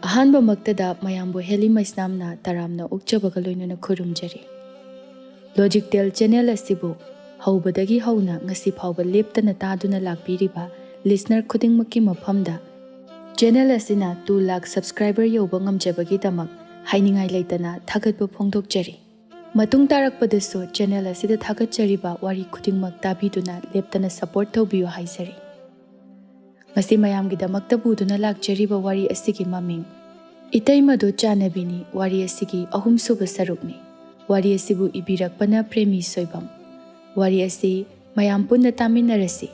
ꯑꯍꯥꯟꯕꯃꯛꯇꯗ ꯃꯌꯥꯝꯕꯨ ꯍꯦꯂꯤ ꯃꯩꯁꯅꯥꯝꯅ ꯇꯔꯥꯝꯅ ꯑꯣꯛꯆꯕꯒ ꯂꯣꯏꯅꯅ ꯈꯨꯔꯨꯝꯖꯔꯤ꯫ ꯂꯣꯖꯤꯛꯇꯦꯜ ꯆꯦꯅꯦꯜ ꯑꯁꯤꯕꯨ ꯍꯧꯕꯗꯒꯤ ꯍꯧꯅ ꯉꯁꯤ ꯐꯥꯎꯕ ꯂꯦꯞꯇꯅ ꯇꯥꯗꯨꯅ ꯂꯥꯛꯄꯤꯔꯤꯕ ꯂꯤꯁꯅꯔ ꯈꯨꯗꯤꯡꯃꯛꯀꯤ ꯃꯐꯝꯗ ꯆꯦꯅꯦꯜ ꯑꯁꯤꯅ 2 ꯂꯥꯈ ꯁꯕꯁꯀ꯭ꯔꯥꯏꯕꯔ ꯌꯧꯕ ꯉꯝꯖꯕꯒꯤꯗꯃꯛ ꯍꯥꯏꯅꯤꯡꯉꯥꯏ ꯂꯩꯇꯅ ꯊꯥꯒꯠꯄ ꯐꯣꯡꯗꯣꯛꯆꯔꯤ꯫ ꯃꯇꯨꯡ ꯇꯥꯔꯛꯄꯗꯁꯨ ꯆꯦꯅꯦꯜ ꯑꯁꯤꯗ ꯊꯥꯒꯠꯆꯔꯤꯕ ꯋꯥꯔꯤ ꯈꯨꯗꯤꯡꯃꯛ ꯇꯥꯕꯤꯗꯨꯅ ꯂꯦꯞꯇꯅ ꯁꯄꯣꯔꯠ ꯇꯧꯕꯤꯌꯨ ꯍꯥꯏꯖꯔꯤ꯫ ꯉꯁꯤ ꯃꯌꯥꯝꯒꯤꯗꯃꯛꯇ ꯄꯨꯗꯨꯅ ꯂꯥꯛꯆꯔꯤꯕ ꯋꯥꯔꯤ ꯑꯁꯤꯒꯤ ꯃꯃꯤꯡ ꯏꯇꯩꯃꯗꯨ ꯆꯥꯅꯕꯤꯅꯤ ꯋꯥꯔꯤ ꯑꯁꯤꯒꯤ 3ꯁꯨꯕ ꯁꯔꯨꯛꯅꯤ꯫ ꯋꯥꯔꯤ ꯑꯁꯤꯕꯨ ꯏꯕꯤꯔꯛꯄꯅ ꯄ꯭ꯔꯦꯃꯤ ꯁꯣꯏꯕꯝ꯫ ꯋꯥꯔꯤ ꯑꯁꯤ ꯃꯌꯥꯝ ꯄꯨꯟꯅ ꯇꯥꯃꯤꯟꯅꯔꯁꯤ꯫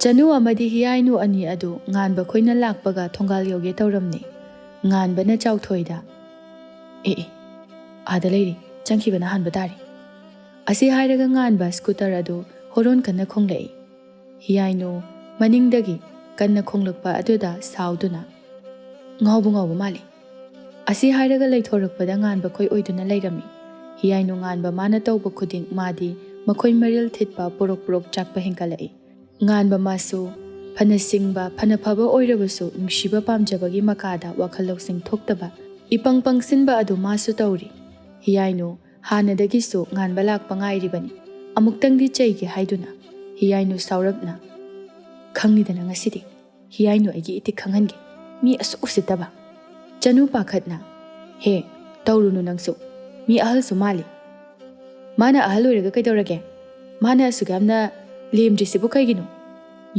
ꯆꯅꯨ ꯑꯃꯗꯤ ꯍꯤꯌꯥꯏꯅꯨ ꯑꯅꯤ ꯑꯗꯨ ꯉꯥꯟꯕ ꯈꯣꯏꯅ ꯂꯥꯛꯄꯒ ꯊꯣꯡꯒꯥꯜ ꯌꯧꯒꯦ ꯇꯧꯔꯝꯅꯤ꯫ ꯉꯥꯟꯕꯅ ꯆꯥꯎꯊꯣꯏꯗ ꯑꯥꯗ ꯂꯩꯔꯤ ꯆꯪꯈꯤꯕꯅ ꯍꯥꯟꯕ ꯇꯥꯔꯤ ꯑꯁꯤ ꯍꯥꯏꯔꯒ ꯉꯥꯟꯕ ꯁ꯭ꯀꯨꯇꯔ ꯑꯗꯨ ꯍꯣꯔꯣꯟ ꯀꯟꯅ ꯈꯣꯡꯂꯛꯏ꯫ ꯍꯤꯌꯥꯏꯅꯨ ꯃꯅꯤꯡꯗꯒꯤ ꯀꯟꯅ ꯈꯣꯡꯂꯛꯄ ꯑꯗꯨꯗ ꯁꯥꯎꯗꯨꯅ ꯉꯥꯎꯕ ꯃꯥꯜꯂꯤ ꯑꯁꯤ ꯍꯥꯏꯔꯒ ꯂꯩꯊꯣꯔꯛꯄꯗ ꯉꯥꯟꯕ ꯈꯣꯏ ꯑꯣꯏꯗꯨꯅ ꯂꯩꯔꯝꯃꯤ꯫ ꯍꯤꯌꯥꯏꯅꯨ ꯉꯥꯟꯕ ꯃꯥꯅ ꯇꯧꯕ ꯈꯨꯗꯤꯡ ꯃꯥꯗꯤ ꯃꯈꯣꯏ ꯃꯔꯤꯜ ꯊꯤꯠꯄ ꯄꯣꯔꯣꯛ ꯆꯥꯛꯄ ꯍꯦꯟꯒꯠꯂꯛꯏ꯫ ꯉꯥꯟꯕ ꯃꯥꯁꯨ ꯐꯅ ꯁꯤꯡꯕ ꯐꯅ ꯐꯕ ꯑꯣꯏꯔꯕꯁꯨ ꯅꯨꯡꯁꯤꯕ ꯄꯥꯝꯖꯕꯒꯤ ꯃꯈꯥꯗ ꯋꯥꯈꯜ ꯂꯧꯁꯤꯡ ꯊꯣꯛꯇꯕ ꯏꯄꯪ ꯄꯪꯁꯤꯟꯕ ꯑꯗꯨ ꯃꯥꯁꯨ ꯇꯧꯔꯤ꯫ ꯍꯤꯌꯥꯏꯅꯨ ꯍꯥꯟꯅꯗꯒꯤꯁꯨ ꯉꯥꯟꯕ ꯂꯥꯛꯄ ꯉꯥꯏꯔꯤꯕꯅꯤ ꯑꯃꯨꯛꯇꯪꯗꯤ ꯆꯩꯒꯦ ꯍꯥꯏꯗꯨꯅ꯫ ꯍꯤꯌꯥꯏꯅꯨ ꯁꯥꯎꯔꯞꯅ ꯈꯪꯅꯤꯗꯅ ꯉꯁꯤꯗꯤ ꯍꯤꯌꯥꯏꯅꯨ ꯑꯩꯒꯤ ꯏꯇꯤꯛ ꯈꯪꯍꯟꯒꯦ ꯃꯤ ꯑꯁꯨꯛ ꯎꯁꯤꯠꯇꯕ꯫ ꯆꯅꯨ ꯄꯥꯈꯠꯅ ꯍꯦ ꯇꯧꯔꯨꯅꯨ ꯅꯪꯁꯨ ꯃꯤ ꯑꯍꯜꯁꯨ ꯃꯥꯜꯂꯤ꯫ ꯃꯥꯅ ꯑꯍꯜ ꯑꯣꯏꯔꯒ ꯀꯩꯗꯧꯔꯒꯦ? ꯃꯥꯅ ꯑꯁꯨꯛ ꯌꯥꯝꯅ ꯂꯦꯝꯗ꯭ꯔꯤꯁꯤꯕꯨ ꯀꯩꯒꯤꯅꯣ?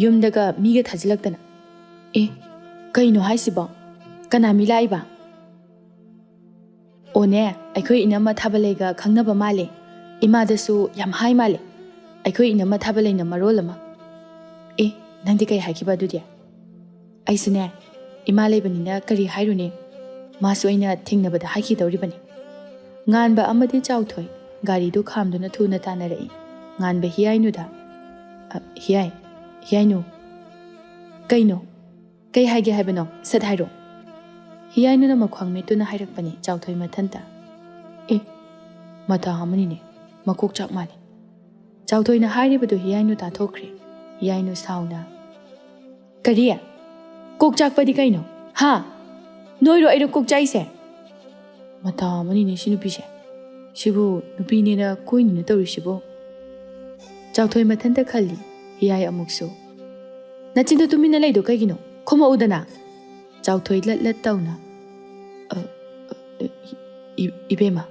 ꯌꯨꯝꯗꯒ ꯃꯤꯒ ꯊꯥꯖꯤꯜꯂꯛꯇꯅ꯫ ꯀꯩꯅꯣ ꯍꯥꯏꯁꯤꯕꯣ? ꯀꯅꯥ ꯃꯤ ꯂꯥꯛꯏꯕ? ꯑꯣꯅꯦ ꯑꯩꯈꯣꯏ ꯏꯅꯝꯃ ꯊꯥꯕꯂꯩꯒ ꯈꯪꯅꯕ ꯃꯥꯜꯂꯦ꯫ ꯏꯃꯥꯗꯁꯨ ꯌꯥꯝ ꯍꯥꯏ ꯃꯥꯜꯂꯦ꯫ ꯑꯩꯈꯣꯏ ꯏꯅꯝꯃ ꯊꯥꯕꯂꯩꯅ ꯃꯔꯣꯜ ꯑꯃ꯫ ꯅꯪꯗꯤ ꯀꯩ ꯍꯥꯏꯈꯤꯕ ꯑꯗꯨꯗꯤ? ꯑꯩꯁꯨꯅꯦ ꯏꯃꯥ ꯂꯩꯕꯅꯤꯅ ꯀꯔꯤ ꯍꯥꯏꯔꯨꯅꯤ ꯃꯥꯁꯨ ꯑꯩꯅ ꯊꯦꯡꯅꯕꯗ ꯍꯥꯏꯈꯤꯗꯧꯔꯤꯕꯅꯤ꯫ ꯉꯥꯟꯕ ꯑꯃꯗꯤ ꯆꯥꯎꯊꯣꯏ ꯒꯥꯔꯤꯗꯨ ꯈꯥꯝꯗꯨꯅ ꯊꯨꯅ ꯇꯥꯟꯅꯔꯛꯏ꯫ ꯉꯥꯟꯕ ꯍꯤꯌꯥꯏꯅꯨꯗ ꯍꯤꯌꯥꯏꯅꯨ ꯀꯩꯅꯣ? ꯀꯩ ꯍꯥꯏꯒꯦ ꯍꯥꯏꯕꯅꯣ? ꯁꯠ ꯍꯥꯏꯔꯣ꯫ ꯍꯤꯌꯥꯏꯅꯨꯅ ꯃꯈ꯭ꯋꯥꯡ ꯃꯦꯠꯇꯨꯅ ꯍꯥꯏꯔꯛꯄꯅꯤ ꯆꯥꯎꯊꯣꯏ ꯃꯊꯟꯇ꯫ ꯃꯇꯥ ꯑꯃꯅꯤꯅꯦ ꯃꯀꯣꯛ ꯆꯥꯛ ꯃꯥꯜꯂꯤ꯫ ꯆꯥꯎꯊꯣꯏꯅ ꯍꯥꯏꯔꯤꯕꯗꯨ ꯍꯤꯌꯥꯏꯅꯨ ꯇꯥꯊꯣꯛꯈ꯭ꯔꯦ꯫ ꯍꯤꯌꯥꯏꯅꯨ ꯁꯥꯎꯅ ꯀꯔꯤ? ꯀꯣꯛ ꯆꯥꯛꯄꯗꯤ ꯀꯩꯅꯣ? ꯍꯥ? ꯅꯣꯏꯔꯣ ꯑꯩꯔꯣ ꯀꯣꯛ ꯆꯥꯛꯏꯁꯦ? ꯃꯇꯥ ꯑꯃꯅꯤꯅꯦ ꯁꯤ ꯅꯨꯄꯤꯁꯦ ꯁꯤꯕꯨ ꯅꯨꯄꯤꯅꯦꯅ ꯀꯣꯏꯅꯤꯅ ꯇꯧꯔꯤꯁꯤꯕꯣ꯫ ꯆꯥꯎꯊꯣꯏ ꯃꯊꯟꯇ ꯈꯜꯂꯤ꯫ ꯍꯤꯌꯥꯏ ꯑꯃꯨꯛꯁꯨ ꯅꯆꯤꯟꯗꯨ ꯇꯨꯃꯤꯟꯅ ꯂꯩꯗꯣ ꯀꯩꯒꯤꯅꯣ? ꯈꯨꯝꯃꯛꯎꯗꯅ꯫ ꯆꯥꯎꯊꯣꯏ ꯂꯠ ꯇꯧꯅ ꯏꯕꯦꯝꯃ꯫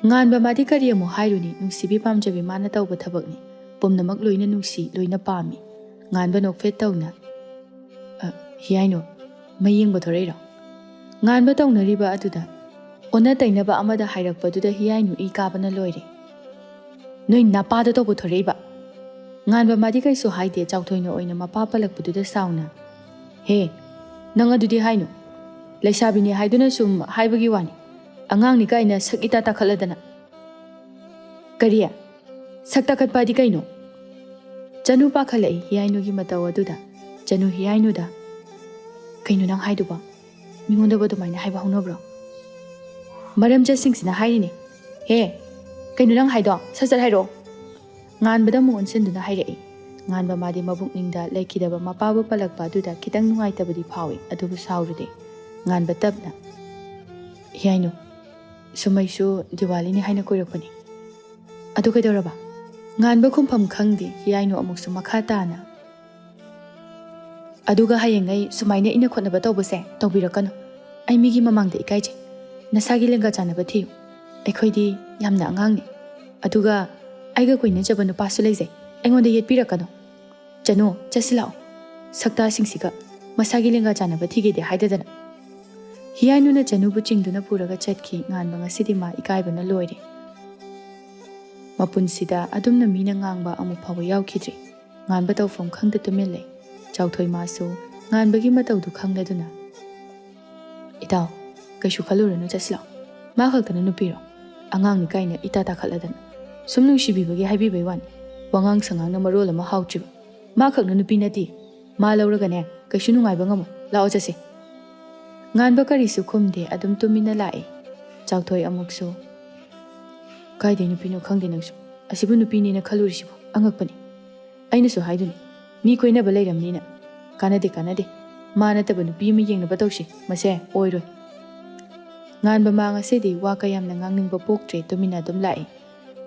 ꯉꯥꯟꯕ ꯃꯥꯗꯤ ꯀꯔꯤ ꯑꯃꯨꯛ ꯍꯥꯏꯔꯨꯅꯤ ꯅꯨꯡꯁꯤꯕꯤ ꯄꯥꯝꯖꯕꯤ ꯃꯥꯅ ꯇꯧꯕ ꯊꯕꯛꯅꯤ ꯄꯨꯝꯅꯃꯛ ꯂꯣꯏꯅ ꯅꯨꯡꯁꯤ ꯂꯣꯏꯅ ꯄꯥꯝꯃꯤ꯫ ꯉꯥꯟꯕ ꯅꯣꯛꯐꯦꯠ ꯇꯧꯅ ꯍꯤꯌꯥꯏꯅꯨ ꯃꯩ ꯌꯦꯡꯕ ꯊꯣꯔꯛꯏꯔꯣ? ꯉꯥꯟꯕ ꯇꯧꯅꯔꯤꯕ ꯑꯗꯨꯗ ꯑꯣꯟꯅ ꯇꯩꯅꯕ ꯑꯃꯗ ꯍꯥꯏꯔꯛꯄꯗꯨꯗ ꯍꯤꯌꯥꯏꯅꯨ ꯏ ꯀꯥꯕꯅ ꯂꯣꯏꯔꯦ꯫ ꯅꯣꯏ ꯅꯄꯥꯗ ꯇꯧꯕ ꯊꯣꯔꯛꯏꯕ? ꯉꯥꯟꯕ ꯃꯥꯗꯤ ꯀꯩꯁꯨ ꯍꯥꯏꯗꯦ ꯆꯥꯎꯊꯣꯏꯅ ꯑꯣꯏꯅ ꯃꯄꯥ ꯄꯜꯂꯛꯄꯗꯨꯗ ꯁꯥꯎꯅ ꯍꯦ ꯅꯪ ꯑꯗꯨꯗꯤ ꯍꯥꯏꯅꯨ ꯂꯩꯁꯥꯕꯤꯅꯤ ꯍꯥꯏꯗꯨꯅ ꯁꯨꯝ ꯍꯥꯏꯕꯒꯤ ꯋꯥꯅꯤ ꯑꯉꯥꯡꯅꯤ ꯀꯥꯏꯅ ꯁꯛ ꯏꯇꯥ ꯇꯥꯈꯠꯂꯗꯅ꯫ ꯀꯔꯤ? ꯁꯛ ꯇꯥꯈꯠꯄꯗꯤ ꯀꯩꯅꯣ? ꯆꯅꯨ ꯄꯥꯈꯠꯂꯛꯏ ꯍꯤꯌꯥꯏꯅꯨꯒꯤ ꯃꯇꯧ ꯑꯗꯨꯗ꯫ ꯆꯅꯨ ꯍꯤꯌꯥꯏꯅꯨꯗ ꯀꯩꯅꯣ ꯅꯪ ꯍꯥꯏꯗꯨꯕꯣ? ꯃꯤꯉꯣꯟꯗꯕꯨ ꯑꯗꯨꯃꯥꯏꯅ ꯍꯥꯏꯕ ꯍꯧꯅꯕ꯭ꯔꯣ? ꯃꯔꯝꯆꯠꯁꯤꯡꯁꯤꯅ ꯍꯥꯏꯔꯤꯅꯤ꯫ ꯍꯦ ꯀꯩꯅꯣ ꯅꯪ ꯍꯥꯏꯗꯣ? ꯁꯠ ꯍꯥꯏꯔꯛꯑꯣ꯫ ꯉꯥꯟꯕꯗ ꯑꯃꯨꯛ ꯑꯣꯟꯁꯤꯟꯗꯨꯅ ꯍꯥꯏꯔꯛꯏ꯫ ꯉꯥꯟꯕ ꯃꯥꯗꯤ ꯃꯕꯨꯛꯅꯤꯡꯗ ꯂꯩꯈꯤꯗꯕ ꯃꯄꯥꯕꯨ ꯄꯜꯂꯛꯄ ꯑꯗꯨꯗ ꯈꯤꯇꯪ ꯅꯨꯡꯉꯥꯏꯇꯕꯗꯤ ꯐꯥꯎꯏ ꯑꯗꯨꯕꯨ ꯁꯥꯎꯔꯨꯗꯦ꯫ ꯉꯥꯟꯕ ꯇꯞꯅ ꯍꯤꯌꯥꯏꯅꯨ ꯁꯨꯝꯃꯩꯁꯨ ꯗꯤꯋꯥꯂꯤꯅꯤ ꯍꯥꯏꯅ ꯀꯣꯏꯔꯛꯄꯅꯤ ꯑꯗꯨ ꯀꯩꯗꯧꯔꯕ? ꯉꯥꯟꯕ ꯈꯨꯝꯐꯝ ꯈꯪꯗꯦ꯫ ꯍꯤꯌꯥꯏꯅꯨ ꯑꯃꯨꯛꯁꯨ ꯃꯈꯥ ꯇꯥꯅ ꯑꯗꯨꯒ ꯍꯌꯦꯡꯉꯩ ꯁꯨꯃꯥꯏꯅ ꯏꯅ ꯈꯣꯠꯅꯕ ꯇꯧꯕꯁꯦ ꯇꯧꯕꯤꯔꯛꯀꯅꯨ꯫ ꯑꯩ ꯃꯤꯒꯤ ꯃꯃꯥꯡꯗ ꯏꯀꯥꯏꯖꯩ꯫ ꯅꯁꯥꯒꯤ ꯂꯦꯡꯒꯥ ꯆꯥꯅꯕ ꯊꯤꯌꯨ꯫ ꯑꯩꯈꯣꯏꯗꯤ ꯌꯥꯝꯅ ꯑꯉꯥꯡꯅꯤ ꯑꯗꯨꯒ ꯑꯩꯒ ꯀꯣꯏꯅꯖꯕ ꯅꯨꯄꯥꯁꯨ ꯂꯩꯖꯩ ꯑꯩꯉꯣꯟꯗ ꯌꯦꯠꯄꯤꯔꯛꯀꯅꯨ꯫ ꯆꯅꯨ ꯆꯠꯁꯤ ꯂꯥꯛꯑꯣ ꯁꯛꯇꯥꯁꯤꯡꯁꯤꯒ ꯃꯁꯥꯒꯤ ꯂꯦꯡꯒꯥ ꯆꯥꯅꯕ ꯊꯤꯒꯦꯗꯤ ꯍꯥꯏꯗꯗꯅ꯫ ꯍꯤꯌꯥꯏꯅꯨꯅ ꯆꯅꯨꯕꯨ ꯆꯤꯡꯗꯨꯅ ꯄꯨꯔꯒ ꯆꯠꯈꯤ꯫ ꯉꯥꯟꯕ ꯉꯁꯤꯗꯤ ꯃꯥ ꯏꯀꯥꯏꯕꯅ ꯂꯣꯏꯔꯦ꯫ ꯃꯄꯨꯟꯁꯤꯗ ꯑꯗꯨꯝꯅ ꯃꯤꯅ ꯉꯥꯡꯕ ꯑꯃꯨꯛ ꯐꯥꯎꯕ ꯌꯥꯎꯈꯤꯗ꯭ꯔꯤ꯫ ꯉꯥꯟꯕ ꯇꯧꯐꯝ ꯈꯪꯗ ꯇꯨꯃꯤꯟ ꯂꯩ꯫ ꯆꯥꯎꯊꯣꯏ ꯃꯥꯁꯨ ꯉꯥꯟꯕꯒꯤ ꯃꯇꯧꯗꯨ ꯈꯪꯂꯗꯨꯅ ꯏꯇꯥꯎ ꯀꯩꯁꯨ ꯈꯜꯂꯨꯔꯅꯨ ꯆꯠꯁꯤ ꯂꯥꯛꯑꯣ ꯃꯥ ꯈꯛꯇꯅ ꯅꯨꯄꯤꯔꯣ ꯑꯉꯥꯡꯅꯤ ꯀꯥꯏꯅ ꯏꯇꯥ ꯇꯥꯈꯠꯂꯗꯅ ꯁꯨꯝ ꯅꯨꯡꯁꯤꯕꯤꯕꯒꯤ ꯍꯥꯏꯕꯤꯕꯩ ꯋꯥꯅꯤ ꯋꯥꯉꯥꯡ ꯁꯉꯥꯡꯅ ꯃꯔꯣꯜ ꯑꯃ ꯍꯥꯎꯇ꯭ꯔꯤꯕ ꯃꯥ ꯈꯛꯅ ꯅꯨꯄꯤ ꯅꯠꯇꯦ ꯃꯥ ꯂꯧꯔꯒꯅꯦ ꯀꯩꯁꯨ ꯅꯨꯡꯉꯥꯏꯕ ꯉꯝꯃꯣꯏ ꯂꯥꯛꯑꯣ ꯆꯠꯁꯤ꯫ ꯉꯥꯟꯕ ꯀꯔꯤꯁꯨ ꯈꯨꯝꯗꯦ ꯑꯗꯨꯝ ꯇꯨꯃꯤꯟꯅ ꯂꯥꯛꯏ꯫ ꯆꯥꯎꯊꯣꯏ ꯑꯃꯨꯛꯁꯨ ꯀꯥꯏꯗꯩ ꯅꯨꯄꯤꯅꯣ ꯈꯪꯗꯦ ꯅꯪꯁꯨ ꯑꯁꯤꯕꯨ ꯅꯨꯄꯤꯅꯦꯅ ꯈꯜꯂꯨꯔꯤꯁꯤꯕꯨ ꯑꯉꯛꯄꯅꯤ꯫ ꯑꯩꯅꯁꯨ ꯍꯥꯏꯗꯨꯅꯤ ꯃꯤ ꯀꯣꯏꯅꯕ ꯂꯩꯔꯝꯅꯤꯅ ꯀꯥꯟꯅꯗꯦ ꯃꯥ ꯅꯠꯇꯕ ꯅꯨꯄꯤ ꯑꯃ ꯌꯦꯡꯅꯕ ꯇꯧꯁꯤ ꯃꯁꯦ ꯑꯣꯏꯔꯣꯏ ꯉꯥꯟꯕ ꯃꯥ ꯉꯁꯤꯗꯤ ꯋꯥ ꯀꯌꯥꯝꯅ ꯉꯥꯡꯅꯤꯡꯕ ꯄꯣꯛꯇ꯭ꯔꯦ ꯇꯨꯃꯤꯟꯅ ꯑꯗꯨꯝ ꯂꯥꯛꯏ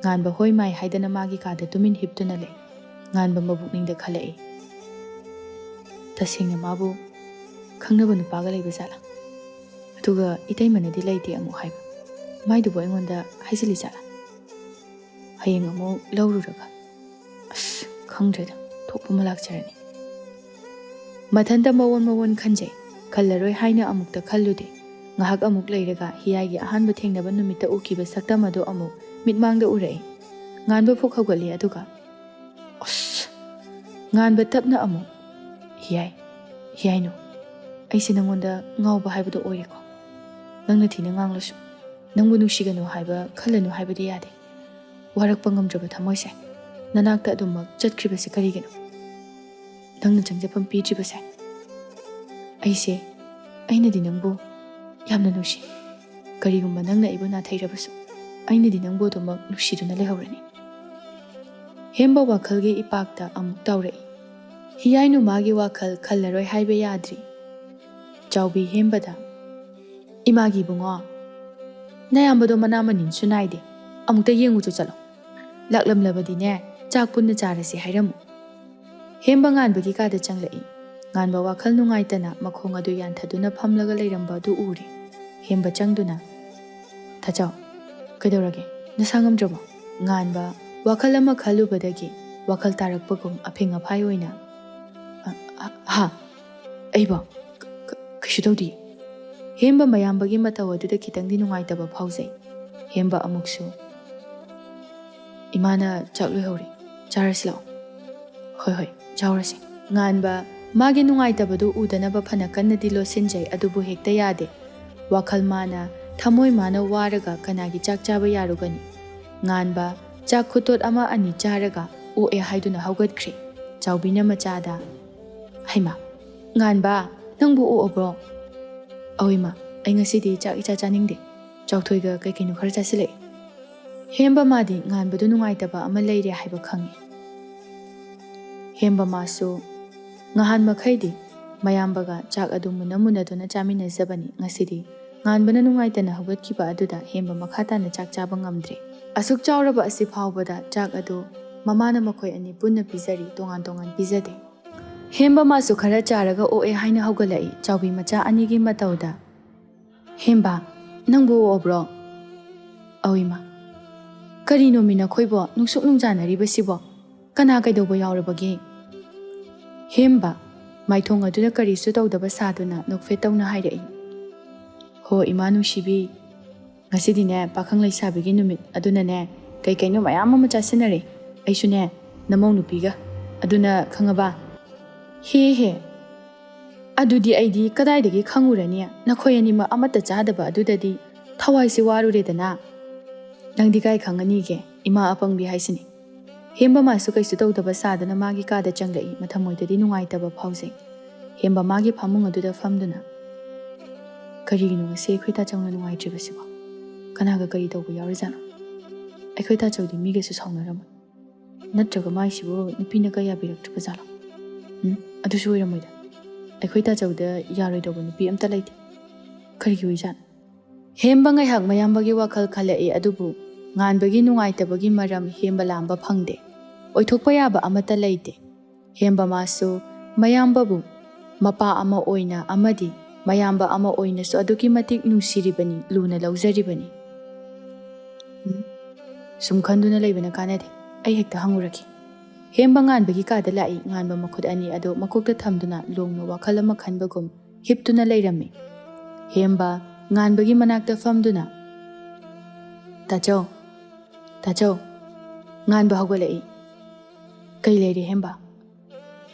ꯉꯥꯟꯕ ꯍꯣꯏ ꯃꯥꯏ ꯍꯥꯏꯗꯅ ꯃꯥꯒꯤ ꯀꯥꯗ ꯇꯨꯃꯤꯟ ꯍꯤꯞꯇꯨꯅ ꯂꯩ ꯉꯥꯟꯕ ꯃꯕꯨꯛꯅꯤꯡꯗ ꯈꯜꯂꯛꯏ ꯇꯁꯦꯡꯅ ꯃꯥꯕꯨ ꯈꯪꯅꯕ ꯅꯨꯄꯥꯒ ꯂꯩꯕ ꯖꯥꯠꯂꯥ ꯑꯗꯨꯒ ꯏꯇꯩꯃꯅꯗꯤ ꯂꯩꯇꯦ ꯑꯃꯨꯛ ꯍꯥꯏꯕ ꯃꯥꯏꯗꯨꯕꯨ ꯑꯩꯉꯣꯟꯗ ꯍꯥꯏꯖꯤꯜꯂꯤ ꯖꯥꯠꯂꯥ ꯍꯌꯦꯡ ꯑꯃꯨꯛ ꯂꯧꯔꯨꯔꯒ ꯑꯁ ꯈꯪꯗ꯭ꯔꯦꯗ ꯊꯣꯛꯄ ꯑꯃ ꯂꯥꯛꯆꯔꯅꯤ ꯃꯊꯟꯇ ꯃꯋꯣꯟ ꯈꯟꯖꯩ ꯈꯜꯂꯔꯣꯏ ꯍꯥꯏꯅ ꯑꯃꯨꯛꯇ ꯈꯜꯂꯨꯗꯦ ꯉꯥꯏꯍꯥꯛ ꯑꯃꯨꯛ ꯂꯩꯔꯒ ꯍꯤꯌꯥꯏꯒꯤ ꯑꯍꯥꯟꯕ ꯊꯦꯡꯅꯕ ꯅꯨꯃꯤꯠꯇ ꯎꯈꯤꯕ ꯁꯛꯇꯝ ꯑꯗꯨ ꯑꯃꯨꯛ ꯃꯤꯠꯃꯥꯡꯗ ꯎꯔꯛꯏ ꯉꯥꯟꯕ ꯐꯨꯛ ꯍꯧꯒꯠꯂꯤ ꯑꯗꯨꯒ ꯑꯁ ꯉꯥꯟꯕ ꯇꯞꯅ ꯑꯃꯨꯛ ꯍꯤꯌꯥꯏꯅꯣ ꯑꯩꯁꯦ ꯅꯪꯉꯣꯟꯗ ꯉꯥꯎꯕ ꯍꯥꯏꯕꯗꯣ ꯑꯣꯏꯔꯦꯀꯣ ꯅꯪꯅ ꯊꯤꯅ ꯉꯥꯡꯂꯁꯨ ꯅꯪꯕꯨ ꯅꯨꯡꯁꯤꯒꯅꯨ ꯍꯥꯏꯕ ꯈꯜꯂꯅꯨ ꯍꯥꯏꯕꯗꯤ ꯌꯥꯗꯦ ꯋꯥꯔꯛꯄ ꯉꯝꯗ꯭ꯔꯕ ꯊꯃꯣꯏꯁꯦ ꯅꯅꯥꯛꯇ ꯑꯗꯨꯃꯛ ꯆꯠꯈ꯭ꯔꯤꯕꯁꯦ ꯀꯔꯤꯒꯤꯅꯣ ꯅꯪꯅ ꯆꯪꯖꯐꯝ ꯄꯤꯗ꯭ꯔꯤꯕꯁꯦ ꯑꯩꯅꯗꯤ ꯅꯪꯕꯨ ꯌꯥꯝꯅ ꯅꯨꯡꯁꯤ ꯀꯔꯤꯒꯨꯝꯕ ꯅꯪꯅ ꯑꯩꯕꯨ ꯅꯥꯊꯩꯔꯕꯁꯨ ꯑꯩꯅꯗꯤ ꯅꯪꯕꯨ ꯑꯗꯨꯃꯛ ꯅꯨꯡꯁꯤꯗꯨꯅ ꯂꯩꯍꯧꯔꯅꯤ ꯍꯦꯝꯕ ꯋꯥꯈꯜꯒꯤ ꯏꯄꯥꯛꯇ ꯑꯃꯨꯛ ꯇꯧꯔꯛꯏ ꯍꯤꯌꯥꯏꯅꯨ ꯃꯥꯒꯤ ꯋꯥꯈꯜ ꯈꯜꯂꯔꯣꯏ ꯍꯥꯏꯕ ꯌꯥꯗ꯭ꯔꯤ ꯆꯥꯎꯕꯤ ꯍꯦꯝꯕꯗ ꯏꯃꯥꯒꯤ ꯏꯕꯨꯡꯉꯣ ꯅꯌꯥꯝꯕꯗꯣ ꯃꯅꯥ ꯃꯅꯤꯟꯁꯨ ꯅꯥꯏꯗꯦ ꯑꯃꯨꯛꯇ ꯌꯦꯡꯉꯨꯆꯣ ꯆꯠꯂꯣ ꯂꯥꯛꯂꯝꯂꯕꯗꯤꯅꯦ ꯆꯥꯛ ꯄꯨꯟꯅ ꯆꯥꯔꯁꯤ ꯍꯥꯏꯔꯝꯃꯨ ꯍꯦꯝꯕ ꯉꯥꯟꯕꯒꯤ ꯀꯥꯗ ꯆꯪꯂꯛꯏ ꯉꯥꯟꯕ ꯋꯥꯈꯜ ꯅꯨꯡꯉꯥꯏꯇꯅ ꯃꯈꯣꯡ ꯑꯗꯨ ꯌꯥꯟꯊꯗꯨꯅ ꯐꯝꯂꯒ ꯂꯩꯔꯝꯕ ꯑꯗꯨ ꯎꯔꯤ ꯍꯦꯝꯕ ꯆꯪꯗꯨꯅ ꯊꯥꯆꯥꯎ ꯀꯩꯗꯧꯔꯒꯦ ꯅꯁꯥ ꯉꯝꯗ꯭ꯔꯕꯣ ꯉꯥꯟꯕ ꯋꯥꯈꯜ ꯑꯃ ꯈꯜꯂꯨꯕꯗꯒꯤ ꯋꯥꯈꯜ ꯇꯥꯔꯛꯄꯒꯨꯝ ꯑꯐꯤꯡ ꯑꯐꯥꯏ ꯑꯣꯏꯅ ꯑꯩꯕꯣ ꯀꯩꯁꯨ ꯇꯧꯗꯤꯌꯦ ꯍꯦꯝꯕ ꯃꯌꯥꯝꯕꯒꯤ ꯃꯇꯧ ꯑꯗꯨꯗ ꯈꯤꯇꯪꯗꯤ ꯅꯨꯡꯉꯥꯏꯇꯕ ꯐꯥꯎꯖꯩ ꯍꯦꯝꯕ ꯑꯃꯨꯛꯁꯨ ꯏꯃꯥꯅ ꯆꯥꯛ ꯂꯣꯏꯍꯧꯔꯤ ꯆꯥꯔꯁꯤ ꯂꯥꯛꯑꯣ ꯍꯣꯏ ꯆꯥꯎꯔꯁꯤ ꯉꯥꯟꯕ ꯃꯥꯒꯤ ꯅꯨꯡꯉꯥꯏꯇꯕꯗꯨ ꯎꯗꯅꯕ ꯐꯅ ꯀꯟꯅꯗꯤ ꯂꯣꯠꯁꯤꯟꯖꯩ ꯑꯗꯨꯕꯨ ꯍꯦꯛꯇ ꯌꯥꯗꯦ ꯋꯥꯈꯜ ꯃꯥꯅ ꯊꯃꯣꯏ ꯃꯥꯅ ꯋꯥꯔꯒ ꯀꯅꯥꯒꯤ ꯆꯥꯛ ꯆꯥꯕ ꯌꯥꯔꯨꯒꯅꯤ ꯉꯥꯟꯕ ꯆꯥꯛ ꯈꯨꯇꯣꯠ ꯑꯃ ꯑꯅꯤ ꯆꯥꯔꯒ ꯑꯣꯛꯑꯦ ꯍꯥꯏꯗꯨꯅ ꯍꯧꯒꯠꯈ꯭ꯔꯦ ꯆꯥꯎꯕꯤꯅ ꯃꯆꯥꯗ ꯍꯩꯃꯥ ꯉꯥꯟꯕ ꯅꯪꯕꯨ ꯑꯣꯛꯑꯕ꯭ꯔꯣ ꯑꯋꯣꯏꯃꯥ ꯑꯩ ꯉꯁꯤꯗꯤ ꯆꯥꯛ ꯏꯆꯥ ꯆꯥꯅꯤꯡꯗꯦ ꯆꯥꯎꯊꯣꯏꯒ ꯀꯩꯀꯩꯅꯣ ꯈꯔ ꯆꯥꯁꯤꯜꯂꯛꯑꯦ ꯍꯦꯝꯕ ꯃꯥꯗꯤ ꯉꯥꯟꯕꯗꯨ ꯅꯨꯡꯉꯥꯏꯇꯕ ꯑꯃ ꯂꯩꯔꯦ ꯍꯥꯏꯕ ꯈꯪꯉꯤ ꯍꯦꯝꯕ ꯃꯥꯁꯨ ꯉꯍꯥꯟ ꯃꯈꯩꯗꯤ ꯃꯌꯥꯝꯕꯒ ꯆꯥꯛ ꯑꯗꯨ ꯃꯨꯟꯅꯗꯨꯅ ꯆꯥꯃꯤꯟꯅꯖꯕꯅꯤ ꯉꯁꯤꯗꯤ ꯉꯥꯟꯕꯅ ꯅꯨꯡꯉꯥꯏꯇꯅ ꯍꯧꯒꯠꯈꯤꯕ ꯑꯗꯨꯗ ꯍꯦꯝꯕ ꯃꯈꯥ ꯇꯥꯅ ꯆꯥꯛ ꯆꯥꯕ ꯉꯝꯗ꯭ꯔꯦ ꯑꯁꯨꯛ ꯆꯥꯎꯔꯕ ꯑꯁꯤ ꯐꯥꯎꯕꯗ ꯆꯥꯛ ꯑꯗꯨ ꯃꯃꯥꯅ ꯃꯈꯣꯏ ꯑꯅꯤ ꯄꯨꯟꯅ ꯄꯤꯖꯔꯤ ꯇꯣꯉꯥꯟ ꯄꯤꯖꯗꯦ ꯍꯦꯝꯕ ꯃꯥꯁꯨ ꯈꯔ ꯆꯥꯔꯒ ꯑꯣꯛꯑꯦ ꯍꯥꯏꯅ ꯍꯧꯒꯠꯂꯛꯏ ꯆꯥꯎꯕꯤ ꯃꯆꯥ ꯑꯅꯤꯒꯤ ꯃꯇꯧꯗ ꯍꯦꯝꯕ ꯅꯪꯕꯨ ꯑꯣꯛꯑꯕ꯭ꯔꯣ ꯑꯋꯣꯏꯃꯥ ꯀꯔꯤꯅꯣ ꯃꯤ ꯅꯈꯣꯏꯕꯣ ꯅꯨꯡꯁꯨꯛ ꯅꯨꯡꯖꯥꯅꯔꯤꯕꯁꯤꯕꯣ ꯀꯅꯥ ꯀꯩꯗꯧꯕ ꯌꯥꯎꯔꯕꯒꯦ ꯍꯦꯝꯕ ꯃꯥꯏꯊꯣꯡ ꯑꯗꯨꯗ ꯀꯔꯤꯁꯨ ꯇꯧꯗꯕ ꯁꯥꯗꯨꯅ ꯅꯣꯛꯐꯦꯠ ꯇꯧꯅ ꯍꯥꯏꯔꯛꯏ ꯍꯣ ꯏꯃꯥ ꯅꯨꯡꯁꯤꯕꯤ ꯉꯁꯤꯗꯤꯅꯦ ꯄꯥꯈꯪ ꯂꯩꯁꯥꯕꯤꯒꯤ ꯅꯨꯃꯤꯠ ꯑꯗꯨꯅꯅꯦ ꯀꯩꯀꯩꯅꯣ ꯃꯌꯥꯝ ꯑꯃ ꯆꯥꯁꯤꯟꯅꯔꯦ ꯑꯩꯁꯨꯅꯦ ꯅꯃꯧ ꯅꯨꯄꯤꯒ ꯑꯗꯨꯅ ꯈꯪꯉꯕ ꯍꯦ ꯑꯗꯨꯗꯤ ꯑꯩꯗꯤ ꯀꯗꯥꯏꯗꯒꯤ ꯈꯪꯉꯨꯔꯅꯤ ꯅꯈꯣꯏ ꯑꯅꯤꯃꯛ ꯑꯃꯠꯇ ꯆꯥꯗꯕ ꯑꯗꯨꯗꯗꯤ ꯊꯋꯥꯏꯁꯦ ꯋꯥꯔꯨꯔꯦꯗꯅ ꯅꯪꯗꯤ ꯀꯥꯏ ꯈꯪꯉꯅꯤꯒꯦ ꯏꯃꯥ ꯑꯄꯪꯕꯤ ꯍꯥꯏꯁꯤꯅꯤ ꯍꯦꯝꯕ ꯃꯥꯁꯨ ꯀꯩꯁꯨ ꯇꯧꯗꯕ ꯁꯥꯗꯨꯅ ꯃꯥꯒꯤ ꯀꯥꯗ ꯆꯪꯂꯛꯏ ꯃꯊꯃꯣꯏꯗꯗꯤ ꯅꯨꯡꯉꯥꯏꯇꯕ ꯐꯥꯎꯖꯩ ꯍꯦꯝꯕ ꯃꯥꯒꯤ ꯐꯃꯨꯡ ꯑꯗꯨꯗ ꯐꯝꯗꯨꯅ ꯀꯔꯤꯒꯤꯅꯣ ꯉꯁꯤ ꯑꯩꯈꯣꯏ ꯇꯥꯆꯧꯅ ꯅꯨꯡꯉꯥꯏꯇ꯭ꯔꯤꯕꯁꯤꯕꯣ ꯀꯅꯥꯒ ꯀꯔꯤ ꯇꯧꯕ ꯌꯥꯎꯔꯖꯥꯠꯅꯣ ꯑꯩꯈꯣꯏ ꯇꯥꯆꯧꯗꯤ ꯃꯤꯒꯁꯨ ꯁꯥꯎꯅꯔꯝꯃꯣꯏ ꯅꯠꯇ꯭ꯔꯒ ꯃꯥꯏꯁꯤꯕꯨ ꯅꯨꯄꯤꯅ ꯀꯌꯥ ꯌꯥꯕꯤꯔꯛꯇ꯭ꯔꯤꯕ ꯖꯥꯠꯂꯣ ꯑꯗꯨꯁꯨ ꯑꯣꯏꯔꯝꯃꯣꯏꯗ ꯑꯩꯈꯣꯏ ꯇꯥꯆꯧꯗ ꯌꯥꯔꯣꯏꯗꯧꯕ ꯅꯨꯄꯤ ꯑꯝꯇ ꯂꯩꯇꯦ ꯀꯔꯤꯒꯤ ꯑꯣꯏꯖꯥꯠꯅꯣ ꯍꯦꯝꯕ ꯉꯥꯏꯍꯥꯛ ꯃꯌꯥꯝꯕꯒꯤ ꯋꯥꯈꯜ ꯈꯜꯂꯛꯏ ꯑꯗꯨꯕꯨ ꯉꯥꯟꯕꯒꯤ ꯅꯨꯡꯉꯥꯏꯇꯕꯒꯤ ꯃꯔꯝ ꯍꯦꯝꯕ ꯂꯥꯝꯕ ꯐꯪꯗꯦ ꯑꯣꯏꯊꯣꯛꯄ ꯌꯥꯕ ꯑꯃꯠꯇ ꯂꯩꯇꯦ ꯍꯦꯝꯕ ꯃꯥꯁꯨ ꯃꯌꯥꯝꯕꯕꯨ ꯃꯄꯥ ꯑꯃ ꯑꯣꯏꯅ ꯑꯃꯗꯤ ꯃꯌꯥꯝꯕ ꯑꯃ ꯑꯣꯏꯅꯁꯨ ꯑꯗꯨꯛꯀꯤ ꯃꯇꯤꯛ ꯅꯨꯡꯁꯤꯔꯤꯕꯅꯤ ꯂꯨꯅ ꯂꯧꯖꯔꯤꯕꯅꯤ ꯁꯨꯝ ꯈꯟꯗꯨꯅ ꯂꯩꯕꯅ ꯀꯥꯟꯅꯗꯦ ꯑꯩ ꯍꯦꯛꯇ ꯍꯪꯉꯨꯔꯛꯈꯤ ꯍꯦꯝꯕ ꯉꯥꯟꯕꯒꯤ ꯀꯥꯗ ꯂꯥꯛꯏ ꯉꯥꯟꯕ ꯃꯈꯨꯠ ꯑꯅꯤ ꯑꯗꯨ ꯃꯀꯣꯛꯇ ꯊꯝꯗꯨꯅ ꯂꯣꯡꯅ ꯋꯥꯈꯜ ꯑꯃ ꯈꯟꯕꯒꯨꯝ ꯍꯤꯞꯇꯨꯅ ꯂꯩꯔꯝꯃꯤ ꯍꯦꯝꯕ ꯉꯥꯟꯕꯒꯤ ꯃꯅꯥꯛꯇ ꯐꯝꯗꯨꯅ ꯇꯥꯆꯧ ꯉꯥꯟꯕ ꯍꯧꯒꯠꯂꯛꯏ ꯀꯩ ꯂꯩꯔꯦ ꯍꯦꯝꯕ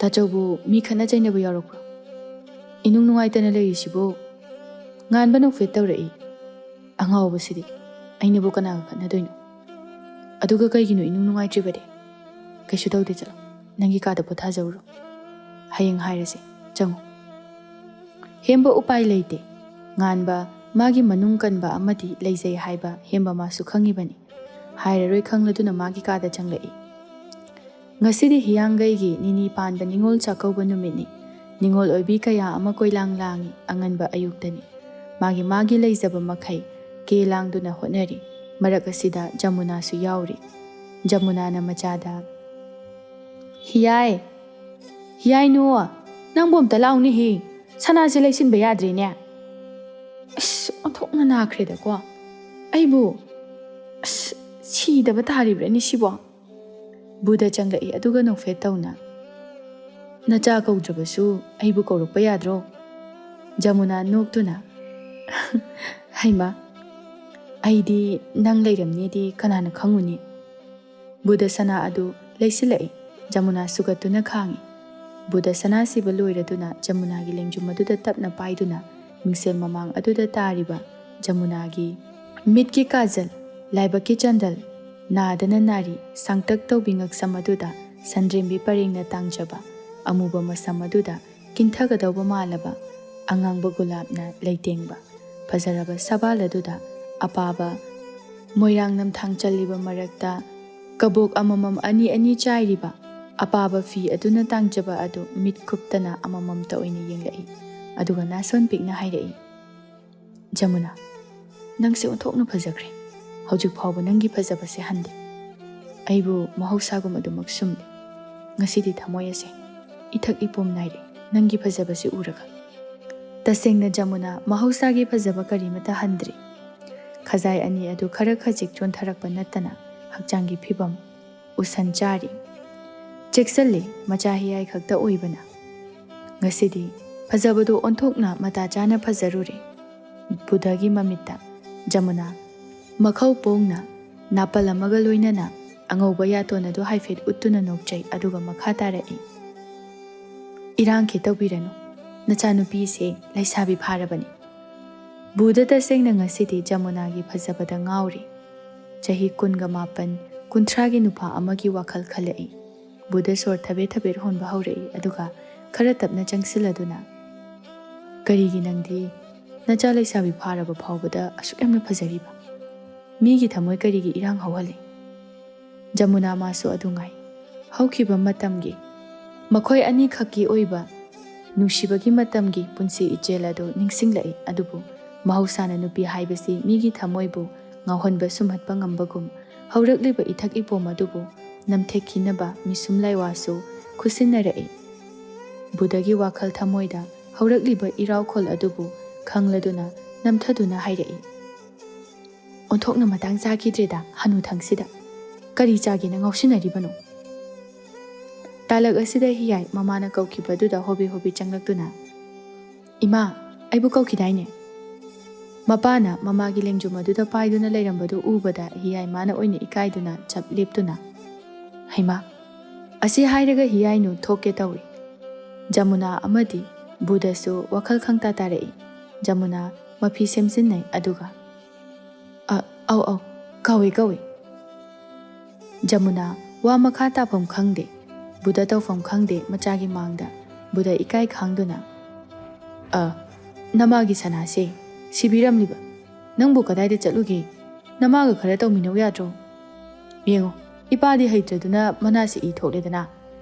ꯇꯥꯆꯧꯕꯨ ꯃꯤ ꯈꯠꯅ ꯆꯩꯅꯕ ꯌꯥꯎꯔꯛꯄ꯭ꯔꯣ ꯏꯅꯨꯡ ꯅꯨꯡꯉꯥꯏꯇꯅ ꯂꯩꯔꯤꯁꯤꯕꯨ ꯉꯥꯟꯕ ꯅꯣꯛꯐꯦꯠ ꯇꯧꯔꯛꯏ ꯑꯉꯥꯎꯕꯁꯤꯗꯤ ꯑꯩꯅꯕꯨ ꯀꯅꯥꯒ ꯈꯠꯅꯗꯣꯏꯅꯣ ꯑꯗꯨꯒ ꯀꯩꯒꯤꯅꯣ ꯏꯅꯨꯡ ꯅꯨꯡꯉꯥꯏꯇ꯭ꯔꯤꯕꯗꯤ ꯀꯩꯁꯨ ꯇꯧꯗꯦ ꯆꯠꯂꯣ ꯅꯪꯒꯤ ꯀꯥꯗ ꯄꯣꯊꯥꯖꯔꯨꯔꯣ ꯍꯌꯦꯡ ꯍꯥꯏꯔꯁꯤ ꯆꯪꯉꯨ ꯍꯦꯝꯕ ꯎꯄꯥꯏ ꯂꯩꯇꯦ ꯉꯥꯟꯕ ꯃꯥꯒꯤ ꯃꯅꯨꯡ ꯀꯟꯕ ꯑꯃꯗꯤ ꯂꯩꯖꯩ ꯍꯥꯏꯕ ꯍꯦꯝꯕ ꯃꯥꯁꯨ ꯈꯪꯉꯤꯕꯅꯤ ꯍꯥꯏꯔꯔꯣꯏ ꯈꯪꯂꯗꯨꯅ ꯃꯥꯒꯤ ꯀꯥꯗ ꯆꯪꯂꯛꯏ ꯉꯁꯤꯗꯤ ꯍꯤꯌꯥꯡꯒꯩꯒꯤ ꯅꯤꯅꯤ ꯄꯥꯟꯕ ꯅꯤꯉꯣꯜ ꯆꯥꯛꯀꯧꯕ ꯅꯨꯃꯤꯠꯅꯤ ꯅꯤꯡꯉꯣꯜ ꯑꯣꯏꯕꯤ ꯀꯌꯥ ꯑꯃ ꯀꯣꯏꯂꯥꯡ ꯂꯥꯡꯏ ꯑꯉꯟꯕ ꯑꯌꯨꯛꯇꯅꯤ꯫ ꯃꯥꯒꯤ ꯂꯩꯖꯕ ꯃꯈꯩ ꯀꯦ ꯂꯥꯡꯗꯨꯅ ꯍꯣꯠꯅꯔꯤ꯫ ꯃꯔꯛ ꯑꯁꯤꯗ ꯖꯃꯨꯅꯥꯁꯨ ꯌꯥꯎꯔꯤ꯫ ꯖꯃꯨꯅꯥꯅ ꯃꯆꯥꯗ ꯍꯤꯌꯥꯏꯅꯣ, ꯅꯪꯕꯨ ꯑꯝꯇ ꯂꯥꯎꯅꯦꯍꯦ, ꯁꯅꯥꯁꯦ ꯂꯩꯁꯤꯟꯕ ꯌꯥꯗ꯭ꯔꯦꯅꯦ꯫ ꯑꯁ ꯑꯣꯟꯊꯣꯛꯅ ꯅꯥꯈ꯭ꯔꯦꯗꯀꯣ, ꯑꯩꯕꯨ ꯑꯁ ꯁꯤꯗꯕ ꯇꯥꯔꯤꯕ꯭ꯔꯅꯤ ꯁꯤꯕꯣ꯫ ꯕꯨꯙ ꯆꯪꯂꯛꯏ ꯑꯗꯨꯒ ꯅꯣꯛꯐꯦꯠ ꯇꯧꯅ ꯅꯆꯥ ꯀꯧꯗ꯭ꯔꯕꯁꯨ ꯑꯩꯕꯨ ꯀꯧꯔꯛꯄ ꯌꯥꯗ꯭ꯔꯣ? ꯖꯃꯨꯅꯥ ꯅꯣꯛꯇꯨꯅ ꯍꯩꯃꯥ, ꯑꯩꯗꯤ ꯅꯪ ꯂꯩꯔꯝꯅꯦꯗꯤ ꯀꯅꯥꯅ ꯈꯪꯉꯨꯅꯤ꯫ ꯕꯨꯙ ꯁꯅꯥ ꯑꯗꯨ ꯂꯩꯁꯤꯜꯂꯛꯏ꯫ ꯖꯃꯨꯅꯥ ꯁꯨꯒꯠꯇꯨꯅ ꯈꯥꯡꯏ꯫ ꯕꯨꯙ ꯁꯅꯥ ꯁꯤꯕ ꯂꯣꯏꯔꯗꯨꯅ ꯖꯃꯨꯅꯥꯒꯤ ꯂꯦꯡꯖꯨꯝ ꯑꯗꯨꯗ ꯇꯞꯅ ꯄꯥꯏꯗꯨꯅ ꯃꯤꯡꯁꯦꯜ ꯃꯃꯥꯡ ꯑꯗꯨꯗ ꯇꯥꯔꯤꯕ ꯖꯃꯨꯅꯥꯒꯤ ꯃꯤꯠꯀꯤ ꯀꯥꯖꯜ, ꯂꯥꯏꯕꯛꯀꯤ ꯆꯟꯗꯜ, ꯅꯥꯗꯅ ꯅꯥꯔꯤ ꯁꯥꯡꯇꯛ ꯇꯧꯕꯤ ꯉꯛꯁꯝ ꯑꯗꯨꯗ ꯁꯟꯗ꯭ꯔꯦꯝꯕꯤ ꯄꯔꯦꯡꯅ ꯇꯥꯡꯖꯕ ꯑꯃꯨꯕ ꯃꯁꯝ ꯑꯗꯨꯗ ꯀꯤꯟꯊꯒꯗꯧꯕ ꯃꯥꯜꯂꯕ ꯑꯉꯥꯡꯕ ꯒꯨꯂꯥꯞꯅ ꯂꯩꯇꯦꯡꯕ ꯐꯖꯔꯕ ꯁꯕꯥꯜ ꯑꯗꯨꯗ ꯑꯄꯥꯕ ꯃꯣꯏꯔꯥꯡ ꯅꯝꯊꯥꯡ ꯆꯜꯂꯤꯕ ꯃꯔꯛꯇ ꯀꯕꯣꯛ ꯑꯃꯃꯝ ꯑꯅꯤ ꯆꯥꯏꯔꯤꯕ ꯑꯄꯥꯕ ꯐꯤ ꯑꯗꯨꯅ ꯇꯥꯡꯖꯕ ꯑꯗꯨ ꯃꯤꯠ ꯀꯨꯞꯇꯅ ꯑꯃꯃꯝꯇ ꯑꯣꯏꯅ ꯌꯦꯡꯂꯛꯏ꯫ ꯑꯗꯨꯒ ꯅꯥꯁꯣꯟ ꯄꯤꯛꯅ ꯍꯥꯏꯔꯛꯏ, ꯖꯃꯨꯅꯥ, ꯅꯪꯁꯦ ꯑꯣꯟꯊꯣꯛꯅ ꯐꯖꯈ꯭ꯔꯦ꯫ ꯍꯧꯖꯤꯛ ꯐꯥꯎꯕ ꯅꯪꯒꯤ ꯐꯖꯕꯁꯦ ꯍꯟꯗꯦ꯫ ꯑꯩꯕꯨ ꯃꯍꯧꯁꯥꯒꯨꯝ ꯑꯗꯨꯃꯛ ꯁꯨꯝꯂꯦ꯫ ꯉꯁꯤꯗꯤ ꯊꯃꯣꯏ ꯑꯁꯦ ꯏꯊꯛ ꯏꯄꯣꯝ ꯅꯥꯏꯔꯦ ꯅꯪꯒꯤ ꯐꯖꯕꯁꯤ ꯎꯔꯒ꯫ ꯇꯁꯦꯡꯅ ꯖꯃꯨꯅꯥ ꯃꯍꯧꯁꯥꯒꯤ ꯐꯖꯕ ꯀꯔꯤꯃꯇ ꯍꯟꯗ꯭ꯔꯤ꯫ ꯈꯖꯥꯏ ꯑꯅꯤ ꯑꯗꯨ ꯈꯔ ꯈꯖꯤꯛ ꯆꯣꯟꯊꯔꯛꯄ ꯅꯠꯇꯅ ꯍꯛꯆꯥꯡꯒꯤ ꯐꯤꯕꯝ ꯎꯁꯟ ꯆꯥꯔꯤ꯫ ꯆꯦꯛꯁꯜꯂꯤ ꯃꯆꯥ ꯍꯤꯌꯥꯏ ꯈꯛꯇ ꯑꯣꯏꯕꯅ꯫ ꯉꯁꯤꯗꯤ ꯐꯖꯕꯗꯣ ꯑꯣꯟꯊꯣꯛꯅ ꯃꯇꯥ ꯆꯥꯅ ꯐꯖꯔꯨꯔꯦ꯫ ꯕꯨꯙꯒꯤ ꯃꯃꯤꯠꯇ ꯖꯃꯨꯅꯥ ꯃꯈꯧ ꯄꯣꯡꯅ ꯅꯥꯄꯜ ꯑꯃꯒ ꯂꯣꯏꯅꯅ ꯑꯉꯧꯕ ꯌꯥꯇꯣꯟ ꯑꯗꯨ ꯍꯥꯏꯐꯦꯠ ꯎꯠꯇꯨꯅ ꯅꯣꯛꯆꯩ ꯑꯗꯨꯒ ꯃꯈꯥ ꯇꯥꯔꯛꯏ, ꯏꯔꯥꯡꯈꯤ ꯇꯧꯕꯤꯔꯅꯨ, ꯅꯆꯥꯅꯨꯄꯤꯁꯦ ꯂꯩꯁꯥꯕꯤ ꯐꯥꯔꯕꯅꯤ꯫ ꯕꯨꯙ ꯇꯁꯦꯡꯅ ꯉꯁꯤꯗꯤ ꯖꯃꯨꯅꯥꯒꯤ ꯐꯖꯕꯗ ꯉꯥꯎꯔꯤ꯫ ꯆꯍꯤ 19, 20ꯒꯤ ꯅꯨꯄꯥ ꯑꯃꯒꯤ ꯋꯥꯈꯜ ꯈꯜꯂꯛꯏ꯫ ꯕꯨꯙ ꯁꯣꯔ ꯊꯕꯦꯠ ꯍꯣꯟꯕ ꯍꯧꯔꯛꯏ ꯑꯗꯨꯒ ꯈꯔ ꯇꯞꯅ ꯆꯪꯁꯤꯜꯂꯗꯨꯅ, ꯀꯔꯤꯒꯤ ꯅꯪꯗꯤ ꯅꯆꯥ ꯂꯩꯁꯥꯕꯤ ꯐꯥꯔꯕ ꯐꯥꯎꯕꯗ ꯑꯁꯨꯛ ꯌꯥꯝꯅ ꯐꯖꯔꯤꯕ? ꯃꯤꯒꯤ ꯊꯃꯣꯏ ꯀꯔꯤꯒꯤ ꯏꯔꯥꯡ ꯍꯧꯍꯜꯂꯤ? ꯖꯃꯨꯅꯥ ꯃꯥꯁꯨ ꯑꯗꯨ ꯉꯥꯏ꯫ ꯍꯧꯈꯤꯕ ꯃꯇꯝꯒꯤ ꯃꯈꯣꯏ ꯑꯅꯤꯈꯛꯀꯤ ꯑꯣꯏꯕ ꯅꯨꯡꯁꯤꯕꯒꯤ ꯃꯇꯝꯒꯤ ꯄꯨꯟꯁꯤ ꯏꯆꯦꯜ ꯑꯗꯨ ꯅꯤꯡꯁꯤꯡꯂꯛꯏ꯫ ꯑꯗꯨꯕꯨ ꯃꯍꯧꯁꯥꯅ ꯅꯨꯄꯤ ꯍꯥꯏꯕꯁꯤ ꯃꯤꯒꯤ ꯊꯃꯣꯏꯕꯨ ꯉꯥꯎꯍꯟꯕ ꯁꯨꯝꯍꯠꯄ ꯉꯝꯕꯒꯨꯝ ꯍꯧꯔꯛꯂꯤꯕ ꯏꯊꯛ ꯏꯄꯣꯝ ꯑꯗꯨꯕꯨ ꯅꯝꯊꯦꯛꯈꯤꯅꯕ ꯃꯤꯁꯨꯝ ꯂꯥꯏꯋꯥꯁꯨ ꯈꯨꯠꯁꯤꯟꯅꯔꯛꯏ꯫ ꯕꯨꯙꯒꯤ ꯋꯥꯈꯜ ꯊꯃꯣꯏꯗ ꯍꯧꯔꯛꯂꯤꯕ ꯏꯔꯥꯎꯈꯣꯜ ꯑꯗꯨꯕꯨ ꯈꯪꯂꯗꯨꯅ ꯅꯝꯊꯗꯨꯅ ꯍꯥꯏꯔꯛꯏ, ꯑꯣꯟꯊꯣꯛꯅ ꯃꯇꯥꯡ ꯆꯥꯈꯤꯗ꯭ꯔꯦꯗ ꯍꯅꯨꯊꯪꯁꯤꯗ, ꯀꯔꯤ ꯆꯥꯒꯦꯅ ꯉꯥꯎꯁꯤꯟꯅꯔꯤꯕꯅꯣ? ꯇꯥꯂꯛ ꯑꯁꯤꯗ ꯍꯤꯌꯥꯏ ꯃꯃꯥꯅ ꯀꯧꯈꯤꯕꯗꯨꯗ ꯍꯣꯕꯤ ꯆꯪꯂꯛꯇꯨꯅ, ꯏꯃꯥ, ꯑꯩꯕꯨ ꯀꯧꯈꯤꯗꯥꯏꯅꯦ? ꯃꯄꯥꯅ ꯃꯃꯥꯒꯤ ꯂꯦꯡꯖꯨꯝ ꯑꯗꯨꯗ ꯄꯥꯏꯗꯨꯅ ꯂꯩꯔꯝꯕꯗꯨ ꯎꯕꯗ ꯍꯤꯌꯥꯏ ꯃꯥꯅ ꯑꯣꯏꯅ ꯏꯀꯥꯏꯗꯨꯅ ꯆꯞ ꯂꯦꯞꯇꯨꯅ, ꯍꯩꯃꯥ, ꯑꯁꯤ ꯍꯥꯏꯔꯒ ꯍꯤꯌꯥꯏꯅꯨ ꯊꯣꯛꯀꯦ ꯇꯧꯏ꯫ ꯖꯃꯨꯅꯥ ꯑꯃꯗꯤ ꯕꯨꯙꯁꯨ ꯋꯥꯈꯜ ꯈꯪꯇꯥ ꯇꯥꯔꯛꯏ꯫ ꯖꯃꯨꯅꯥ ꯃꯐꯤ ꯁꯦꯝꯖꯤꯟꯅꯩ ꯑꯗꯨꯒ ꯑꯧ ꯀꯧꯏ꯫ ꯖꯃꯨꯅꯥ ꯋꯥ ꯃꯈꯥ ꯇꯥꯐꯝ ꯈꯪꯗꯦ, ꯕꯨꯙ ꯇꯧꯐꯝ ꯈꯪꯗꯦ ꯃꯆꯥꯒꯤ ꯃꯥꯡꯗ꯫ ꯕꯨꯙ ꯏꯀꯥꯏ ꯈꯥꯡꯗꯨꯅ, ꯅꯃꯥꯒꯤ ꯁꯅꯥꯁꯦ ꯁꯤꯕꯤꯔꯝꯂꯤꯕ, ꯅꯪꯕꯨ ꯀꯗꯥꯏꯗ ꯆꯠꯂꯨꯒꯦ? ꯅꯃꯥꯒ ꯈꯔ ꯇꯧꯃꯤꯟꯅꯧ ꯌꯥꯗ꯭ꯔꯣ? ꯌꯦꯡꯉꯣ, ꯏꯄꯥꯗꯤ ꯍꯩꯇ꯭ꯔꯗꯨꯅ ꯃꯅꯥꯁꯤ ꯏ ꯊꯣꯛꯂꯦꯗꯅ꯫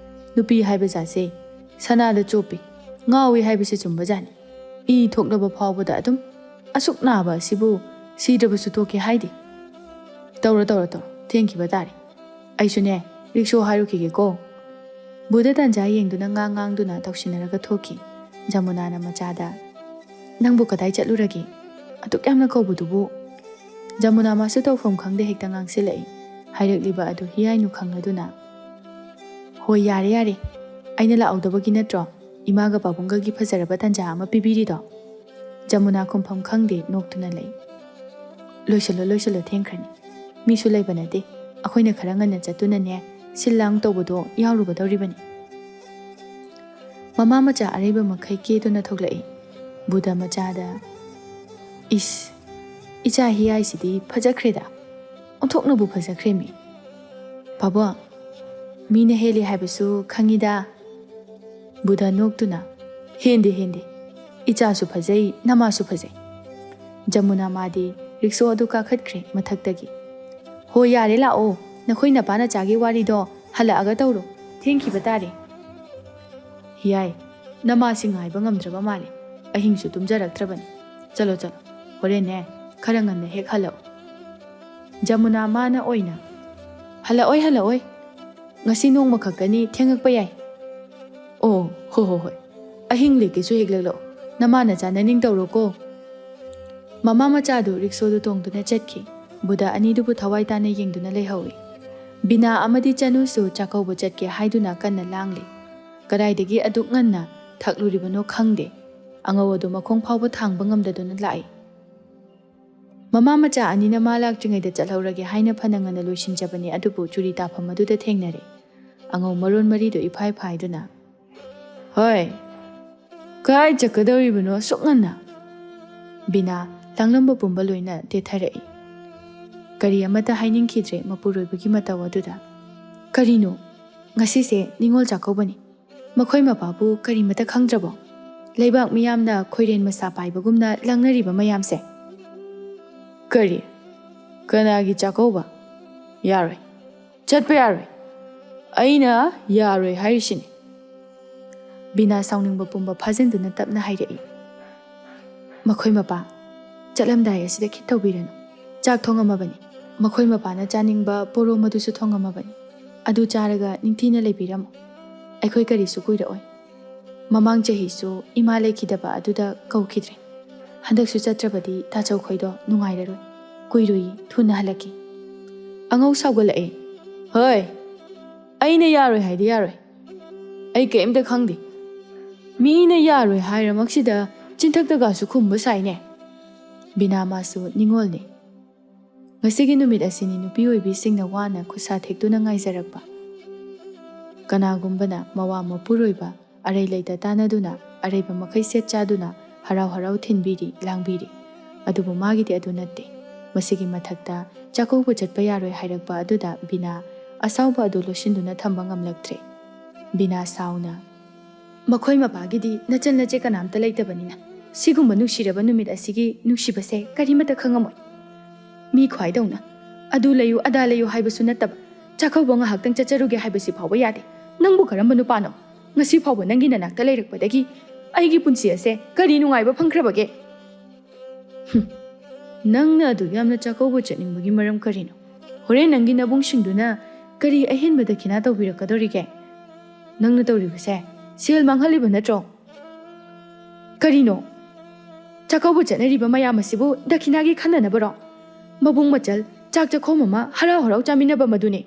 ꯅꯨꯄꯤ ꯍꯥꯏꯕ ꯖꯥꯠꯁꯦ ꯁꯅꯥꯗ ꯆꯣꯞꯄꯤ, ꯉꯥꯎꯏ ꯍꯥꯏꯕꯁꯤ ꯆꯨꯝꯕꯖꯥꯠꯅꯤ꯫ ꯏ ꯊꯣꯛꯂꯕ ꯐꯥꯎꯕꯗ ꯑꯗꯨꯝ ꯑꯁꯨꯛ ꯅꯥꯕ ꯑꯁꯤꯕꯨ ꯁꯤꯗ꯭ꯔꯕꯁꯨ ꯇꯣꯛꯀꯦ ꯍꯥꯏꯗꯦ꯫ ꯇꯧꯔꯣ, ꯊꯦꯡꯈꯤꯕ ꯇꯥꯔꯦ꯫ ꯑꯩꯁꯨꯅꯦ ꯔꯤꯛꯁꯣ ꯍꯥꯏꯔꯨꯈꯤꯒꯦꯀꯣ꯫ ꯕꯨꯙ ꯇꯟꯖꯥ ꯌꯦꯡꯗꯨꯅ ꯉꯥꯡꯗꯨꯅ ꯇꯧꯁꯤꯟꯅꯔꯒ ꯊꯣꯛꯈꯤ꯫ ꯖꯃꯨꯅꯥꯅ ꯃꯆꯥꯗ, ꯅꯪꯕꯨ ꯀꯗꯥꯏ ꯆꯠꯂꯨꯔꯒꯦ? ꯑꯗꯨꯛ ꯌꯥꯝꯅ ꯀꯧꯕꯗꯨꯕꯨ? ꯖꯃꯨꯅꯥ ꯃꯥꯁꯨ ꯇꯧꯐꯝ ꯈꯪꯗꯦ ꯍꯦꯛꯇ ꯉꯥꯡꯁꯤꯜꯂꯛꯏ꯫ ꯍꯥꯏꯔꯛꯂꯤꯕ ꯑꯗꯨ ꯍꯤꯌꯥꯏꯅꯨ ꯈꯪꯂꯗꯨꯅ, ꯍꯣꯏ ꯌꯥꯔꯦ, ꯑꯩꯅ ꯂꯥꯛꯍꯧꯗꯕꯒꯤ ꯅꯠꯇ꯭ꯔꯣ ꯏꯃꯥꯒ ꯄꯥꯕꯨꯡꯒꯒꯤ ꯐꯖꯔꯕ ꯇꯟꯖꯥ ꯑꯃ ꯄꯤꯕꯤꯔꯤꯗꯣ? ꯖꯃꯨꯅꯥ ꯈꯨꯝꯐꯝ ꯈꯪꯗꯦ ꯅꯣꯛꯇꯨꯅ ꯂꯩ꯫ ꯂꯣꯏꯁꯤꯜꯂꯣ, ꯊꯦꯡꯈ꯭ꯔꯅꯤ꯫ ꯃꯤꯁꯨ ꯂꯩꯕ ꯅꯠꯇꯦ, ꯑꯩꯈꯣꯏꯅ ꯈꯔ ꯉꯟꯅ ꯆꯠꯇꯨꯅꯅꯦ ꯁꯤꯜ ꯂꯥꯡ ꯇꯧꯕꯗꯣ ꯌꯥꯎꯔꯨꯒꯗꯧꯔꯤꯕꯅꯤ꯫ ꯃꯃꯥ ꯃꯆꯥ ꯑꯔꯩꯕ ꯃꯈꯩ ꯀꯦꯗꯨꯅ ꯊꯣꯛꯂꯛꯏ꯫ ꯕꯨꯙ ꯃꯆꯥꯗ, ꯏꯁ, ꯏꯆꯥ ꯍꯤꯌꯥꯏꯁꯤꯗꯤ ꯐꯖꯈ꯭ꯔꯦꯗ, ꯑꯣꯟꯊꯣꯛꯅꯕꯨ ꯐꯖꯈ꯭ꯔꯦꯃꯤ꯫ ꯄꯥꯕꯨꯡ, ꯃꯤꯅ ꯍꯦꯜꯂꯤ ꯍꯥꯏꯕꯁꯨ ꯈꯪꯉꯤꯗ꯫ ꯕꯨꯙ ꯅꯣꯛꯇꯨꯅ, ꯍꯦꯟꯗꯦ, ꯏꯆꯥꯁꯨ ꯐꯖꯩ, ꯅꯃꯥꯁꯨ ꯐꯖꯩ꯫ ꯖꯃꯨꯅꯥ ꯃꯥꯗꯤ ꯔꯤꯛꯁꯣ ꯑꯗꯨ ꯀꯥꯈꯠꯈ꯭ꯔꯦ ꯃꯊꯛꯇꯒꯤ꯫ ꯍꯣꯏ ꯌꯥꯔꯦ, ꯂꯥꯛꯑꯣ, ꯅꯈꯣꯏ ꯅꯄꯥ ꯅꯆꯥꯒꯤ ꯋꯥꯔꯤꯗꯣ ꯍꯜꯂꯛꯑꯒ ꯇꯧꯔꯣ, ꯊꯦꯡꯈꯤꯕ ꯇꯥꯔꯦ꯫ ꯍꯤꯌꯥꯏ, ꯅꯃꯥꯁꯤ ꯉꯥꯏꯕ ꯉꯝꯗ꯭ꯔꯕ ꯃꯥꯜꯂꯦ ꯑꯍꯤꯡꯁꯨ ꯇꯨꯝꯖꯔꯛꯇ꯭ꯔꯕꯅꯤ ꯆꯠꯂꯣ ꯆꯠꯂꯣ ꯍꯣꯔꯦꯟꯅꯦ ꯈꯔ ꯉꯟꯅ ꯍꯦꯛ ꯍꯜꯂꯛꯑꯣ ꯖꯃꯨꯅꯥ ꯃꯥꯅ ꯑꯣꯏꯅ ꯍꯜꯂꯛꯑꯣꯏ ꯉꯁꯤ ꯅꯣꯡꯃ ꯈꯛꯇꯅꯤ ꯊꯦꯡꯉꯛꯄ ꯌꯥꯏ ꯑꯣ ꯍꯣꯏ ꯑꯍꯤꯡ ꯂꯦꯛꯀꯦꯁꯨ ꯍꯦꯛ ꯂꯦꯛꯂꯛꯑꯣ ꯅꯃꯥꯅ ꯆꯥꯅꯅꯤꯡ ꯇꯧꯔꯣꯀꯣ ꯃꯃꯥ ꯃꯆꯥꯗꯨ ꯔꯤꯛꯁꯣꯗꯨ ꯇꯣꯡꯗꯨꯅ ꯆꯠꯈꯤ ꯕꯨꯙ ꯑꯅꯤꯗꯨꯕꯨ ꯊꯋꯥꯏ ꯇꯥꯅ ꯌꯦꯡꯗꯨꯅ ꯂꯩꯍꯧꯏ ꯕꯤꯅꯥ ꯑꯃꯗꯤ ꯆꯅꯨꯁꯨ ꯆꯥꯛꯀꯧꯕ ꯆꯠꯀꯦ ꯍꯥꯏꯗꯨꯅ ꯀꯟꯅ ꯂꯥꯡꯂꯤ ꯀꯗꯥꯏꯗꯒꯤ ꯑꯗꯨꯛ ꯉꯟꯅ ꯊꯛꯂꯨꯔꯤꯕꯅꯣ ꯈꯪꯗꯦ ꯑꯉꯧ ꯑꯗꯨ ꯃꯈꯣꯡ ꯐꯥꯎꯕ ꯊꯥꯡꯕ ꯉꯝꯗꯗꯨꯅ ꯂꯥꯛꯏ ꯃꯃꯥ ꯃꯆꯥ ꯑꯅꯤꯅ ꯃꯥ ꯂꯥꯛꯇ꯭ꯔꯤꯉꯩꯗ ꯆꯠꯍꯧꯔꯒꯦ ꯍꯥꯏꯅ ꯐꯅ ꯉꯟꯅ ꯂꯣꯏꯁꯤꯟꯖꯕꯅꯤ ꯑꯗꯨꯕꯨ ꯆꯨꯔꯤ ꯇꯥꯐꯝ ꯑꯗꯨꯗ ꯊꯦꯡꯅꯔꯦ ꯑꯉꯧ ꯃꯔꯣꯟ ꯃꯔꯤꯗꯨ ꯏꯐꯥꯏ ꯐꯥꯏꯗꯨꯅ ꯍꯣꯏ ꯀꯥꯏ ꯆꯠꯀꯗꯧꯔꯤꯕꯅꯣ ꯑꯁꯨꯛ ꯉꯟꯅ ꯕꯤꯅꯥ ꯂꯥꯡꯂꯝꯕ ꯄꯨꯝꯕ ꯂꯣꯏꯅ ꯇꯦꯊꯔꯛꯏ ꯀꯔꯤ ꯑꯃꯠꯇ ꯍꯥꯏꯅꯤꯡꯈꯤꯗ꯭ꯔꯦ ꯃꯄꯨꯔꯣꯏꯕꯒꯤ ꯃꯇꯧ ꯑꯗꯨꯗ ꯀꯔꯤꯅꯣ ꯉꯁꯤꯁꯦ ꯅꯤꯉꯣꯜ ꯆꯥꯛꯀꯧꯕꯅꯤ ꯃꯈꯣꯏ ꯃꯄꯥꯕꯨ ꯀꯔꯤꯃꯠꯇ ꯈꯪꯗ꯭ꯔꯕꯣ ꯂꯩꯕꯥꯛ ꯃꯤꯌꯥꯝꯅ ꯈꯣꯏꯔꯦꯟ ꯃꯁꯥ ꯄꯥꯏꯕꯒꯨꯝꯅ ꯂꯪꯅꯔꯤꯕ ꯃꯌꯥꯝꯁꯦ ꯀꯔꯤ ꯀꯅꯥꯒꯤ ꯆꯥꯛꯀꯧꯕ ꯌꯥꯔꯣꯏ ꯆꯠꯄ ꯌꯥꯔꯣꯏ ꯑꯩꯅ ꯌꯥꯔꯣꯏ ꯍꯥꯏꯔꯤꯁꯤꯅꯤ ꯕꯤꯅꯥ ꯁꯥꯎꯅꯤꯡꯕ ꯄꯨꯝꯕ ꯐꯥꯖꯤꯟꯗꯨꯅ ꯇꯞꯅ ꯍꯥꯏꯔꯛꯏ ꯃꯈꯣꯏ ꯃꯄꯥ ꯆꯠꯂꯝꯗꯥꯏ ꯑꯁꯤꯗ ꯈꯤꯠ ꯇꯧꯕꯤꯔꯅꯨ ꯆꯥꯛ ꯊꯣꯡꯉꯝꯃꯕꯅꯤ ꯃꯈꯣꯏ ꯃꯄꯥꯅ ꯆꯥꯅꯤꯡꯕ ꯄꯣꯔꯣꯝ ꯑꯗꯨꯁꯨ ꯊꯣꯡꯉꯝꯃꯕꯅꯤ ꯑꯗꯨ ꯆꯥꯔꯒ ꯅꯤꯡꯊꯤꯅ ꯂꯩꯕꯤꯔꯝꯃꯨ ꯑꯩꯈꯣꯏ ꯀꯔꯤꯁꯨ ꯀꯨꯏꯔꯛꯑꯣꯏ ꯃꯃꯥꯡ ꯆꯍꯤꯁꯨ ꯏꯃꯥ ꯂꯩꯈꯤꯗꯕ ꯑꯗꯨꯗ ꯀꯧꯈꯤꯗ꯭ꯔꯦ ꯍꯟꯗꯛꯁꯨ ꯆꯠꯇ꯭ꯔꯕꯗꯤ ꯇꯥꯆꯧ ꯈꯣꯏꯗꯣ ꯅꯨꯡꯉꯥꯏꯔꯔꯣꯏ ꯀꯨꯏꯔꯣꯏ ꯊꯨꯅ ꯍꯜꯂꯛꯀꯦ ꯑꯉꯧ ꯁꯥꯎꯒꯠꯂꯛꯑꯦ ꯍꯣꯏ ꯑꯩꯅ ꯌꯥꯔꯣꯏ ꯍꯥꯏꯗꯤ ꯌꯥꯔꯣꯏ ꯑꯩ ꯀꯩꯝꯇ ꯈꯪꯗꯦ ꯃꯤꯅ ꯌꯥꯔꯣꯏ ꯍꯥꯏꯔꯃꯛꯁꯤꯗ ꯆꯤꯟꯊꯛꯇꯒꯁꯨ ꯈꯨꯝꯕ ꯁꯥꯏꯅꯦ ꯕꯤꯅꯥ ꯃꯥꯁꯨ ꯅꯤꯉꯣꯜꯅꯤ ꯉꯁꯤꯒꯤ ꯅꯨꯃꯤꯠ ꯑꯁꯤꯅꯤ ꯅꯨꯄꯤ ꯑꯣꯏꯕꯤꯁꯤꯡꯅ ꯋꯥꯅ ꯈꯨꯠꯁꯥ ꯊꯦꯛꯇꯨꯅ ꯉꯥꯏꯖꯔꯛꯄ ꯀꯅꯥꯒꯨꯝꯕꯅ ꯃꯋꯥ ꯃꯄꯨꯔꯣꯏꯕ ꯑꯔꯩ ꯂꯩꯇ ꯇꯥꯟꯅꯗꯨꯅ ꯑꯔꯩꯕ ꯃꯈꯩ ꯁꯦꯠ ꯆꯥꯗꯨꯅ ꯍꯔꯥꯎ ꯍꯔꯥꯎ ꯊꯤꯟꯕꯤꯔꯤ ꯂꯥꯡꯕꯤꯔꯤ ꯑꯗꯨꯕꯨ ꯃꯥꯒꯤꯗꯤ ꯑꯗꯨ ꯅꯠꯇꯦ ꯃꯁꯤꯒꯤ ꯃꯊꯛꯇ ꯆꯥꯛꯀꯧꯕ ꯆꯠꯄ ꯌꯥꯔꯣꯏ ꯍꯥꯏꯔꯛꯄ ꯑꯗꯨꯗ ꯕꯤꯅꯥ ꯑꯁꯥꯎꯕ ꯑꯗꯨ ꯂꯣꯠꯁꯤꯟꯗꯨꯅ ꯊꯝꯕ ꯉꯝꯂꯛꯇ꯭ꯔꯦ ꯕꯤꯅꯥ ꯁꯥꯎꯅ ꯃꯈꯣꯏ ꯃꯄꯥꯒꯤꯗꯤ ꯅꯆꯟ ꯅꯆꯦ ꯀꯅꯥꯝꯇ ꯂꯩꯇꯕꯅꯤꯅ ꯁꯤꯒꯨꯝꯕ ꯅꯨꯡꯁꯤꯔꯕ ꯅꯨꯃꯤꯠ ꯑꯁꯤꯒꯤ ꯅꯨꯡꯁꯤꯕꯁꯦ ꯀꯔꯤꯃꯠꯇ ꯈꯪꯉꯝꯃꯣꯏ ꯃꯤ ꯈ꯭ꯋꯥꯏꯗꯧꯅ ꯑꯗꯨ ꯂꯩꯌꯨ ꯑꯗꯥ ꯂꯩꯌꯨ ꯍꯥꯏꯕꯁꯨ ꯅꯠꯇꯕ ꯆꯥꯛꯀꯧꯕ ꯉꯥꯏꯍꯥꯛꯇꯪ ꯆꯠꯆꯔꯨꯒꯦ ꯍꯥꯏꯕꯁꯤ ꯐꯥꯎꯕ ꯌꯥꯗꯦ ꯅꯪꯕꯨ ꯀꯔꯝꯕ ꯅꯨꯄꯥꯅꯣ ꯉꯁꯤ ꯐꯥꯎꯕ ꯅꯪꯒꯤ ꯅꯅꯥꯛꯇ ꯂꯩꯔꯛꯄꯗꯒꯤ ꯑꯩꯒꯤ ꯄꯨꯟꯁꯤ ꯑꯁꯦ ꯀꯔꯤ ꯅꯨꯡꯉꯥꯏꯕ ꯐꯪꯈ꯭ꯔꯕꯒꯦ ꯅꯪꯅ ꯑꯗꯨꯛ ꯌꯥꯝꯅ ꯆꯥꯛꯀꯧꯕ ꯆꯠꯅꯤꯡꯕꯒꯤ ꯃꯔꯝ ꯀꯔꯤꯅꯣ ꯍꯣꯔꯦꯟ ꯅꯪꯒꯤ ꯅꯕꯨꯡꯁꯤꯡꯗꯨꯅ ꯀꯔꯤ ꯑꯍꯦꯟꯕ ꯗꯈꯤꯅꯥ ꯇꯧꯕꯤꯔꯛꯀꯗꯧꯔꯤꯒꯦ ꯅꯪꯅ ꯇꯧꯔꯤꯕꯁꯦ ꯁꯦꯜ ꯃꯥꯡꯍꯜꯂꯤꯕ ꯅꯠꯇ꯭ꯔꯣ ꯀꯔꯤꯅꯣ ꯆꯥꯛꯀꯧꯕ ꯆꯠꯅꯔꯤꯕ ꯃꯌꯥꯝ ꯑꯁꯤꯕꯨ ꯗꯈꯤꯅꯥꯒꯤ ꯈꯟꯅꯅꯕꯔꯣ ꯃꯕꯨꯡ ꯃꯆꯜ ꯆꯥꯛ ꯆꯥꯈꯣꯝ ꯑꯃ ꯍꯔꯥꯎ ꯍꯔꯥꯎ ꯆꯥꯃꯤꯟꯅꯕ ꯃꯗꯨꯅꯤ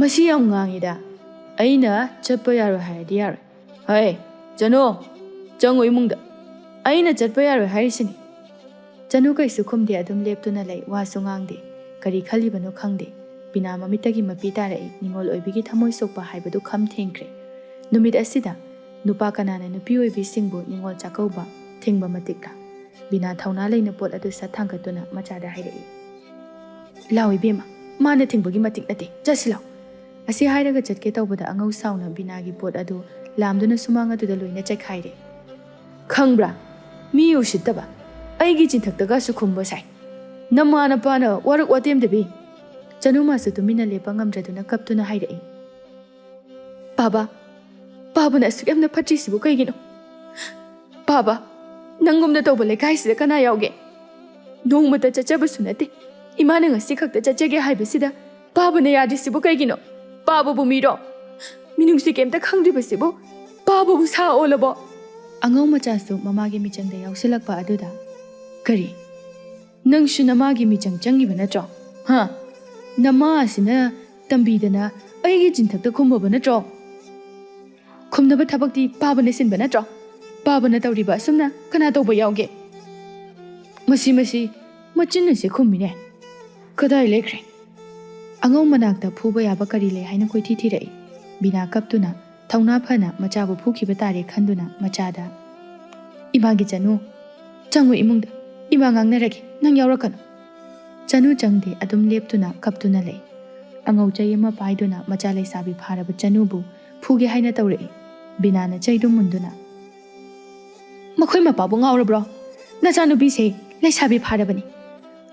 ꯃꯁꯤ ꯌꯥꯝ ꯉꯥꯡꯉꯤꯗ ꯑꯩꯅ ꯆꯠꯄ ꯌꯥꯔꯣꯏ ꯍꯥꯏꯔꯗꯤ ꯌꯥꯔꯣꯏ ꯍꯣꯏ ꯆꯅꯨ ꯆꯪꯉꯨ ꯏꯃꯨꯡꯗ ꯑꯩꯅ ꯆꯠꯄ ꯌꯥꯔꯣꯏ ꯍꯥꯏꯔꯤꯁꯤꯅꯤ ꯆꯅꯨ ꯀꯩꯁꯨ ꯈꯨꯝꯗꯦ ꯑꯗꯨꯝ ꯂꯦꯞꯇꯨꯅ ꯂꯩ ꯋꯥꯁꯨ ꯉꯥꯡꯗꯦ ꯀꯔꯤ ꯈꯜꯂꯤꯕꯅꯣ ꯈꯪꯗꯦ ꯕꯤꯅꯥ ꯃꯃꯤꯠꯇꯒꯤ ꯃꯄꯤ ꯇꯥꯔꯛꯏ ꯅꯤꯉꯣꯜ ꯑꯣꯏꯕꯤꯒꯤ ꯊꯃꯣꯏ ꯁꯣꯛꯄ ꯍꯥꯏꯕꯗꯨ ꯈꯝ ꯊꯦꯡꯈ꯭ꯔꯦ ꯅꯨꯃꯤꯠ ꯑꯁꯤꯗ ꯅꯨꯄꯥ ꯀꯅꯥꯅ ꯅꯨꯄꯤ ꯑꯣꯏꯕꯤꯁꯤꯡꯕꯨ ꯅꯤꯉꯣꯜ ꯆꯥꯛꯀꯧꯕ ꯊꯤꯡꯕ ꯃꯇꯤꯛꯂꯥ ꯕꯤꯅꯥ ꯊꯧꯅꯥ ꯂꯩꯅ ꯄꯣꯠ ꯑꯗꯨ ꯁꯠ ꯊꯥꯡꯒꯠꯇꯨꯅ ꯃꯆꯥꯗ ꯍꯥꯏꯔꯛꯏ ꯂꯥꯎ ꯏꯕꯦꯝꯃ ꯃꯥꯅ ꯊꯤꯡꯕꯒꯤ ꯃꯇꯤꯛ ꯅꯠꯇꯦ ꯆꯠꯁꯤ ꯂꯥꯎ ꯑꯁꯤ ꯍꯥꯏꯔꯒ ꯆꯠꯀꯦ ꯇꯧꯕꯗ ꯑꯉꯧ ꯁꯥꯎꯅ ꯕꯤꯅꯥꯒꯤ ꯄꯣꯠ ꯑꯗꯨ ꯂꯥꯝꯗꯨꯅ ꯁꯨꯃꯥꯡ ꯑꯗꯨꯗ ꯂꯣꯏꯅ ꯆꯩꯈꯥꯏꯔꯦ ꯈꯪꯕ꯭ꯔꯥ ꯃꯤ ꯎꯁꯤꯠꯇꯕ ꯑꯩꯒꯤ ꯆꯤꯟꯊꯛꯇꯒꯁꯨ ꯈꯨꯝꯕ ꯁꯥꯏ ꯅꯃꯥ ꯅꯄꯥꯅ ꯋꯥꯔꯛ ꯋꯥꯇꯦꯝꯗꯕꯤ ꯆꯅꯨꯃꯥꯁꯨ ꯇꯨꯃꯤꯟꯅ ꯂꯦꯞꯄ ꯉꯝꯗ꯭ꯔꯗꯨꯅ ꯀꯞꯇꯨꯅ ꯍꯥꯏꯔꯛꯏ ꯕꯥꯕꯥꯅ ꯑꯁꯨꯛ ꯌꯥꯝꯅ ꯐꯠꯇ꯭ꯔꯤꯁꯤꯕꯨ ꯀꯩꯒꯤꯅꯣ ꯕꯥꯕꯥ ꯅꯪꯒꯨꯝꯅ ꯇꯧꯕ ꯂꯩꯀꯥꯏꯁꯤꯗ ꯀꯅꯥ ꯌꯥꯎꯒꯦ ꯅꯣꯡꯃꯇ ꯆꯠꯆꯕꯁꯨ ꯅꯠꯇꯦ ꯏꯃꯥꯅ ꯉꯁꯤ ꯈꯛꯇ ꯆꯠꯆꯒꯦ ꯍꯥꯏꯕꯁꯤꯗ ꯕꯥꯕꯥꯅ ꯌꯥꯗ꯭ꯔꯤꯁꯤꯕꯨ ꯀꯩꯒꯤꯅꯣ ꯕꯥꯕꯥꯕꯨ ꯃꯤꯔꯣ ꯃꯤꯅꯨꯡꯁꯤ ꯀꯩꯝꯇ ꯈꯪꯗ꯭ꯔꯤꯕꯁꯤꯕꯨ ꯕꯥꯕꯥꯕꯨ ꯁꯥ ꯑꯣꯜꯂꯕꯣ ꯑꯉꯧ ꯃꯆꯥꯁꯨ ꯃꯃꯥꯒꯤ ꯃꯤꯆꯪꯗ ꯌꯥꯎꯁꯤꯜꯂꯛꯄ ꯑꯗꯨꯗ ꯀꯔꯤ ꯅꯪꯁꯨ ꯅꯃꯥꯒꯤ ꯃꯤꯆꯪ ꯆꯪꯉꯤꯕ ꯅꯠꯇ꯭ꯔꯣ ꯅꯃꯥ ꯑꯁꯤꯅ ꯇꯝꯕꯤꯗꯅ ꯑꯩꯒꯤ ꯆꯤꯟꯊꯛꯇ ꯈꯨꯝꯃꯕ ꯅꯠꯇ꯭ꯔꯣ ꯈꯨꯝꯅꯕ ꯊꯕꯛꯇꯤ ꯕꯥꯕꯥꯅ ꯁꯤꯟꯕ ꯅꯠꯇ꯭ꯔꯣ ꯕꯥꯕꯥꯅ ꯇꯧꯔꯤꯕ ꯑꯁꯨꯝꯅ ꯀꯅꯥ ꯇꯧꯕ ꯌꯥꯎꯒꯦ ꯃꯁꯤ ꯃꯆꯤꯟ ꯑꯁꯦ ꯈꯨꯝꯃꯤꯅꯦ ꯀꯗꯥꯏ ꯂꯩꯈ꯭ꯔꯦ ꯑꯉꯧ ꯃꯅꯥꯛꯇ ꯐꯨꯕ ꯌꯥꯕ ꯀꯔꯤ ꯂꯩ ꯍꯥꯏꯅ ꯀꯣꯏꯊꯤ ꯊꯤꯔꯛꯏ ꯕꯤꯅꯥ ꯀꯞꯇꯨꯅ ꯊꯧꯅꯥ ꯐꯅ ꯃꯆꯥꯕꯨ ꯐꯨꯈꯤꯕ ꯇꯥꯔꯦ ꯈꯟꯗꯨꯅ ꯃꯆꯥꯗ ꯏꯃꯥꯒꯤ ꯆꯅꯨ ꯆꯪꯉꯨ ꯏꯃꯨꯡꯗ ꯏꯃꯥ ꯉꯥꯡꯅꯔꯒꯦ ꯅꯪ ꯌꯥꯎꯔꯛꯀꯅꯨ ꯆꯅꯨ ꯆꯪꯗꯦ ꯑꯗꯨꯝ ꯂꯦꯞꯇꯨꯅ ꯀꯞꯇꯨꯅ ꯂꯩ ꯑꯉꯧ ꯆꯩ ꯑꯃ ꯄꯥꯏꯗꯨꯅ ꯃꯆꯥ ꯂꯩꯁꯥꯕꯤ ꯐꯥꯔꯕ ꯆꯅꯨꯕꯨ ꯐꯨꯒꯦ ꯍꯥꯏꯅ ꯇꯧꯔꯛꯏ ꯕꯤꯅꯥꯅ ꯆꯩꯗꯨ ꯃꯨꯟꯗꯨꯅ ꯃꯈꯣꯏ ꯃꯄꯥꯕꯨ ꯉꯥꯎꯔꯕ꯭ꯔꯣ ꯅꯆꯥꯅꯨꯄꯤꯁꯦ ꯂꯩꯁꯥꯕꯤ ꯐꯥꯔꯕꯅꯤ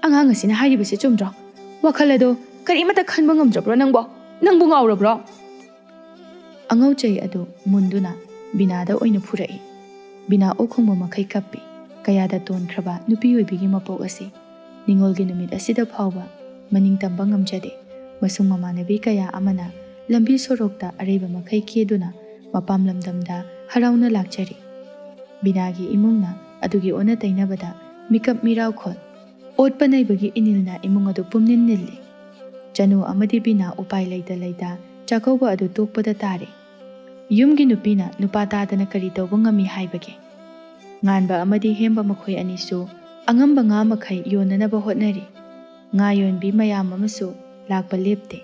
ꯑꯉꯥꯡ ꯑꯁꯤꯅ ꯍꯥꯏꯔꯤꯕꯁꯦ ꯆꯨꯝꯗ꯭ꯔꯣ ꯋꯥꯈꯜ ꯑꯗꯣ ꯀꯔꯤꯃꯠꯇ ꯈꯟꯕ ꯉꯝꯗ꯭ꯔꯕ꯭ꯔꯣ ꯅꯪꯕꯨ ꯉꯥꯎꯔꯕ꯭ꯔꯣ ꯑꯉꯧ ꯆꯩ ꯑꯗꯨ ꯃꯨꯟꯗꯨꯅ ꯕꯤꯅꯥꯗ ꯑꯣꯏꯅ ꯐꯨꯔꯛꯏ ꯕꯤꯅꯥ ꯑꯣꯈꯣꯡꯕ ꯃꯈꯩ ꯀꯞꯄꯤ ꯀꯌꯥꯗ ꯇꯣꯟꯈ꯭ꯔꯕ ꯅꯨꯄꯤ ꯑꯣꯏꯕꯤꯒꯤ ꯃꯄꯣꯛ ꯑꯁꯤ ꯅꯤꯡꯉꯣꯜꯒꯤ ꯅꯨꯃꯤꯠ ꯑꯁꯤꯗ ꯐꯥꯎꯕ ꯃꯅꯤꯡ ꯇꯝꯕ ꯉꯝꯖꯗꯦ ꯑꯃꯁꯨꯡ ꯃꯃꯥꯟꯅꯕꯤ ꯀꯌꯥ ꯑꯃꯅ ꯂꯝꯕꯤ ꯁꯣꯔꯣꯛꯇ ꯑꯔꯩꯕ ꯃꯈꯩ ꯀꯦꯗꯨꯅ ꯃꯄꯥꯝ ꯂꯝꯗꯝꯗ ꯍꯔꯥꯎꯅ ꯂꯥꯛꯆꯔꯤ꯫ ꯕꯤꯅꯥꯒꯤ ꯏꯃꯨꯡꯅ ꯑꯗꯨꯒꯤ ꯑꯣꯟꯅ ꯇꯩꯅꯕꯗ ꯃꯤꯀꯞ ꯃꯤꯔꯥꯎꯈꯣꯜ ꯑꯣꯠꯄ ꯅꯩꯕꯒꯤ ꯏꯅꯤꯜꯅ ꯏꯃꯨꯡ ꯑꯗꯨ ꯄꯨꯝꯅꯤꯟ ꯅꯤꯜꯂꯤ꯫ ꯆꯅꯨ ꯑꯃꯗꯤ ꯕꯤꯅꯥ ꯎꯄꯥꯏ ꯂꯩꯇ ꯆꯥꯛꯀꯧꯕ ꯑꯗꯨ ꯇꯣꯛꯄꯗ ꯇꯥꯔꯦ꯫ ꯌꯨꯝꯒꯤ ꯅꯨꯄꯤꯅ ꯅꯨꯄꯥ ꯇꯥꯗꯅ ꯀꯔꯤ ꯇꯧꯕ ꯉꯝꯃꯤ ꯍꯥꯏꯕꯒꯦ? ꯉꯥꯟꯕ ꯑꯃꯗꯤ ꯍꯦꯝꯕ ꯃꯈꯣꯏ ꯑꯅꯤꯁꯨ ꯑꯉꯝꯕ ꯉꯥ ꯃꯈꯩ ꯌꯣꯟꯅꯅꯕ ꯍꯣꯠꯅꯔꯤ꯫ ꯉꯥ ꯌꯣꯟꯕꯤ ꯃꯌꯥꯝ ꯑꯃꯁꯨ ꯂꯥꯛꯄ ꯂꯦꯞꯇꯦ꯫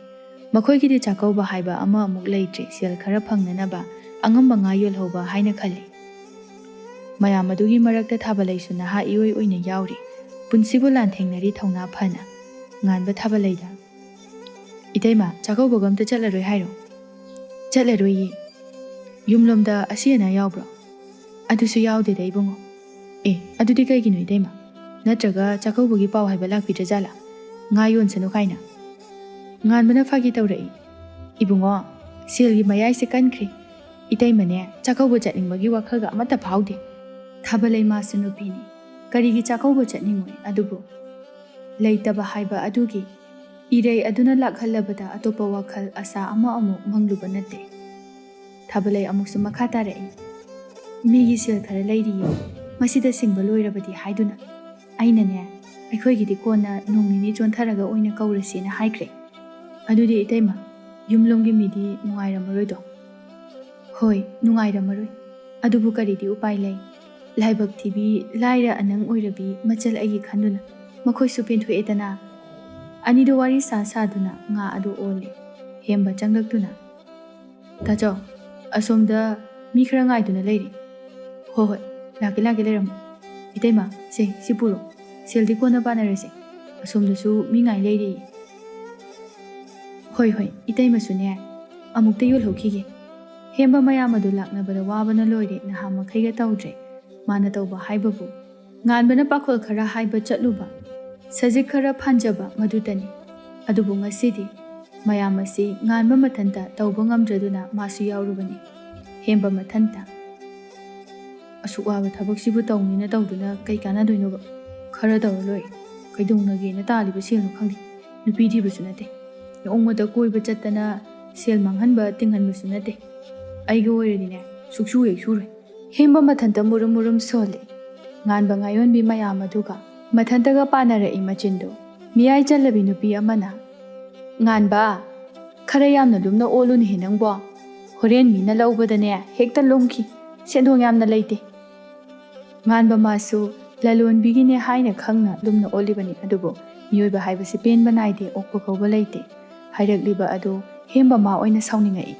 ꯃꯈꯣꯏꯒꯤꯗꯤ ꯆꯥꯛꯀꯧꯕ ꯍꯥꯏꯕ ꯑꯃ ꯑꯃꯨꯛ ꯂꯩꯇ꯭ꯔꯤ, ꯁꯦꯜ ꯈꯔ ꯐꯪꯅꯅꯕ ꯑꯉꯝꯕ ꯉꯥ ꯌꯣꯜꯍꯧꯕ ꯍꯥꯏꯅ ꯈꯜꯂꯤ꯫ ꯃꯌꯥꯝ ꯑꯗꯨꯒꯤ ꯃꯔꯛꯇ ꯊꯥꯕꯂꯩꯁꯨ ꯅꯍꯥ ꯏꯑꯣꯏ ꯑꯣꯏꯅ ꯌꯥꯎꯔꯤ꯫ ꯄꯨꯟꯁꯤꯕꯨ ꯂꯥꯟꯊꯦꯡꯅꯔꯤ ꯊꯧꯅꯥ ꯐꯅ꯫ ꯉꯥꯟꯕ ꯊꯥꯕꯂꯩꯗ "ꯏꯇꯩꯃ, ꯆꯥꯛꯀꯧꯕꯒ ꯑꯝꯇ ꯆꯠꯂꯔꯣꯏ ꯍꯥꯏꯔꯣ?" "ꯆꯠꯂꯔꯣꯏꯌꯦ." "ꯌꯨꯝꯂꯣꯝꯗ ꯑꯁꯤ ꯑꯅꯥ ꯌꯥꯎꯕ꯭ꯔꯣ?" "ꯑꯗꯨꯁꯨ ꯌꯥꯎꯗꯦꯗ ꯏꯕꯨꯡꯉꯣ." "ꯑꯦ, ꯑꯗꯨꯗꯤ ꯀꯩꯒꯤꯅꯣ ꯏꯇꯩꯃ? ꯅꯠꯇ꯭ꯔꯒ ꯆꯥꯛꯀꯧꯕꯒꯤ ꯄꯥꯎ ꯍꯥꯏꯕ ꯂꯥꯛꯄꯤꯗ꯭ꯔꯖꯥꯠꯂꯥ? ꯉꯥ ꯌꯣꯟꯁꯅꯨ ꯀꯥꯏꯅ?" ꯉꯥꯟꯕꯅ ꯐꯥꯒꯤ ꯇꯧꯔꯛꯏ꯫ "ꯏꯕꯨꯡꯉꯣ, ꯁꯦꯜꯒꯤ ꯃꯌꯥꯏꯁꯦ ꯀꯟꯈ꯭ꯔꯦ꯫ ꯏꯇꯩꯃꯅꯦ ꯆꯥꯛꯀꯧꯕ ꯆꯠꯅꯤꯡꯕꯒꯤ ꯋꯥꯈꯜꯒ ꯑꯃꯠꯇ ꯐꯥꯎꯗꯦ꯫ ꯊꯥꯕꯂꯩ ꯃꯥꯁꯨ ꯅꯨꯄꯤꯅꯤ, ꯀꯔꯤꯒꯤ ꯆꯥꯛꯀꯧꯕ ꯆꯠꯅꯤꯡꯉꯣꯏ? ꯑꯗꯨꯕꯨ ꯂꯩꯇꯕ ꯍꯥꯏꯕ ꯑꯗꯨꯒꯤ ꯏꯔꯩ ꯑꯗꯨꯅ ꯂꯥꯛꯍꯜꯂꯕꯗ ꯑꯇꯣꯞꯄ ꯋꯥꯈꯜ ꯑꯁꯥ ꯑꯃ ꯑꯃꯨꯛ ꯃꯪꯂꯨꯕ ꯅꯠꯇꯦ꯫ ꯊꯥꯕꯂꯩ ꯑꯃꯨꯛꯁꯨ ꯃꯈꯥ ꯇꯥꯔꯛꯏ꯫ "ꯃꯤꯒꯤ ꯁꯦꯜ ꯈꯔ ꯂꯩꯔꯤꯌꯦ, ꯃꯁꯤꯗ ꯁꯤꯡꯕ ꯂꯣꯏꯔꯕꯗꯤ ꯍꯥꯏꯗꯨꯅ ꯑꯩꯅꯅꯦ ꯑꯩꯈꯣꯏꯒꯤꯗꯤ ꯀꯣꯟꯅ ꯅꯣꯡ ꯅꯤꯅꯤ ꯆꯣꯟꯊꯔꯒ ꯑꯣꯏꯅ ꯀꯧꯔꯁꯦꯅ ꯍꯥꯏꯈ꯭ꯔꯦ." "ꯑꯗꯨꯗꯤ ꯏꯇꯩꯃ, ꯌꯨꯝꯂꯣꯝꯒꯤ ꯃꯤꯗꯤ ꯅꯨꯡꯉꯥꯏꯔꯝꯃꯔꯣꯏꯗꯣ?" "ꯍꯣꯏ, ꯅꯨꯡꯉꯥꯏꯔꯝꯃꯔꯣꯏ, ꯑꯗꯨꯕꯨ ꯀꯔꯤꯗꯤ ꯎꯄꯥꯏ ꯂꯩ? ꯂꯥꯏꯕꯛ ꯊꯤꯕꯤ ꯂꯥꯏꯔ ꯑꯅꯪ ꯑꯣꯏꯔꯕꯤ ꯃꯆꯜ ꯑꯩꯒꯤ ꯈꯟꯗꯨꯅ ꯃꯈꯣꯏꯁꯨ ꯄꯦꯟꯊꯣꯛꯑꯦꯗꯅ." ꯑꯅꯤꯗꯨ ꯋꯥꯔꯤ ꯁꯥꯗꯨꯅ ꯉꯥ ꯑꯗꯨ ꯑꯣꯜꯂꯤ꯫ ꯍꯦꯝꯕ ꯆꯪꯂꯛꯇꯨꯅ "ꯇꯥꯆꯧ, ꯑꯁꯣꯝꯗ ꯃꯤ ꯈꯔ ꯉꯥꯏꯗꯨꯅ ꯂꯩꯔꯤ." "ꯍꯣꯏ, ꯂꯥꯛꯀꯦ ꯂꯩꯔꯝꯃꯣ." "ꯏꯇꯩꯃ, ꯁꯤ ꯄꯨꯔꯣ, ꯁꯦꯜꯗꯤ ꯀꯣꯟꯅ ꯄꯥꯅꯔꯁꯦ, ꯑꯁꯣꯝꯗꯁꯨ ꯃꯤ ꯉꯥꯏ ꯂꯩꯔꯤꯌꯦ." "ꯍꯣꯏ, ꯏꯇꯩꯃꯁꯨꯅꯦ ꯑꯃꯨꯛꯇ ꯌꯣꯜꯍꯧꯈꯤꯒꯦ." ꯍꯦꯝꯕ ꯃꯌꯥꯝ ꯑꯗꯨ ꯂꯥꯛꯅꯕꯗ ꯋꯥꯕꯅ ꯂꯣꯏꯔꯦ, ꯅꯍꯥ ꯃꯈꯩꯒ ꯇꯧꯗ꯭ꯔꯦ꯫ ꯃꯥꯅ ꯇꯧꯕ ꯍꯥꯏꯕꯕꯨ ꯉꯥꯟꯕꯅ ꯄꯥꯈꯣꯜ ꯈꯔ ꯍꯥꯏꯕ ꯆꯠꯂꯨꯕ, ꯁꯖꯤꯛ ꯈꯔ ꯐꯥꯟꯖꯕ ꯃꯗꯨꯇꯅꯤ꯫ ꯑꯗꯨꯕꯨ ꯉꯁꯤꯗꯤ ꯃꯌꯥꯝ ꯑꯁꯤ ꯉꯥꯟꯕ ꯃꯊꯟꯇ ꯇꯧꯕ ꯉꯝꯗ꯭ꯔꯗꯨꯅ ꯃꯥꯁꯨ ꯌꯥꯎꯔꯨꯕꯅꯤ꯫ ꯍꯦꯝꯕ ꯃꯊꯟꯇ "ꯑꯁꯨꯛ ꯋꯥꯕ ꯊꯕꯛꯁꯤꯕꯨ ꯇꯧꯅꯤꯅ ꯇꯧꯗꯨꯅ ꯀꯩ ꯀꯥꯟꯅꯗꯣꯏꯅꯣꯕ? ꯈꯔ ꯇꯧꯔ ꯂꯣꯏꯔꯦ. ꯀꯩꯗꯧꯅꯒꯦꯅ ꯇꯥꯜꯂꯤꯕ ꯁꯦꯜꯅꯣ ꯈꯪꯗꯦ. ꯅꯨꯄꯤ ꯊꯤꯕꯁꯨ ꯅꯠꯇꯦ. ꯅꯣꯡꯃꯇ ꯀꯣꯏꯕ ꯆꯠꯇꯅ ꯁꯦꯜ ꯃꯥꯡꯍꯟꯕ ꯇꯤꯡꯍꯟꯕꯁꯨ ꯅꯠꯇꯦ. ꯑꯩꯒ ꯑꯣꯏꯔꯗꯤꯅꯦ ꯁꯨꯛꯁꯨ ꯍꯦꯛ ꯁꯨꯔꯣꯏ." ꯍꯦꯝꯕ ꯃꯊꯟꯇ ꯃꯨꯔꯨꯝ ꯁꯣꯜꯂꯤ꯫ ꯉꯥꯟꯕ ꯉꯥꯌꯣꯟꯕꯤ ꯃꯌꯥꯝ ꯑꯗꯨꯒ ꯃꯊꯟꯇꯒ ꯄꯥꯅꯔꯛꯏ ꯃꯆꯤꯟꯗꯨ꯫ ꯃꯤꯌꯥꯏ ꯆꯜꯂꯕꯤ ꯅꯨꯄꯤ ꯑꯃꯅ "ꯉꯥꯟꯕ, ꯈꯔ ꯌꯥꯝꯅ ꯂꯨꯝꯅ ꯑꯣꯜꯂꯨꯅꯦꯍꯦ ꯅꯪꯕꯣ. ꯍꯣꯔꯦꯟ ꯃꯤꯅ ꯂꯧꯕꯗꯅꯦ ꯍꯦꯛꯇ ꯂꯨꯝꯈꯤ. ꯁꯦꯟꯗꯣꯡ ꯌꯥꯝꯅ ꯂꯩꯇꯦ." ꯉꯥꯟꯕ ꯃꯥꯁꯨ ꯂꯂꯣꯟꯕꯤꯒꯤꯅꯦ ꯍꯥꯏꯅ ꯈꯪꯅ ꯂꯨꯝꯅ ꯑꯣꯜꯂꯤꯕꯅꯤ꯫ ꯑꯗꯨꯕꯨ ꯃꯤꯑꯣꯏꯕ ꯍꯥꯏꯕꯁꯤ ꯄꯦꯟꯕ ꯅꯥꯏꯗꯦ, ꯑꯣꯛꯄ ꯀꯧꯕ ꯂꯩꯇꯦ꯫ ꯍꯥꯏꯔꯛꯂꯤꯕ ꯑꯗꯨ ꯍꯦꯝꯕ ꯃꯥ ꯑꯣꯏꯅ ꯁꯥꯎꯅꯤꯡꯉꯛꯏ꯫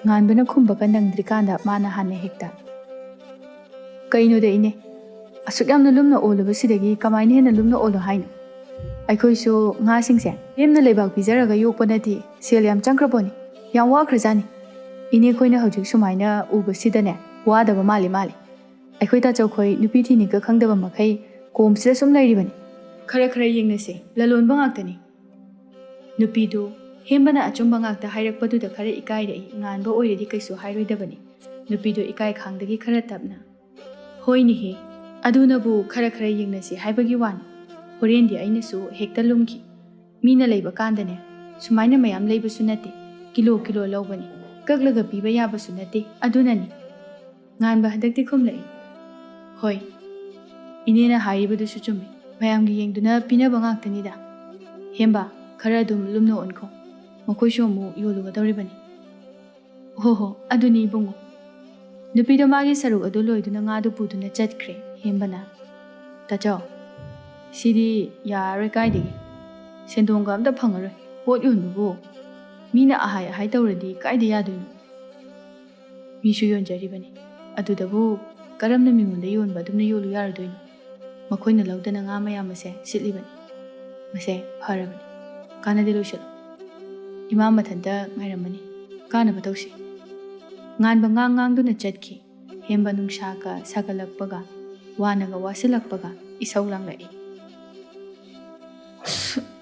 ꯉꯥꯟꯕꯅ ꯈꯨꯝꯕꯒ ꯅꯪꯗ꯭ꯔꯤꯀꯥꯟꯗ ꯃꯥꯅ ꯍꯥꯟꯅ ꯍꯦꯛꯇ "ꯀꯩꯅꯣꯗ ꯏꯅꯦ, ꯑꯁꯨꯛ ꯌꯥꯝꯅ ꯂꯨꯝꯅ ꯑꯣꯜꯂꯕꯁꯤꯗꯒꯤ ꯀꯃꯥꯏꯅ ꯍꯦꯟꯅ ꯂꯨꯝꯅ ꯑꯣꯜꯂꯣ ꯍꯥꯏꯅꯣ? ꯑꯩꯈꯣꯏꯁꯨ ꯉꯥꯁꯤꯡꯁꯦ ꯂꯦꯝꯅ ꯂꯩꯕꯥꯛ ꯄꯤꯖꯔꯒ ꯌꯣꯛꯄ ꯅꯠꯇꯦ. ꯁꯦꯜ ꯌꯥꯝ ꯆꯪꯈ꯭ꯔꯄꯣꯠꯅꯤ, ꯌꯥꯝ ꯋꯥꯈ꯭ꯔꯖꯥꯠꯅꯤ. ꯏꯅꯦ ꯈꯣꯏꯅ ꯍꯧꯖꯤꯛ ꯁꯨꯃꯥꯏꯅ ꯎꯕꯁꯤꯗꯅꯦ ꯋꯥꯗꯕ ꯃꯥꯜꯂꯤ. ꯑꯩꯈꯣꯏ ꯇꯥꯆꯧꯈꯣꯏ ꯅꯨꯄꯤ ꯊꯤꯅꯤꯒ ꯈꯪꯗꯕ ꯃꯈꯩ ꯀꯣꯝꯁꯤꯗ ꯁꯨꯝ ꯂꯩꯔꯤꯕꯅꯤ. ꯈꯔ ꯌꯦꯡꯅꯁꯦ, ꯂꯂꯣꯟꯕ ꯉꯥꯛꯇꯅꯤ." ꯅꯨꯄꯤꯗꯨ ꯍꯦꯝꯕꯅ ꯑꯆꯨꯝꯕ ꯉꯥꯛꯇ ꯍꯥꯏꯔꯛꯄꯗꯨꯗ ꯈꯔ ꯏꯀꯥꯏꯔꯛꯏ꯫ ꯉꯥꯟꯕ ꯑꯣꯏꯔꯗꯤ ꯀꯩꯁꯨ ꯍꯥꯏꯔꯣꯏꯗꯕꯅꯤ꯫ ꯅꯨꯄꯤꯗꯨ ꯏꯀꯥꯏ ꯈꯥꯡꯗꯒꯤ ꯈꯔ ꯇꯞꯅ "ꯍꯣꯏꯅꯦꯍꯦ, ꯑꯗꯨꯅꯕꯨ ꯈꯔ ꯌꯦꯡꯅꯁꯤ ꯍꯥꯏꯕꯒꯤ ꯋꯥꯅꯤ. ꯍꯣꯔꯦꯟꯗꯤ ꯑꯩꯅꯁꯨ ꯍꯦꯛꯇ ꯂꯨꯝꯈꯤ. ꯃꯤꯅ ꯂꯩꯕ ꯀꯥꯟꯗꯅꯦ ꯁꯨꯃꯥꯏꯅ ꯃꯌꯥꯝ ꯂꯩꯕꯁꯨ ꯅꯠꯇꯦ. ꯀꯤꯂꯣ ꯂꯧꯕꯅꯤ, ꯀꯛꯂꯒ ꯄꯤꯕ ꯌꯥꯕꯁꯨ ꯅꯠꯇꯦ. ꯑꯗꯨꯅꯅꯤ." ꯉꯥꯟꯕ ꯍꯟꯗꯛꯇꯤ ꯈꯨꯝꯂꯛꯏ꯫ "ꯍꯣꯏ, ꯏꯅꯦꯅ ꯍꯥꯏꯔꯤꯕꯗꯨꯁꯨ ꯆꯨꯝꯃꯤ. ꯃꯌꯥꯝꯒꯤ ꯌꯦꯡꯗꯨꯅ ꯄꯤꯅꯕ ꯉꯥꯛꯇꯅꯤꯗ. ꯍꯦꯝꯕ, ꯈꯔ ꯑꯗꯨꯝ ꯂꯨꯝꯅ ꯑꯣꯟꯈꯣ. ꯃꯈꯣꯏꯁꯨ ꯑꯃꯨꯛ ꯌꯣꯜꯂꯨꯒꯗꯧꯔꯤꯕꯅꯤ." "ꯍꯣ, ꯑꯗꯨꯅꯤ ꯏꯕꯨꯡꯉꯣ." ꯅꯨꯄꯤꯗꯣ ꯃꯥꯒꯤ ꯁꯔꯨꯛ ꯑꯗꯨ ꯂꯣꯏꯗꯨꯅ ꯉꯥꯗꯨ ꯄꯨꯗꯨꯅ ꯆꯠꯈ꯭ꯔꯦ꯫ ꯍꯦꯝꯕꯅ "ꯇꯥꯆꯧ, ꯁꯤꯗꯤ ꯌꯥꯔꯔꯣꯏ ꯀꯥꯏꯗꯒꯤ. ꯁꯦꯟꯗꯣꯡꯒ ꯑꯝꯇ ꯐꯪꯉꯔꯣꯏ. ꯄꯣꯠ ꯌꯣꯟꯕꯕꯨ ꯃꯤꯅ ꯑꯍꯥꯏ ꯇꯧꯔꯗꯤ ꯀꯥꯏꯗ ꯌꯥꯗꯣꯏꯅꯣ? ꯃꯤꯁꯨ ꯌꯣꯟꯖꯔꯤꯕꯅꯤ. ꯑꯗꯨꯗꯕꯨ ꯀꯔꯝꯅ ꯃꯤꯉꯣꯟꯗ ꯌꯣꯟꯕ ꯑꯗꯨꯝꯅ ꯌꯣꯜꯂꯨ ꯌꯥꯔꯣꯏꯗꯣꯏꯅꯣ? ꯃꯈꯣꯏꯅ ꯂꯧꯗꯅ ꯉꯥ ꯃꯌꯥꯝ ꯑꯁꯦ ꯁꯤꯠꯂꯤꯕꯅꯤ. ꯃꯁꯦ ꯐꯔꯕꯅꯤ. ꯀꯥꯟꯅꯗꯦ ꯂꯣꯏꯁꯤꯜꯂꯣ. ꯏꯃꯥ ꯃꯊꯟꯇ ꯉꯥꯏꯔꯝꯃꯅꯤ. ꯀꯥꯅꯕ ꯇꯧꯁꯤ." ꯉꯥꯟꯕ ꯉꯥꯡꯗꯨꯅ ꯆꯠꯈꯤ꯫ ꯍꯦꯝꯕ ꯅꯨꯡꯁꯥꯒ ꯁꯥꯒꯠꯂꯛꯄꯒ ꯋꯥꯅꯒ ꯋꯥꯁꯤꯜꯂꯛꯄꯒ ꯏꯁꯧ ꯂꯥꯡꯂꯛꯏ꯫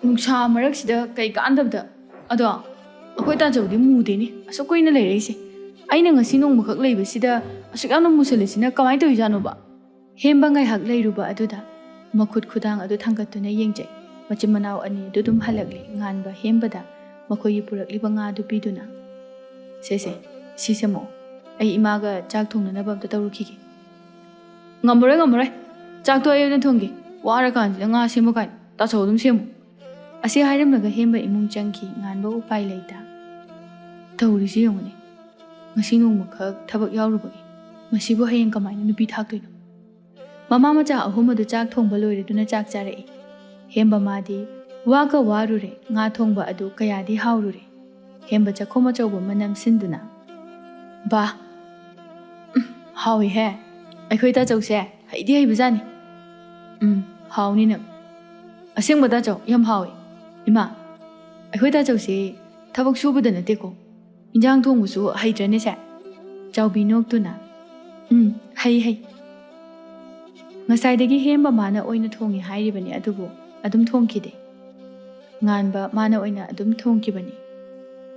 "ꯅꯨꯡꯁꯥ ꯃꯔꯛꯁꯤꯗ ꯀꯩ ꯀꯥꯟꯗꯕꯗ. ꯑꯗꯣ ꯑꯩꯈꯣꯏ ꯇꯥꯆꯧꯗꯤ ꯃꯨꯗꯦꯅꯦ, ꯑꯁꯨꯛ ꯀꯨꯏꯅ ꯂꯩꯔꯛꯏꯁꯦ. ꯑꯩꯅ ꯉꯁꯤ ꯅꯣꯡꯃꯈꯛ ꯂꯩꯕꯁꯤꯗ ꯑꯁꯨꯛ ꯌꯥꯝꯅ ꯃꯨꯁꯜꯂꯤꯁꯤꯅ ꯀꯃꯥꯏꯅ ꯇꯧꯔꯤꯖꯥꯠꯅꯣꯕ? ꯍꯦꯝꯕ ꯉꯥꯏꯍꯥꯛ ꯂꯩꯔꯨꯕ ꯑꯗꯨꯗ ꯃꯈꯨꯠ ꯈꯨꯗꯥꯡ ꯑꯗꯨ ꯊꯥꯡꯒꯠꯇꯨꯅ ꯌꯦꯡꯖꯩ꯫ ꯃꯆꯤꯟ ꯃꯅꯥꯎ ꯑꯅꯤ ꯑꯗꯨ ꯑꯗꯨꯝ ꯍꯜꯂꯛꯂꯤ꯫ ꯉꯥꯟꯕ ꯍꯦꯝꯕꯗ ꯃꯈꯣꯏꯒꯤ ꯄꯨꯔꯛꯂꯤꯕ ꯉꯥ ꯑꯗꯨ ꯄꯤꯗꯨꯅ, "ꯁꯦ ꯁꯤ ꯁꯦꯝꯃꯛꯑꯣ, ꯑꯩ ꯏꯃꯥꯒ ꯆꯥꯛ ꯊꯣꯡꯅꯅꯕ ꯑꯝꯇ ꯇꯧꯔꯨꯈꯤꯒꯦ." "ꯉꯝꯃꯔꯣꯏ, ꯆꯥꯛꯇꯣ ꯑꯩ ꯑꯣꯏꯅ ꯊꯣꯡꯒꯦ, ꯋꯥꯔꯀꯥꯟꯁꯤꯗ ꯉꯥ ꯁꯦꯝꯕ ꯀꯥꯏꯅ, ꯇꯥꯆꯧ ꯑꯗꯨꯝ ꯁꯦꯝꯃꯨ." ꯑꯁꯤ ꯍꯥꯏꯔꯝꯂꯒ ꯍꯦꯝꯕ ꯏꯃꯨꯡ ꯆꯪꯈꯤ꯫ ꯉꯥꯟꯕ ꯎꯄꯥꯏ ꯂꯩꯇ ꯇꯧꯔꯤꯁꯤ ꯌꯦꯡꯉꯨꯅꯦ, ꯉꯁꯤ ꯅꯣꯡꯃꯈꯛ ꯊꯕꯛ ꯌꯥꯎꯔꯨꯕꯒꯤ ꯃꯁꯤꯕꯨ ꯍꯌꯦꯡ ꯀꯃꯥꯏꯅ ꯅꯨꯄꯤ ꯊꯥꯛꯇꯣꯏꯅꯣ? ꯃꯃꯥ ꯃꯆꯥ ꯑꯍꯨꯝ ꯑꯗꯨ ꯆꯥꯛ ꯊꯣꯡꯕ ꯂꯣꯏꯔꯗꯨꯅ ꯆꯥꯛ ꯆꯥꯔꯛꯏ꯫ ꯍꯦꯝꯕ ꯃꯥꯗꯤ ꯋꯥꯒ ꯋꯥꯔꯨꯔꯦ, ꯉꯥ ꯊꯣꯡꯕ ꯑꯗꯨ ꯀꯌꯥꯗꯤ ꯍꯥꯎꯔꯨꯔꯦ꯫ ꯍꯦꯝꯕ ꯆꯥꯛꯈꯣꯝ ꯑꯆꯧꯕ ꯑꯃ ꯅꯝꯁꯤꯟꯗꯨꯅ, "ꯕꯥ, ꯍꯥꯎꯏꯍꯦ, ꯑꯩꯈꯣꯏ ꯇꯥꯆꯧꯁꯦ ꯍꯩꯗꯤ ꯍꯩꯕꯖꯥꯠꯅꯤ." "ꯍꯥꯎꯅꯤ ꯅꯪ, ꯑꯁꯦꯡꯕ ꯇꯥꯆꯧ ꯌꯥꯝ ꯍꯥꯎꯏ꯫ ꯏꯃꯥ, ꯑꯩꯈꯣই ꯇꯥꯆꯧꯁꯦ ꯊꯕꯛ ꯁꯨꯕꯗ ꯅꯠꯇꯦꯀꯣ, ꯏꯟꯖꯥꯡ ꯊꯣꯡꯕꯁꯨ ꯍꯩꯇ꯭ꯔꯅꯦꯁꯦ?" ꯆꯥꯎꯕꯤ ꯅꯣꯛꯇꯨꯅ, ꯍꯩ." ꯉꯁꯥꯏꯗꯒꯤ ꯍꯦꯝꯕ ꯃꯥꯅ ꯑꯣꯏꯅ ꯊꯣꯡꯉꯤ ꯍꯥꯏꯔꯤꯕꯅꯤ, ꯑꯗꯨꯕꯨ ꯑꯗꯨꯝ ꯊꯣꯡꯈꯤꯗꯦ꯫ ꯉꯥꯟꯕ ꯃꯥꯅ ꯑꯣꯏꯅ ꯑꯗꯨꯝ ꯊꯣꯡꯈꯤꯕꯅꯤ꯫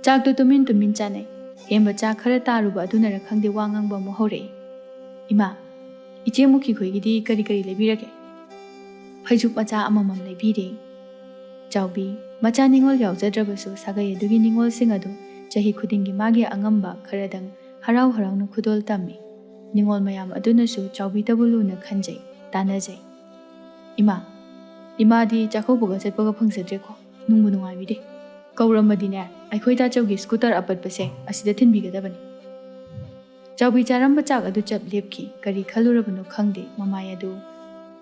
ꯆꯥꯛꯇꯨ ꯇꯨꯃꯤꯟ ꯆꯥꯅꯩ꯫ ꯍꯦꯝꯕ ꯆꯥꯛ ꯈꯔ ꯇꯥꯔꯨꯕ ꯑꯗꯨꯅꯔ ꯈꯪꯗꯦ ꯋꯥ ꯉꯥꯡꯕ ꯑꯃꯨꯛ ꯍꯧꯔꯛꯏ꯫ "ꯏꯃꯥ, ꯏꯆꯦ ꯃꯨꯈꯤ ꯈꯣꯏꯒꯤꯗꯤ ꯀꯔꯤ ꯂꯩꯕꯤꯔꯒꯦ?" "ꯐꯩꯖꯨꯞ ꯃꯆꯥ ꯑꯃꯃꯝ ꯂꯩꯕꯤꯔꯦ." ꯆꯥꯎꯕꯤ ꯃꯆꯥ ꯅꯤꯡꯉꯣꯜ ꯌꯥꯎꯖꯗ꯭ꯔꯕꯁꯨ ꯁꯥꯒꯩ ꯑꯗꯨꯒꯤ ꯅꯤꯡꯉꯣꯜꯁꯤꯡ ꯑꯗꯨ ꯆꯍꯤ ꯈꯨꯗꯤꯡꯒꯤ ꯃꯥꯒꯤ ꯑꯉꯝꯕ ꯈꯔꯗꯪ ꯍꯔꯥꯎꯅ ꯈꯨꯗꯣꯜ ꯇꯝꯃꯤ꯫ ꯅꯤꯡꯉꯣꯜ ꯃꯌꯥꯝ ꯑꯗꯨꯅꯁꯨ ꯆꯥꯎꯕꯤꯇꯕꯨ ꯂꯨꯅ ꯈꯟꯖꯩ, ꯇꯥꯟꯅꯖꯩ꯫ "ꯏꯃꯥꯗꯤ ꯆꯥꯛꯀꯧꯕꯒ ꯆꯠꯄꯒ ꯐꯪꯖꯗ꯭ꯔꯦꯀꯣ, ꯅꯨꯡꯕꯨ ꯅꯨꯡꯉꯥꯏꯕꯤꯗꯦ. ꯀꯧꯔꯝꯃꯗꯤꯅꯦ ꯑꯩꯈꯣꯏ ꯇꯥꯆꯧꯒꯤ ꯁ꯭ꯀꯨꯇꯔ ꯑꯄꯠꯄꯁꯦ ꯑꯁꯤꯗ ꯊꯤꯟꯕꯤꯒꯗꯕꯅꯤ." ꯆꯥꯎꯕꯤ ꯆꯥꯔꯝꯕ ꯆꯥꯛ ꯑꯗꯨ ꯆꯞ ꯂꯦꯞꯈꯤ꯫ ꯀꯔꯤ ꯈꯜꯂꯨꯔꯕꯅꯣ ꯈꯪꯗꯦ, ꯃꯃꯥꯏ ꯑꯗꯨ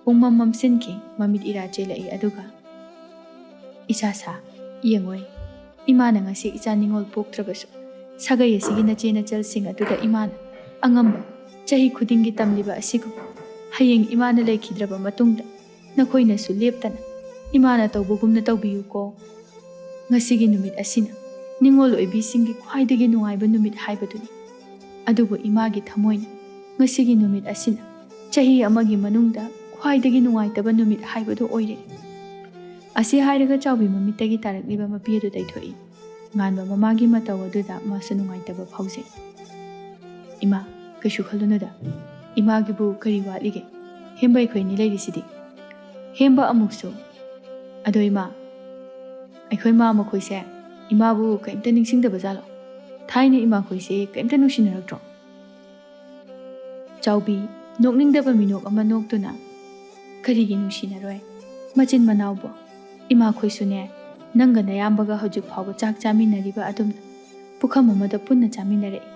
ꯄꯨꯡꯃꯝ ꯃꯝꯁꯤꯟꯈꯤ꯫ ꯃꯃꯤꯠ ꯏꯔꯥ ꯆꯦꯜꯂꯛꯏ, ꯑꯗꯨꯒ, "ꯏꯆꯥꯁꯥ, ꯌꯦꯡꯉꯣꯏ, ꯏꯃꯥꯅ ꯉꯁꯤ ꯏꯆꯥ ꯅꯤꯡꯉꯣꯜ ꯄꯣꯛꯇ꯭ꯔꯕꯁꯨ ꯁꯥꯒꯩ ꯑꯁꯤꯒꯤ ꯅꯆꯦ ꯅꯆꯜꯁꯤꯡ ꯑꯗꯨꯗ ꯏꯃꯥꯅ ꯑꯉꯝꯕ ꯆꯍꯤ ꯈꯨꯗꯤꯡꯒꯤ ꯇꯝꯂꯤꯕ ꯑꯁꯤꯒꯨꯝ ꯍꯌꯦꯡ ꯏꯃꯥꯅ ꯂꯩꯈꯤꯗ꯭ꯔꯕ ꯃꯇꯨꯡꯗ ꯅꯈꯣꯏꯅꯁꯨ ꯂꯦꯞꯇꯅ ꯏꯃꯥꯅ ꯇꯧꯕꯒꯨꯝꯅ ꯇꯧꯕꯤꯌꯨꯀꯣ꯫ ꯉꯁꯤꯒꯤ ꯅꯨꯃꯤꯠ ꯑꯁꯤꯅ ꯅꯤꯡꯉꯣꯜ ꯑꯣꯏꯕꯤꯁꯤꯡꯒꯤ ꯈ꯭ꯋꯥꯏꯗꯒꯤ ꯅꯨꯡꯉꯥꯏꯕ ꯅꯨꯃꯤꯠ ꯍꯥꯏꯕꯗꯨꯅꯤ꯫ ꯑꯗꯨꯕꯨ ꯏꯃꯥꯒꯤ ꯊꯃꯣꯏꯅ ꯉꯁꯤꯒꯤ ꯅꯨꯃꯤꯠ ꯑꯁꯤꯅ ꯆꯍꯤ ꯑꯃꯒꯤ ꯃꯅꯨꯡꯗ ꯈ꯭ꯋꯥꯏꯗꯒꯤ ꯅꯨꯡꯉꯥꯏꯇꯕ ꯅꯨꯃꯤꯠ ꯍꯥꯏꯕꯗꯨ ꯑꯣꯏꯔꯦ." ꯑꯁꯤ ꯍꯥꯏꯔꯒ ꯆꯥꯎꯕꯤ ꯃꯃꯤꯠꯇꯒꯤ ꯇꯥꯔꯛꯂꯤꯕ ꯃꯄꯤ ꯑꯗꯨ ꯇꯩꯊꯣꯛꯏ꯫ ꯉꯥꯟꯕ ꯃꯃꯥꯒꯤ ꯃꯇꯧ ꯑꯗꯨꯗ ꯃꯥꯁꯨ ꯅꯨꯡꯉꯥꯏꯇꯕ ꯐꯥꯎꯖꯩ꯫ "ꯏꯃꯥ, ꯀꯩꯁꯨ ꯈꯜꯂꯨꯅꯨꯗ, ꯏꯃꯥꯒꯤꯕꯨ ꯀꯔꯤ ꯋꯥꯠꯂꯤꯒꯦ? ꯍꯦꯝꯕ ꯑꯩꯈꯣꯏꯅꯤ ꯂꯩꯔꯤꯁꯤꯗꯤ." ꯍꯦꯝꯕ ꯑꯃꯨꯛꯁꯨ, "ꯑꯗꯣ ꯏꯃꯥ, ꯑꯩꯈꯣꯏ ꯃꯥ ꯃꯈꯣꯏꯁꯦ ꯏꯃꯥꯕꯨ ꯀꯩꯝꯇ ꯅꯤꯡꯁꯤꯡꯗꯕ ꯖꯥꯠꯂꯣ? ꯊꯥꯏꯅ ꯏꯃꯥꯈꯣꯏꯁꯦ ꯀꯩꯝꯇ ꯅꯨꯡꯁꯤꯅꯔꯛꯇ꯭ꯔꯣ?" ꯆꯥꯎꯕꯤ ꯅꯣꯛꯅꯤꯡꯗꯕ ꯃꯤꯅꯣꯛ ꯑꯃ ꯅꯣꯛꯇꯨꯅ, "ꯀꯔꯤꯒꯤ ꯅꯨꯡꯁꯤꯅꯔꯣꯏ? ꯃꯆꯤꯟ ꯃꯅꯥꯎꯕꯣ, ꯏꯃꯥꯈꯣꯏꯁꯨꯅꯦ ꯅꯪꯒ ꯅꯌꯥꯝꯕꯒ ꯍꯧꯖꯤꯛ ꯐꯥꯎꯕ ꯆꯥꯛ ꯆꯥꯃꯤꯟꯅꯔꯤꯕ ꯑꯗꯨꯝꯅ ꯄꯨꯈꯝ ꯑꯃꯗ ꯄꯨꯟꯅ ꯆꯥꯃꯤꯟꯅꯔꯛꯏ꯫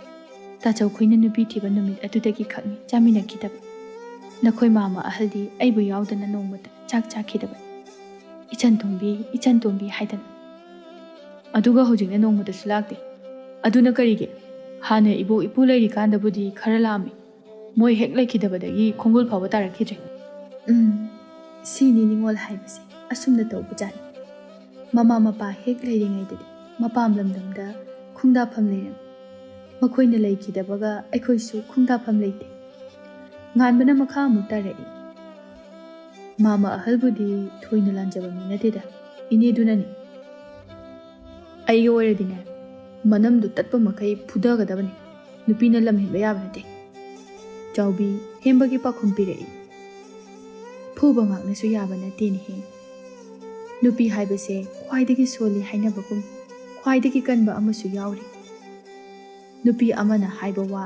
ꯇꯥꯆꯧ ꯈꯣꯏꯅ ꯅꯨꯄꯤ ꯊꯤꯕ ꯅꯨꯃꯤꯠ ꯑꯗꯨꯗꯒꯤ ꯈꯛꯅꯤ ꯆꯥꯃꯤꯟꯅꯈꯤꯗꯕ꯫ ꯅꯈꯣꯏ ꯃꯥꯃ ꯑꯍꯜꯗꯤ ꯑꯩꯕꯨ ꯌꯥꯎꯗꯅ ꯅꯣꯡꯃꯇ ꯆꯥꯛ ꯆꯥꯈꯤꯗꯕꯅꯤ, ꯏꯆꯟ ꯇꯣꯝꯕꯤ ꯍꯥꯏꯗꯅ꯫ ꯑꯗꯨꯒ ꯍꯧꯖꯤꯛꯅ ꯅꯣꯡꯃꯇꯁꯨ ꯂꯥꯛꯇꯦ꯫ ꯑꯗꯨꯅ ꯀꯔꯤꯒꯤ? ꯍꯥꯟꯅ ꯏꯕꯣꯛ ꯏꯄꯨ ꯂꯩꯔꯤꯀꯥꯟꯗꯕꯨꯗꯤ ꯈꯔ ꯂꯥꯛꯑꯝꯃꯤ, ꯃꯣꯏ ꯍꯦꯛ ꯂꯩꯈꯤꯗꯕꯗꯒꯤ ꯈꯣꯡꯒꯨꯜ ꯐꯥꯎꯕ ꯇꯥꯔꯛꯈꯤꯗ꯭ꯔꯦ." "ꯁꯤꯅꯤ ꯅꯤꯡꯉꯣꯜ ꯍꯥꯏꯕꯁꯦ, ꯑꯁꯨꯝꯅ ꯇꯧꯕꯖꯥꯠꯅꯤ꯫ ꯃꯃꯥ ꯃꯄꯥ ꯍꯦꯛ ꯂꯩꯔꯤꯉꯩꯗꯗꯤ ꯃꯄꯥꯝ ꯂꯝꯗꯝꯗ ꯈꯨꯟꯗꯥꯐꯝ ꯂꯩꯔꯝꯃꯤ, ꯃꯈꯣꯏꯅ ꯂꯩꯈꯤꯗꯕꯒ ꯑꯩꯈꯣꯏꯁꯨ ꯈꯨꯟꯗꯥꯐꯝ ꯂꯩꯇꯦ." ꯉꯥꯟꯕꯅ ꯃꯈꯥ ꯑꯃꯨꯛ ꯇꯥꯔꯛꯏ, "ꯃꯥꯃ ꯑꯍꯜꯕꯨꯗꯤ ꯊꯣꯏꯅ ꯂꯥꯟꯖꯕ ꯃꯤ ꯅꯠꯇꯦꯗ, ꯏꯅꯦꯗꯨꯅꯅꯤ. ꯑꯩꯒ ꯑꯣꯏꯔꯗꯤꯅꯦ ꯃꯅꯝꯗꯨ ꯇꯠꯄ ꯃꯈꯩ ꯐꯨꯗꯒꯗꯕꯅꯤ, ꯅꯨꯄꯤꯅ ꯂꯝꯍꯦꯟꯕ ꯌꯥꯕ ꯅꯠꯇꯦ." ꯆꯥꯎꯕꯤ ꯍꯦꯝꯕꯒꯤ ꯄꯥꯎꯈꯨꯝ ꯄꯤꯔꯛꯏ, "ꯐꯨꯕ ꯉꯥꯛꯅꯁꯨ ꯌꯥꯕ ꯅꯠꯇꯦꯅꯦꯍꯦ꯫ ꯅꯨꯄꯤ ꯍꯥꯏꯕꯁꯦ ꯈ꯭ꯋꯥꯏꯗꯒꯤ ꯁꯣꯜꯂꯤ ꯍꯥꯏꯅꯕꯒꯨꯝ ꯈ꯭ꯋꯥꯏꯗꯒꯤ ꯀꯟꯕ ꯑꯃꯁꯨ ꯌꯥꯎꯔꯤ꯫ ꯅꯨꯄꯤ ꯑꯃꯅ ꯍꯥꯏꯕ ꯋꯥ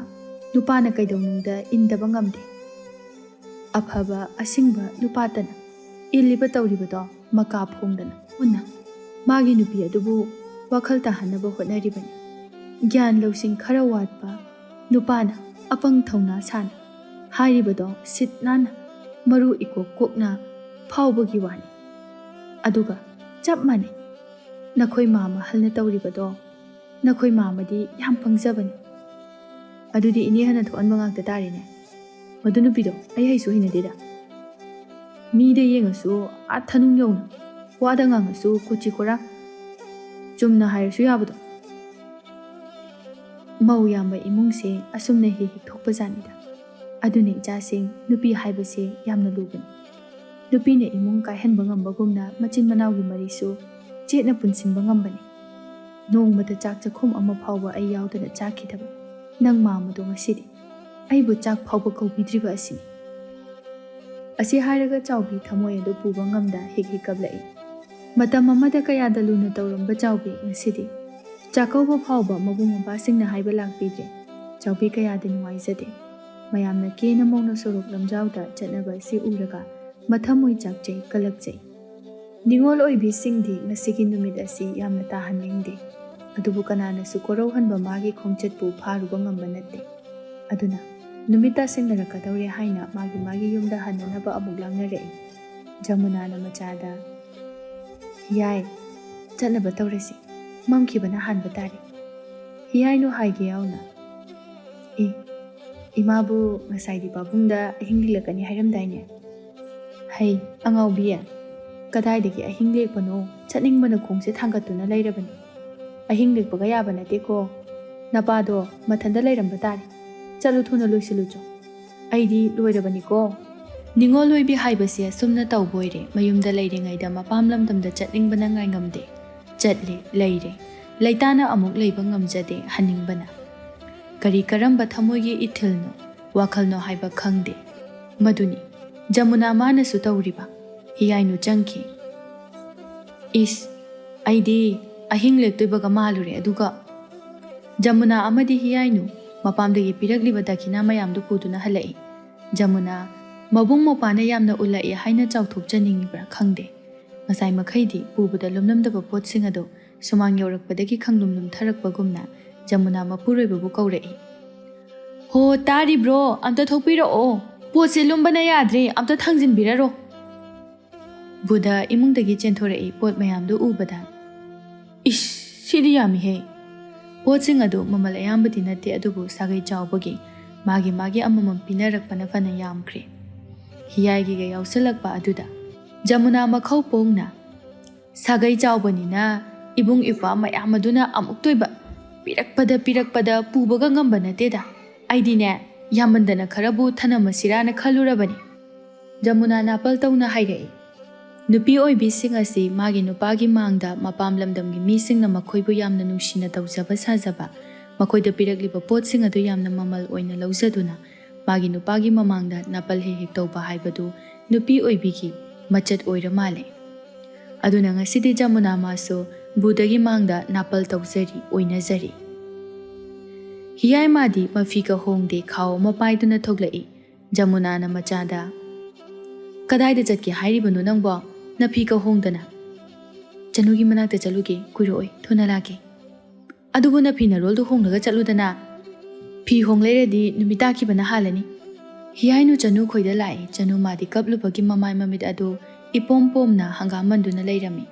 ꯅꯨꯄꯥꯅ ꯀꯩꯗꯧꯅꯨꯡꯗ ꯏꯟꯗꯕ ꯉꯝꯗꯦ꯫ ꯑꯐꯕ ꯑꯁꯤꯡꯕ ꯅꯨꯄꯥꯇꯅ ꯏꯜꯂꯤꯕ ꯇꯧꯔꯤꯕꯗꯣ ꯃꯀꯥ ꯐꯣꯡꯗꯅ ꯃꯨꯟꯅ ꯃꯥꯒꯤ ꯅꯨꯄꯤ ꯑꯗꯨꯕꯨ ꯋꯥꯈꯜ ꯇꯥꯍꯟꯅꯕ ꯍꯣꯠꯅꯔꯤꯕꯅꯤ꯫ ꯒ꯭ꯌꯥꯟ ꯂꯧꯁꯤꯡ ꯈꯔ ꯋꯥꯠꯄ ꯅꯨꯄꯥꯅ ꯑꯄꯪ ꯊꯧꯅꯥ ꯁꯥꯅ ꯍꯥꯏꯔꯤꯕꯗꯣ ꯁꯤꯠ ꯅꯥꯟꯅ ꯃꯔꯨ ꯏꯀꯣꯛ ꯀꯣꯛꯅ ꯐꯥꯎꯕꯒꯤ ꯋꯥꯅꯤ꯫ ꯑꯗꯨꯒ ꯆꯞ ꯃꯥꯟꯅꯩ, ꯅꯈꯣꯏ ꯃꯥꯃ ꯍꯜꯅ ꯇꯧꯔꯤꯕꯗꯣ ꯅꯈꯣꯏ ꯃꯥꯃꯗꯤ ꯌꯥꯝ ꯄꯪꯖꯕꯅꯤ." "ꯑꯗꯨꯗꯤ ꯏꯅꯦ ꯍꯟꯅ ꯊꯣꯛꯍꯟꯕ ꯉꯥꯛꯇ ꯇꯥꯔꯦꯅꯦ꯫ ꯃꯗꯨ ꯅꯨꯄꯤꯗꯣ ꯑꯩ ꯍꯩꯁꯨ ꯍꯩꯅꯗꯦꯗ. ꯃꯤꯗ ꯌꯦꯡꯉꯁꯨ ꯊꯅꯨꯡ ꯌꯧꯅ, ꯋꯥꯗ ꯉꯥꯡꯉꯁꯨ ꯀꯣꯆꯤ ꯀꯣꯔꯥ, ꯆꯨꯝꯅ ꯍꯥꯏꯔꯁꯨ ꯌꯥꯕꯗꯣ." ꯃꯧ ꯌꯥꯝꯕ ꯏꯃꯨꯡꯁꯦ ꯑꯁꯨꯝꯅ ꯍꯦꯛ ꯊꯣꯛꯄꯖꯥꯠꯅꯤꯗ꯫ ꯑꯗꯨꯅ ꯏꯆꯥꯁꯤꯡ, ꯅꯨꯄꯤ ꯍꯥꯏꯕꯁꯦ ꯌꯥꯝꯅ ꯂꯨꯕꯅꯤ꯫ ꯅꯨꯄꯤꯅ ꯏꯃꯨꯡ ꯀꯥꯏꯍꯟꯕ ꯉꯝꯕꯒꯨꯝꯅ ꯃꯆꯤꯟ ꯃꯅꯥꯎꯒꯤ ꯃꯔꯤꯁꯨ ꯆꯦꯠꯅ ꯄꯨꯟꯁꯤꯟꯕ ꯉꯝꯕꯅꯤ꯫ ꯅꯣꯡꯃꯗ ꯆꯥꯛ ꯆꯥꯛꯈꯨꯝ ꯑꯃ ꯐꯥꯎꯕ ꯑꯩ ꯌꯥꯎꯗꯅ ꯆꯥꯈꯤꯗꯕ ꯅꯪ ꯃꯥꯝꯃꯗꯣ ꯉꯁꯤꯗꯤ ꯑꯩꯕꯨ ꯆꯥꯛ ꯐꯥꯎꯕ ꯀꯧꯕꯤꯗ꯭ꯔꯤꯕ ꯑꯁꯤꯅꯤ꯫ ꯑꯁꯤ ꯍꯥꯏꯔꯒ ꯆꯥꯎꯕꯤ ꯊꯃꯣꯏ ꯑꯗꯨ ꯄꯨꯕ ꯉꯝꯗ ꯍꯤꯛ ꯍꯤꯛ ꯀꯞꯂꯛꯏ꯫ ꯃꯇꯝ ꯑꯃꯗ ꯀꯌꯥꯗ ꯂꯨꯅ ꯇꯧꯔꯝꯕ ꯆꯥꯎꯕꯤ ꯉꯁꯤꯗꯤ ꯆꯥꯛꯀꯧꯕ ꯐꯥꯎꯕ ꯃꯕꯨꯡ ꯃꯧꯄ꯭ꯋꯥꯁꯤꯡꯅ ꯍꯥꯏꯕ ꯂꯥꯛꯄꯤꯗ꯭ꯔꯦ꯫ ꯆꯥꯎꯕꯤ ꯀꯌꯥꯗ ꯅꯨꯡꯉꯥꯏꯖꯗꯦ꯫ ꯃꯌꯥꯝꯅ ꯀꯦꯅ ꯃꯧꯅ ꯁꯣꯔꯣꯛ ꯂꯝꯖꯥꯎꯗ ꯆꯠꯅꯕ ꯑꯁꯤ ꯎꯔꯒ ꯃꯊꯃꯣꯏ ꯆꯥꯛꯆꯩ ꯀꯜꯂꯛꯆꯩ꯫ ꯅꯤꯡꯉꯣꯜ ꯑꯣꯏꯕꯤꯁꯤꯡꯗꯤ ꯉꯁꯤꯒꯤ ꯅꯨꯃꯤꯠ ꯑꯁꯤ ꯌꯥꯝꯅ ꯇꯥꯍꯟꯅꯤꯡꯗꯦ꯫ ꯑꯗꯨꯕꯨ ꯀꯅꯥꯅꯁꯨ ꯀꯣꯔꯧꯍꯟꯕ ꯃꯥꯒꯤ ꯈꯣꯡꯆꯠꯄꯨ ꯐꯥꯔꯨꯕ ꯉꯝꯕ ꯅꯠꯇꯦ꯫ ꯑꯗꯨꯅ ꯅꯨꯃꯤꯠ ꯇꯥꯁꯤꯟꯅꯔꯛꯀꯗꯧꯔꯦ ꯍꯥꯏꯅ ꯃꯥꯒꯤ ꯌꯨꯝꯗ ꯍꯟꯅꯅꯕ ꯑꯃꯨꯛ ꯂꯥꯡꯅꯔꯛꯏ꯫ ꯖꯃꯨꯅꯥꯅ ꯃꯆꯥꯗ "ꯍꯤꯌꯥꯏ, ꯆꯠꯅꯕ ꯇꯧꯔꯁꯤ, ꯃꯝꯈꯤꯕꯅ ꯍꯥꯟꯕ ꯇꯥꯔꯦ" ꯍꯤꯌꯥꯏꯅꯨ ꯍꯥꯏꯒꯦ ꯌꯥꯎꯅ꯫ ꯏꯃꯥꯕꯨ ꯉꯁꯥꯏꯗꯤ ꯄꯥꯕꯨꯡꯗ ꯑꯍꯤꯡ ꯂꯦꯛꯂꯛꯀꯅꯤ ꯍꯥꯏꯔꯝꯗꯥꯏꯅꯦ? "ꯍꯩ ꯑꯉꯥꯎꯕꯤ, ꯀꯗꯥꯏꯗꯒꯤ ꯑꯍꯤꯡ ꯂꯦꯛꯄꯅꯣ, ꯆꯠꯅꯤꯡꯕꯅ ꯈꯣꯡꯁꯦ ꯊꯥꯡꯒꯠꯇꯨꯅ ꯂꯩꯔꯕꯅꯤ꯫ ꯑꯍꯤꯡ ꯂꯦꯛꯄꯒ ꯌꯥꯕ ꯅꯠꯇꯦꯀꯣ꯫ ꯅꯄꯥꯗꯣ ꯃꯊꯟꯇ ꯂꯩꯔꯝꯕ ꯇꯥꯔꯦ꯫ ꯆꯠꯂꯨ ꯊꯨꯅ ꯂꯣꯏꯁꯤꯜꯂꯨꯆꯣ, ꯑꯩꯗꯤ ꯂꯣꯏꯔꯕꯅꯤꯀꯣ"꯫ ꯅꯤꯡꯉꯣꯜ ꯑꯣꯏꯕꯤ ꯍꯥꯏꯕꯁꯤ ꯑꯁꯨꯝꯅ ꯇꯧꯕ ꯑꯣꯏꯔꯦ꯫ ꯃꯌꯨꯝꯗ ꯂꯩꯔꯤꯉꯩꯗ ꯃꯄꯥꯝ ꯂꯝꯗꯝꯗ ꯆꯠꯅꯤꯡꯕꯅ ꯉꯥꯏꯉꯝꯗꯦ꯫ ꯆꯠꯂꯦ ꯂꯩꯔꯦ, ꯂꯩꯇꯥꯅ ꯑꯃꯨꯛ ꯂꯩꯕ ꯉꯝꯖꯗꯦ ꯍꯟꯅꯤꯡꯕꯅ꯫ ꯀꯔꯤ ꯀꯔꯝꯕ ꯊꯃꯣꯏꯒꯤ ꯏꯊꯤꯜꯅꯣ ꯋꯥꯈꯜꯅꯣ ꯍꯥꯏꯕ ꯈꯪꯗꯦ꯫ ꯃꯗꯨꯅꯤ ꯖꯃꯨꯅꯥ ꯃꯥꯅꯁꯨ ꯇꯧꯔꯤꯕ꯫ ꯍꯤꯌꯥꯏꯅꯨ ꯆꯪꯈꯤ꯫ "ꯏꯁ, ꯑꯩꯗꯤ ꯑꯍꯤꯡ ꯂꯦꯛꯇꯣꯏꯕꯒ ꯃꯥꯜꯂꯨꯔꯦ ꯑꯗꯨꯒ"꯫ ꯖꯃꯨꯅꯥ ꯑꯃꯗꯤ ꯍꯤꯌꯥꯏꯅꯨ ꯃꯄꯥꯝꯗꯒꯤ ꯄꯤꯔꯛꯂꯤꯕ ꯗꯈꯤꯅꯥ ꯃꯌꯥꯝꯗꯨ ꯄꯨꯗꯨꯅ ꯍꯜꯂꯛꯏ꯫ ꯖꯃꯨꯅꯥ ꯃꯕꯨꯡ ꯃꯧꯄ꯭ꯋꯥꯅ ꯌꯥꯝꯅ ꯎꯠꯂꯛꯑꯦ ꯍꯥꯏꯅ ꯆꯥꯎꯊꯣꯛꯆꯅꯤꯡꯉꯤꯕ꯭ꯔꯥ ꯈꯪꯗꯦ꯫ ꯉꯁꯥꯏ ꯃꯈꯩꯗꯤ ꯄꯨꯕꯗ ꯂꯨꯝꯂꯝꯗꯕ ꯄꯣꯠꯁꯤꯡ ꯑꯗꯨ ꯁꯨꯃꯥꯡ ꯌꯧꯔꯛꯄꯗꯒꯤ ꯈꯪꯂꯨꯝ ꯂꯨꯝꯊꯔꯛꯄꯒꯨꯝꯅ ꯖꯃꯨꯅꯥ ꯃꯄꯨꯔꯣꯏꯕꯕꯨ ꯀꯧꯔꯛꯏ꯫ "ꯍꯣ ꯇꯥꯔꯤꯕ꯭ꯔꯣ, ꯑꯝꯇ ꯊꯣꯛꯄꯤꯔꯛꯑꯣ, ꯄꯣꯠꯁꯦ ꯂꯨꯝꯕꯅ ꯌꯥꯗ꯭ꯔꯦ, ꯑꯝꯇ ꯊꯥꯡꯖꯤꯟꯕꯤꯔꯔꯣ"꯫ ꯕꯨꯙ ꯏꯃꯨꯡꯗꯒꯤ ꯆꯦꯟꯊꯣꯔꯛꯏ ꯄꯣꯠ ꯃꯌꯥꯝꯗꯨ ꯎꯕꯗ꯫ "ꯏꯁ, ꯁꯤꯗꯤ ꯌꯥꯝꯃꯤꯍꯦ"꯫ ꯄꯣꯠꯁꯤꯡ ꯑꯗꯨ ꯃꯃꯜ ꯑꯌꯥꯝꯕꯗꯤ ꯅꯠꯇꯦ, ꯑꯗꯨꯕꯨ ꯁꯥꯒꯩ ꯆꯥꯎꯕꯒꯤ ꯃꯥꯒꯤ ꯑꯃꯃꯝ ꯄꯤꯅꯔꯛꯄꯅ ꯐꯅ ꯌꯥꯝꯈ꯭ꯔꯦ꯫ ꯍꯤꯌꯥꯏꯒꯤꯒ ꯌꯥꯎꯁꯜꯂꯛꯄ ꯑꯗꯨꯗ ꯖꯃꯨꯅꯥ ꯃꯈꯧ ꯄꯣꯡꯅ "ꯁꯥꯒꯩ ꯆꯥꯎꯕꯅꯤꯅ ꯏꯕꯨꯡ ꯏꯄ꯭ꯋꯥ ꯃꯌꯥꯝ ꯑꯗꯨꯅ ꯑꯃꯨꯛꯇꯣꯏꯕ ꯄꯤꯔꯛꯄꯗ ꯄꯨꯕꯒ ꯉꯝꯕ ꯅꯠꯇꯦꯗ꯫ ꯑꯩꯗꯤꯅꯦ ꯌꯥꯝꯃꯟꯗꯅ ꯈꯔꯕꯨ ꯊꯅꯝꯃꯁꯤꯔꯥꯅ ꯈꯜꯂꯨꯔꯕꯅꯤ"꯫ ꯖꯃꯨꯅꯥ ꯅꯥꯄꯜ ꯇꯧꯅ ꯍꯥꯏꯔꯛꯏ꯫ ꯅꯨꯄꯤ ꯑꯣꯏꯕꯤꯁꯤꯡ ꯑꯁꯤ ꯃꯥꯒꯤ ꯅꯨꯄꯥꯒꯤ ꯃꯥꯡꯗ ꯃꯄꯥꯝ ꯂꯝꯗꯝꯒꯤ ꯃꯤꯁꯤꯡꯅ ꯃꯈꯣꯏꯕꯨ ꯌꯥꯝꯅ ꯅꯨꯡꯁꯤꯅ ꯇꯧꯖꯕ ꯁꯥꯖꯕ, ꯃꯈꯣꯏꯗ ꯄꯤꯔꯛꯂꯤꯕ ꯄꯣꯠꯁꯤꯡ ꯑꯗꯨ ꯌꯥꯝꯅ ꯃꯃꯜ ꯑꯣꯏꯅ ꯂꯧꯖꯗꯨꯅ ꯃꯥꯒꯤ ꯅꯨꯄꯥꯒꯤ ꯃꯃꯥꯡꯗ ꯅꯥꯄꯜ ꯍꯦꯛ ꯍꯦꯛ ꯇꯧꯕ ꯍꯥꯏꯕꯗꯨ ꯅꯨꯄꯤ ꯑꯣꯏꯕꯤꯒꯤ ꯃꯆꯠ ꯑꯣꯏꯔ ꯃꯥꯜꯂꯦ꯫ ꯑꯗꯨꯅ ꯉꯁꯤꯗꯤ ꯖꯃꯨꯅꯥ ꯃꯥꯁꯨ ꯕꯨꯙꯒꯤ ꯃꯥꯡꯗ ꯅꯥꯄꯜ ꯇꯧꯖꯔꯤ, ꯑꯣꯏꯅꯖꯔꯤ꯫ ꯍꯤꯌꯥꯏ ꯃꯥꯗꯤ ꯃꯐꯤꯒ ꯍꯣꯡꯗꯦ ꯈꯥꯎ ꯑꯃ ꯄꯥꯏꯗꯨꯅ ꯊꯣꯛꯂꯛꯏ꯫ ꯖꯃꯨꯅꯥꯅ ꯃꯆꯥꯗ "ꯀꯗꯥꯏꯗ ꯆꯠꯀꯦ ꯍꯥꯏꯔꯤꯕꯅꯣ ꯅꯪꯕꯣ, ꯅꯐꯤꯒ ꯍꯣꯡꯗꯅ"? "ꯆꯅꯨꯒꯤ ꯃꯅꯥꯛꯇ ꯆꯠꯂꯨꯒꯦ, ꯀꯨꯏꯔꯛꯑꯣꯏ, ꯊꯨꯅ ꯂꯥꯛꯀꯦ"꯫ "ꯑꯗꯨꯕꯨ ꯅꯐꯤ ꯅꯔꯣꯜꯗꯨ ꯍꯣꯡꯂꯒ ꯆꯠꯂꯨꯗꯅ, ꯐꯤ ꯍꯣꯡ ꯂꯩꯔꯗꯤ ꯅꯨꯃꯤꯠ ꯇꯥꯈꯤꯕꯅ ꯍꯥꯜꯂꯅꯤ"꯫ ꯍꯤꯌꯥꯏꯅꯨ ꯆꯅꯨ ꯈꯣꯏꯗ ꯂꯥꯛꯏ꯫ ꯆꯅꯨ ꯃꯥꯗꯤ ꯀꯞꯂꯨꯕꯒꯤ ꯃꯃꯥꯏ ꯃꯃꯤꯠ ꯑꯗꯨ ꯏꯄꯣꯝ ꯄꯣꯝꯅ ꯍꯪꯒꯥꯝꯃꯟꯗꯨꯅ ꯂꯩꯔꯝꯃꯤ꯫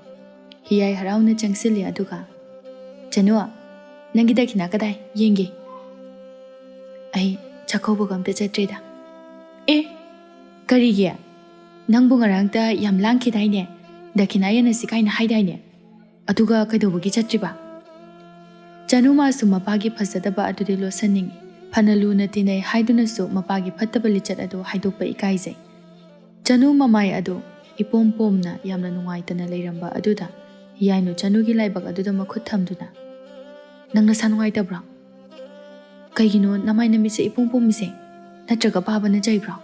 ꯍꯤꯌꯥꯏ ꯍꯔꯥꯎꯅ ꯆꯪꯁꯤꯜꯂꯤ ꯑꯗꯨꯒ "ꯆꯅꯨ, ꯅꯪꯒꯤ ꯗꯈꯤꯅꯥ ꯀꯗꯥꯏ ꯌꯦꯡꯒꯦ"꯫ "ꯑꯩ ꯆꯥꯛꯀꯧꯕꯒ ꯑꯝꯇ ꯆꯠꯇ꯭ꯔꯦꯗ"꯫ "ꯑꯦ, ꯀꯔꯤꯒꯤ? ꯅꯪꯕꯨ ꯉꯔꯥꯡꯇ ꯌꯥꯝ ꯂꯥꯡꯈꯤꯗꯥꯏꯅꯦ, ꯗꯈꯤꯅꯥ ꯌꯦꯟꯅꯁꯤ ꯀꯥꯏꯅ ꯍꯥꯏꯗꯥꯏꯅꯦ, ꯑꯗꯨꯒ ꯀꯩꯗꯧꯕꯒꯤ ꯆꯠꯇ꯭ꯔꯤꯕ"? ꯆꯅꯨ ꯃꯥꯁꯨ ꯃꯄꯥꯒꯤ ꯐꯖꯗꯕ ꯑꯗꯨꯗꯤ ꯂꯣꯠꯁꯟꯅꯤꯡꯉꯤ꯫ ꯐꯅ ꯂꯨꯅ ꯇꯤꯟꯅꯩ ꯍꯥꯏꯗꯨꯅꯁꯨ ꯃꯄꯥꯒꯤ ꯐꯠꯇꯕ ꯂꯤꯆꯠ ꯑꯗꯨ ꯍꯥꯏꯗꯣꯛꯄ ꯏꯀꯥꯏꯖꯩ꯫ ꯆꯅꯨ ꯃꯃꯥꯏ ꯑꯗꯨ ꯏꯄꯣꯝ ꯄꯣꯝꯅ ꯌꯥꯝꯅ ꯅꯨꯡꯉꯥꯏꯇꯅ ꯂꯩꯔꯝꯕ ꯑꯗꯨꯗ ꯍꯤꯌꯥꯏꯅꯨ ꯆꯅꯨꯒꯤ ꯂꯥꯏꯕꯛ ꯑꯗꯨꯗ ꯃꯈꯨꯠ ꯊꯝꯗꯨꯅ "ꯅꯪ ꯅꯁꯥ ꯅꯨꯡꯉꯥꯏꯇꯕ꯭ꯔꯣ? ꯀꯩꯒꯤꯅꯣ ꯅꯃꯥꯏ ꯅꯃꯤꯠꯁꯦ ꯏꯄꯣꯝ ꯄꯣꯝꯃꯤꯁꯦ? ꯅꯠꯇ꯭ꯔꯒ ꯄꯥꯕꯅ ꯆꯩꯕ꯭ꯔꯣ"?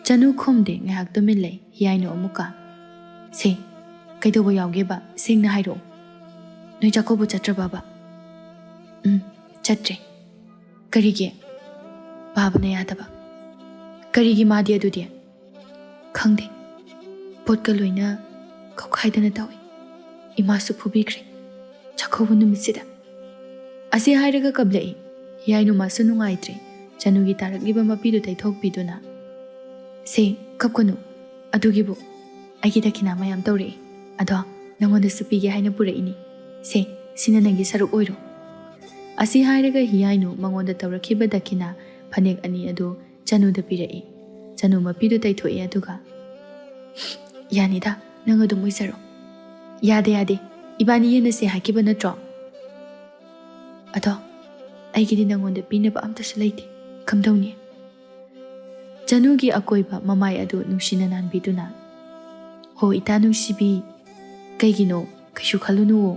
ꯆꯅꯨ ꯈꯨꯝꯗꯦ, ꯉꯥꯏꯍꯥꯛ ꯇꯨꯃꯤꯟ ꯂꯩ꯫ ꯍꯤꯌꯥꯏꯅꯨ ꯑꯃꯨꯛꯀ "ꯁꯦ, ꯀꯩꯗꯧꯕ ꯌꯥꯎꯒꯦꯕ, ꯁꯦꯡꯅ ꯍꯥꯏꯔꯛꯑꯣ. ꯅꯣꯏ ꯆꯥꯛꯀꯧꯕ ꯆꯠꯇ꯭ꯔꯕꯕ"? "ꯆꯠꯇ꯭ꯔꯦ"꯫ "ꯀꯔꯤꯒꯤ"? "ꯄꯥꯕꯅ ꯌꯥꯗꯕ"꯫ "ꯀꯔꯤꯒꯤ ꯃꯥꯗꯤ ꯑꯗꯨꯗꯤ"? "ꯈꯪꯗꯦ, ꯄꯣꯠꯀ ꯂꯣꯏꯅ ꯀꯧꯈꯥꯏꯗꯅ ꯇꯧꯏ꯫ ꯏꯃꯥꯁꯨ ꯐꯨꯕꯤꯈ꯭ꯔꯦ ꯆꯥꯛꯀꯧꯕ ꯅꯨꯃꯤꯠꯁꯤꯗ"꯫ ꯑꯁꯤ ꯍꯥꯏꯔꯒ ꯀꯞꯂꯛꯏ꯫ ꯍꯤꯌꯥꯏꯅꯨ ꯃꯥꯁꯨ ꯅꯨꯡꯉꯥꯏꯇ꯭ꯔꯦ꯫ ꯆꯅꯨꯒꯤ ꯇꯥꯔꯛꯂꯤꯕ ꯃꯄꯤꯗꯨ ꯇꯩꯊꯣꯛꯄꯤꯗꯨꯅ "ꯁꯦ, ꯀꯞꯀꯅꯨ, ꯑꯗꯨꯒꯤꯕꯨ ꯑꯩꯒꯤ ꯗꯈꯤꯅꯥ ꯃꯌꯥꯝ ꯇꯧꯔꯛꯏ, ꯑꯗꯣ ꯅꯪꯉꯣꯟꯗꯁꯨ ꯄꯤꯒꯦ ꯍꯥꯏꯅ ꯄꯨꯔꯛꯏꯅꯤ꯫ ꯁꯦ, ꯁꯤꯅ ꯅꯪꯒꯤ ꯁꯔꯨꯛ ꯑꯣꯏꯔꯣ"꯫ ꯑꯁꯤ ꯍꯥꯏꯔꯒ ꯍꯤꯌꯥꯏꯅꯨ ꯃꯉꯣꯟꯗ ꯇꯧꯔꯛꯈꯤꯕ ꯗꯈꯤꯅꯥ ꯐꯅꯦꯛ 2 ꯑꯗꯨ ꯆꯅꯨꯗ ꯄꯤꯔꯛꯏ꯫ ꯆꯅꯨ ꯃꯄꯤꯗꯨ ꯇꯩꯊꯣꯛꯏ ꯑꯗꯨꯒ "ꯌꯥꯅꯤꯗ, ꯅꯪ ꯑꯗꯨꯝ ꯑꯣꯏꯖꯔꯣ"꯫ "ꯌꯥꯗꯦ, ꯏꯕꯥꯅꯤ ꯌꯦꯟꯅꯁꯦ ꯍꯥꯏꯈꯤꯕ ꯅꯠꯇ꯭ꯔꯣ"? "ꯑꯗꯣ ꯑꯩꯒꯤꯗꯤ ꯅꯪꯉꯣꯟꯗ ꯄꯤꯅꯕ ꯑꯝꯇꯁꯨ ꯂꯩꯇꯦ, ꯀꯝꯗꯧꯅꯤ"꯫ ꯆꯅꯨꯒꯤ ꯑꯀꯣꯏꯕ ꯃꯃꯥꯏ ꯑꯗꯨ ꯅꯨꯡꯁꯤꯅ ꯅꯥꯟꯕꯤꯗꯨꯅ "ꯍꯣ ꯏꯇꯥ ꯅꯨꯡꯁꯤꯕꯤ, ꯀꯩꯒꯤꯅꯣ, ꯀꯩꯁꯨ ꯈꯜꯂꯨꯅꯨꯋꯣ"꯫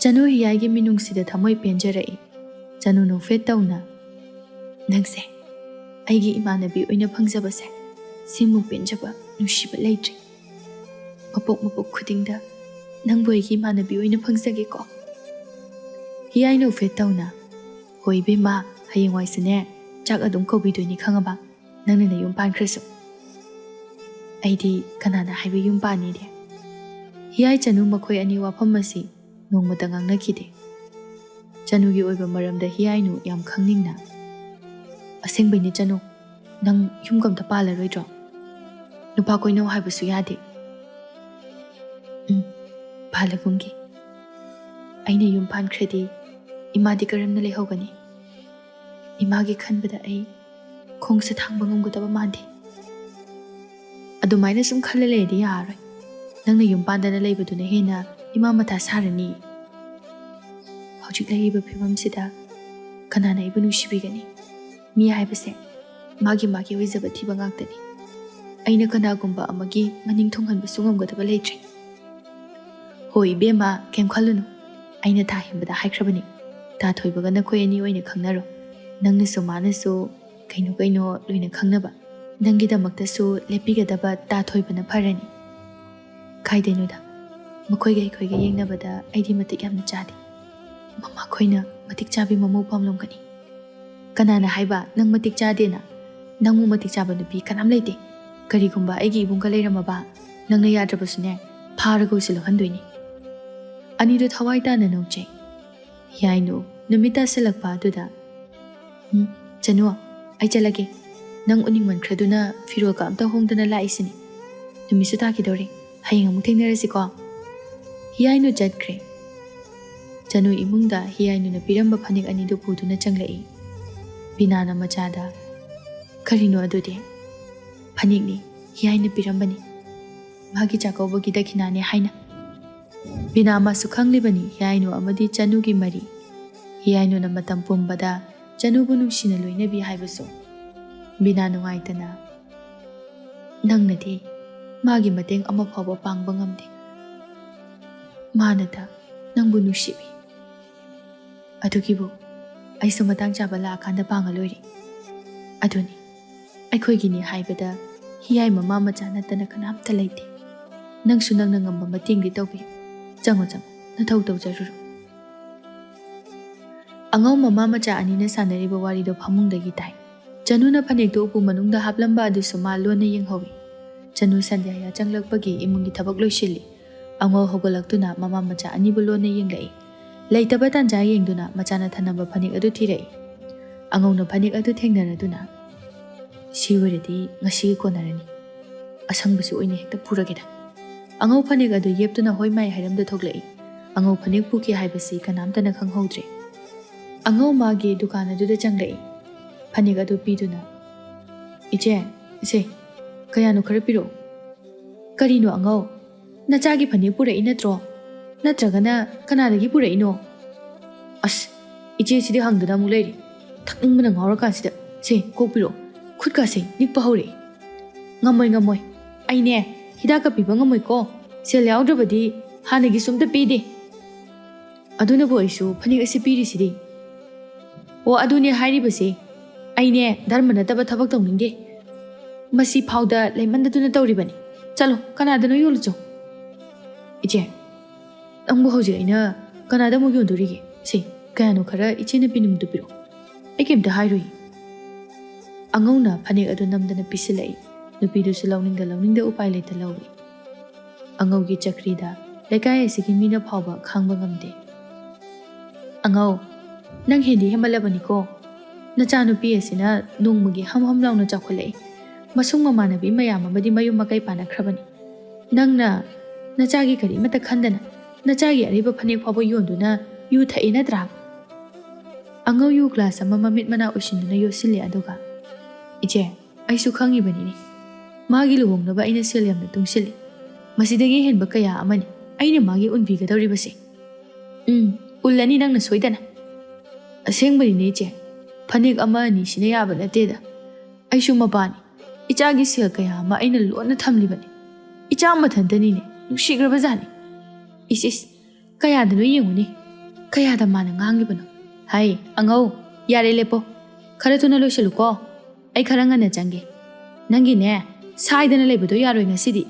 ꯆꯅꯨ ꯍꯤꯌꯥꯏꯒꯤ ꯃꯤꯅꯨꯡꯁꯤꯗ ꯊꯃꯣꯏ ꯄꯦꯟꯖꯔꯛꯏ꯫ Chanu nofet tawna. Nangse, aigi imanabi oina phangzabase. Simu penjaba nushiba leitri. Mapok khudingda nangbo aigi imanabi oina phangzage ko. Hiyai nofet tawna. Hoi bema hayeng waisane chak adum kaubidoini khangaba. Nangna na yum pankresu. Aidi kanana haiba yum pani de. Hiyai Chanu makhoi ani wafam asi nongmata ngangnakide. Chanu gi oiba maramda hiyai nu yam khangningna. Asengbaini Chanu, nang yum gamta palaroidro. Nupa koino haibasu yade. Palagumgi. Aina yum pankredi imadi karamna lehogani. Imagi khanbada ai khongsa thangba ngamgudaba mandi. Adumaina sum khalale di yarai. Nangna yum pandana leibaduna hena ima mata sarani. Hojik laiba phibam sida kanana ibu nushibigani. Mi haibase magi oizaba thiba ngактani. Aina kanagumba amagi maning thonghanba sungamgadaba leitri. Hoi bema kem khalunu. Aina tha himbada haikrabani. Ta thoibaga nakhoi ani oina khangnaro. Nangna so manaso kaino loina khangnaba. Nangidamaktasu lepigadaba ta thoibana pharani. Kaidenuda makhoiga ikhoiga yengnabada aidi matik yamna chadi. Mama khoina matik chabi mamu pamlomgani. Kanana haiba nang matik chadena. Nangmu matik chaba nupi kanam leite. Karigumba aigi ibungka leiramaba nangna yadrabasune pharago silohandoini. Anidu thawai tana nokje. Yainu numita silakpa aduda. Chanu ai chalage. Nang uning mankhraduna firoga amta hongdana laisini. Numisu takidore. Hayeng amuk thengnarasi ko. Hiyai nu jatkre. Chanu imungda hiyai nu na piramba phanik anidu puduna changlai. Binana machada. Karino adude. Phanik ni hiyai nu pirambani. Magi chakawbagi dakhinane haina. Bina masu khanglibani hiyai nu amadi Chanu gi mari. Hiyai nu na matam pumbada Chanu bu nungsina loinabi haibaso. Bina nungaitana. Nangnadi magi mateng ama phawba pangba ngamde. Manata nangbu nushibi. Adugibu aisu matang chaba laakanda pangalori. Aduni aikhoigini haibada hiyai mama macha natana kanamta leite. Nangsu nangna ngamba matingdi tawbi. Chango nathau tawjaruru. Angau mama macha anina sanariba warido phamungdagi tai. Chanu na phanekto upu manungda haplamba adusu ma lona yenghowi. Chanu sandhya changlakpagi imungi thabak loisili. Angau hogolaktuna mama macha anibu lona yenglai. Leitaba tanja yengduna machana thanamba phanek adu thirai. Angau na phanek adu thengnaraduna. Siwaridi ngasi konarani. Asangbasu oine hekta purageda. Angau phanek adu yeptuna hoimai hairamda thoklai. Angau phanek puki haibasi kanamtana khanghodre. Angau magi dukana duda changlai. Phanek adu piduna. Ise kayano khara piro. Karino angau nachagi phanek purai natro. Natragana kanadagi purai no. As iche sidi hangduna amuk leiri. Thakningmana ngawrakansida se kokpiro. Khudka se nikpa hore. Ngamoi. Aine hidaka piba ngamoi ko. Sel yaudrabadi hanagi sumta pide. Aduna bo aisu phanek ase piri sidi. O aduni hairibase. Aine dharma nataba thabak tawningde. Masi phauda leimandaduna tawribani. Chalo kanadano yolucho. Iche ambu hoji aina kanada mu yondorige. Se kayano khara iche na pinumdu piro. Ekemta hairui. Angauna phanek adu namdana pisilai. Nupidu su launingda upai leita lawi. Angau gi chakrida lekai asigi mina phawba khangba ngamde. Angau nang hindi hemalabani ko. Nachanu pi asina nongmugi ham launa chakholai. Masung mamanabi mayam amadi mayum makai pana khrabani. Nangna nachagi kari mata khandana. Nachagi ariba phanek phawba yonduna yu thai nadra. Angau yu glass ama mamit mana usinduna yosili aduga. Iche aisu khangibani ni. Magi luhongnaba aina sel yamna tungsili. Masidagi henba kaya amani. Aina magi unbigadawribase. Ullani nangna soidana. Asengbani ne iche. Phanek ama ani sina yaba nateda. Aisu mabani. Ichagi sel kaya ama aina lona thamlibani. Icha mathantani ne. Nungsigrabajani. Isis kaya dano yenguni. Kaya da mana ngangibano. Hai, angau, yare lepo. Khara tuna loisaluko. Ai khara ngana change. Nangi ne, saidana leibado yaroi ngasidi.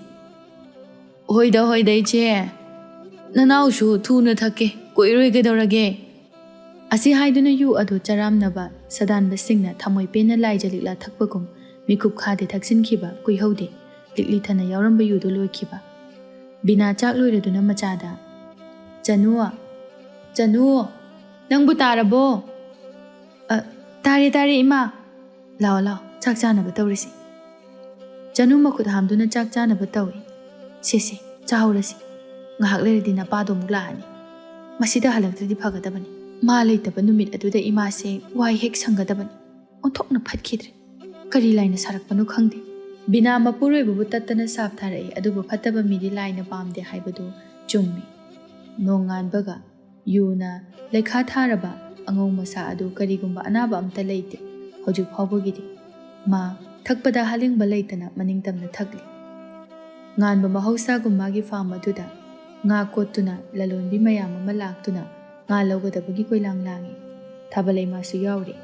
Hoida iche. Nanausu thuna thake, koiroi gedaurage. Asi haiduna yu adu charamnaba sadanba singna thamoi pena laijalila thakpagum mikup khade thaksin khiba kuihaude likli thana yauramba yudu loikiba. Bina chak loiraduna machada. Janu, nangbu tarabo. Tare ima. Lao, chak chanaba taurisi. Janu makhut hamduna chak chanaba tauri. Sisi, chaurasi. Ngahak leradi na pado mulani. Masida halagtradi phagadabani. Ma leitaba numit aduda ima se wai hek sangadabani. Onthokna phatkidre. Kari laina sarakpanu khangde. Bina mapuroi bubu tattana sap tharai adubu phattaba midi laina pamde haibadu chummi. Nongan baga yuna lekha tharaba angau masa adu karigumba anaba amta leite. Hojik phawbagidi. Ma thakpada halingba leitana maningtamna thakli. Nganba mahausa gummagi farm aduda nga kotuna lalonbi mayam ama laktuna nga lawgadabagi koilang langi. Thabalai masu yauri.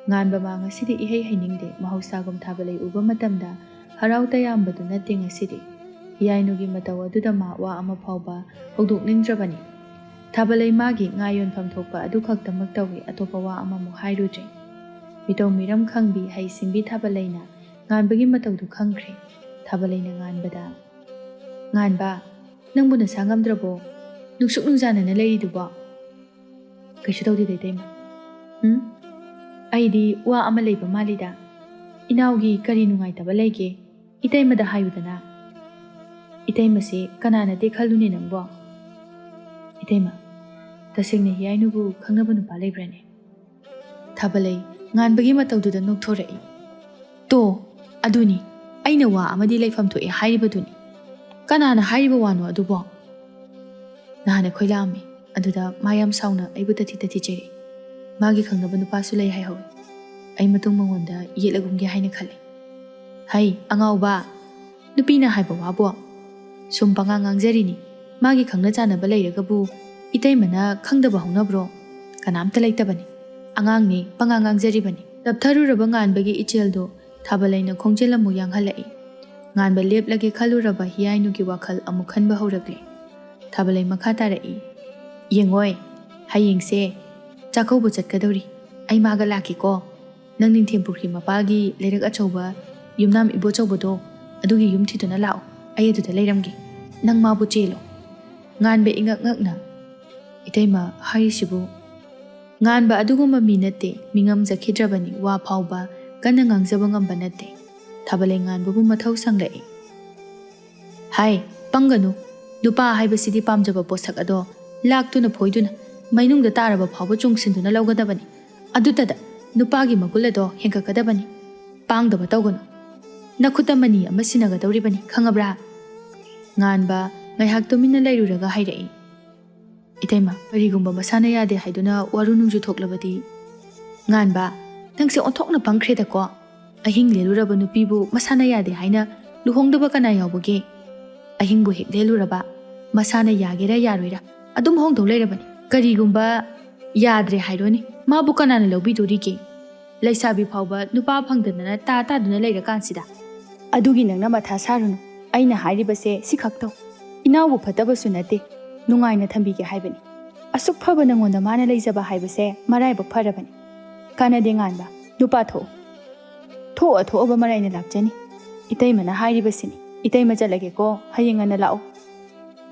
Nganba ma ngasidi ihei hainingde mahausa gum thabalai uba matamda harau tayambadu natte ngasidi. Hiyainugi mataw aduda ma wa ama phawba hogdok ningdrabani. Thabalai magi nga yonpham thokpa adu khaktamak tawi atopa wa ama mu hairudre. Mitau miram khangbi hai singbi thabalaina nganbagi matawdu khangkhre. Thabalaina nganbada. Nganba, nangbu na sangamdrabo. Nuksuk nungzana na leiridubo. Kaishu tawdi daytayma. Aidi wa ama leiba malida. Inaugi kari nungai tabalayge. Itaymada hayudana. Itayma se kanana dekhalune nangbo. Itayma, tasingna hiyainubu khangnaba nupa leibrane. Thabalai nganbagi matawduda nokthorei. To, aduni, aina wa amadi leifam thoe hairibaduni. Kanana hairiba wano adubo. Nahana khoilami, aduda mayam sauna aibu tati cheri. Magi khangnaba nupa sulai hai hawi. Ai matung mangonda yelagumge haina khale. Hai, angau ba. Nupina haiba wabo. Sumpanga ngangjarini. Magi khangna chanaba leiragabu. Itaymana khangdaba hongnabro. Kanamta leitabani. Angang ni pangangang jaribani. Laptharuraba nganbagi icheldo thabalaina khongjelamu yanghalai. Nganba leplage khaluraba hiyainugi wakhal amu khanba haurakle. Thabalai makha tarai. Yengoi, hayengse chakauba chatkadori. Ai maga lakiko. Nang ningthempukri mapagi leirak achauba yumnam ibo chaubodo adugi yum thiduna lao. Ai aduda leiramgi. Nang mabu chelo. Nganbe ingak-ngakna. Itayma hairisibu. Nganba adugumba minate mingam zakhidrabani wa phawba kana ngangjaba ngamba nate. Thabalai nganbabu mathau sanglai. Hai, panganu. Nupa haibasidi pamjaba posak ado laktuna phoiduna mainungda taraba phawba chungsinduna lawgadabani. Adutada nupagi magul ado hengkakadabani. Pangdaba tawganu. Nakhutamani ama sinagadawribani khangabra. Nganba ngaihak tumina lairuraga hairai. Itayma, karigumba masana yade haiduna waru nungju thoklabadi. Nganba, nangse onthokna pangkhreda ko. Ahing leluraba nupibu masana yade haina luhongdaba kana yawbage. Ahingbu hek leluraba masana yagera yaroira. Adum hongdau leirabani. Karigumba yadre haironi. Mabu kanana lawbidurige. Laisabi phawba nupa phangdana ta duna leirakansida. Adugi nangna matha sarunu. Aina hairibase sikhaktaw. Inawu phatabasu nate. Nungaina thambige haibani. Asuk phaba nangonda mana leijaba haibase maraiba pharabani. Kanade nganba nupa tho. Tho athoba maraina lakjani. Itaymana hairibasini. Itayma chalage ko hayengana lao.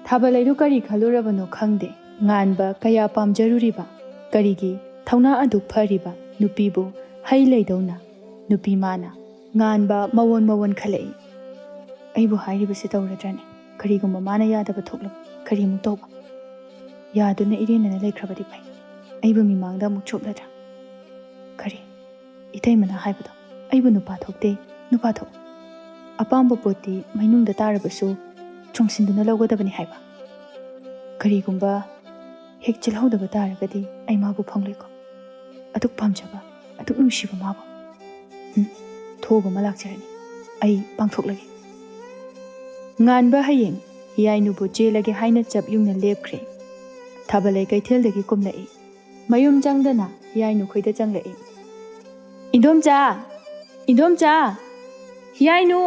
Thabalairu kari khalurabano khangde. Nganba kaya pamjaruriba. Karigi thauna aduk phariba nupibu hai leidona. Nupi mana. Nganba mawon khalai. Aibu hairibase tawradrani. Karigumba mana yadaba thoklab. Kari muk tawba. Yaduna irenana leikrabadi pai. Aibu mimangda muk chopladra. Kari. Itaymana haibado. Aibu nupa thokte. Nupa thok. Apamba poti mainungda tarabasu chongsinduna lawgadabani haiba. Karigumba hek chilhaudaba taragadi ai mabu phangloiko. Aduk pamjaba. Aduk nungshiba mabu. Thoba malakjarani. Ai pangthoklagi. Nganba hayeng. Hiyainubu jelage haina chap yungna lepkre. Thabalai kaithel dagi kumlai. ꯃꯌꯨꯝ ꯆꯪꯗꯅ ꯍꯤꯌꯥꯏꯅꯨ ꯈꯣꯏꯗ ꯆꯪꯂꯛꯏ꯫ ꯏꯟꯗꯣꯝꯆꯥ! ꯏꯟꯗꯣꯝꯆꯥ! ꯍꯤꯌꯥꯏꯅꯨ!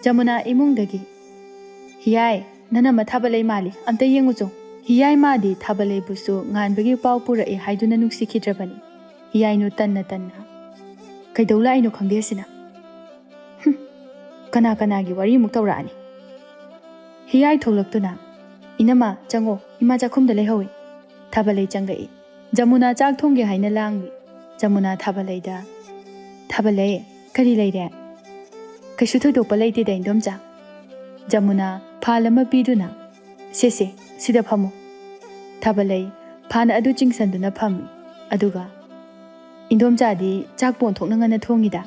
ꯖꯃꯨꯅꯥ ꯏꯃꯨꯡꯗꯒꯤ ꯍꯤꯌꯥꯏ ꯅꯅꯝꯃ ꯊꯥꯕꯂꯩ ꯃꯥꯜꯂꯤ ꯑꯝꯇ ꯌꯦꯡꯉꯨꯆꯣ꯫ ꯍꯤꯌꯥꯏ ꯃꯥꯗꯤ ꯊꯥꯕꯂꯩꯕꯨꯁꯨ ꯉꯥꯟꯕꯒꯤ ꯄꯥꯎ ꯄꯨꯔꯛꯏ ꯍꯥꯏꯗꯨꯅ ꯅꯨꯡꯁꯤꯈꯤꯗ꯭ꯔꯕꯅꯤ꯫ ꯍꯤꯌꯥꯏꯅꯨ ꯇꯟꯅ ꯀꯩꯗꯧ ꯂꯥꯛꯏꯅꯣ ꯈꯪꯗꯦ ꯁꯤꯅ꯫ ꯀꯅꯥ ꯀꯅꯥꯒꯤ ꯋꯥꯔꯤꯃꯨꯛ ꯇꯧꯔꯛꯑꯅꯤ꯫ ꯍꯤꯌꯥꯏ ꯊꯣꯛꯂꯛꯇꯨꯅ ꯏꯅꯝꯃ ꯆꯪꯉꯣ ꯏꯃꯥ ꯆꯥꯛꯈꯨꯝꯗ ꯂꯩꯍꯧꯏ꯫ ꯊꯥꯕꯂꯩ ꯆꯪꯂꯛꯏ꯫ ꯖꯃꯨꯅꯥ ꯆꯥꯛ ꯊꯣꯡꯒꯦ ꯍꯥꯏꯅ ꯂꯥꯡꯂꯤ꯫ ꯖꯃꯨꯅꯥ ꯊꯥꯕꯂꯩꯗ ꯊꯥꯕꯂꯩ ꯀꯔꯤ ꯂꯩꯔꯦ? ꯀꯩꯁꯨ ꯊꯣꯏꯗꯣꯛꯄ ꯂꯩꯇꯦꯗ ꯏꯟꯗꯣꯝꯆꯥ꯫ ꯖꯃꯨꯅꯥ ꯐꯥꯜ ꯑꯃ ꯄꯤꯗꯨꯅ ꯁꯦ ꯁꯤꯗ ꯐꯝꯃꯨ꯫ ꯊꯥꯕꯂꯩ ꯐꯥꯟ ꯑꯗꯨ ꯆꯤꯡꯁꯟꯗꯨꯅ ꯐꯝꯃꯤ꯫ ꯑꯗꯨꯒ ꯏꯟꯗꯣꯝꯆꯥꯗꯤ ꯆꯥꯛ ꯄꯣꯟꯊꯣꯛꯅ ꯉꯟꯅ ꯊꯣꯡꯉꯤꯗ꯫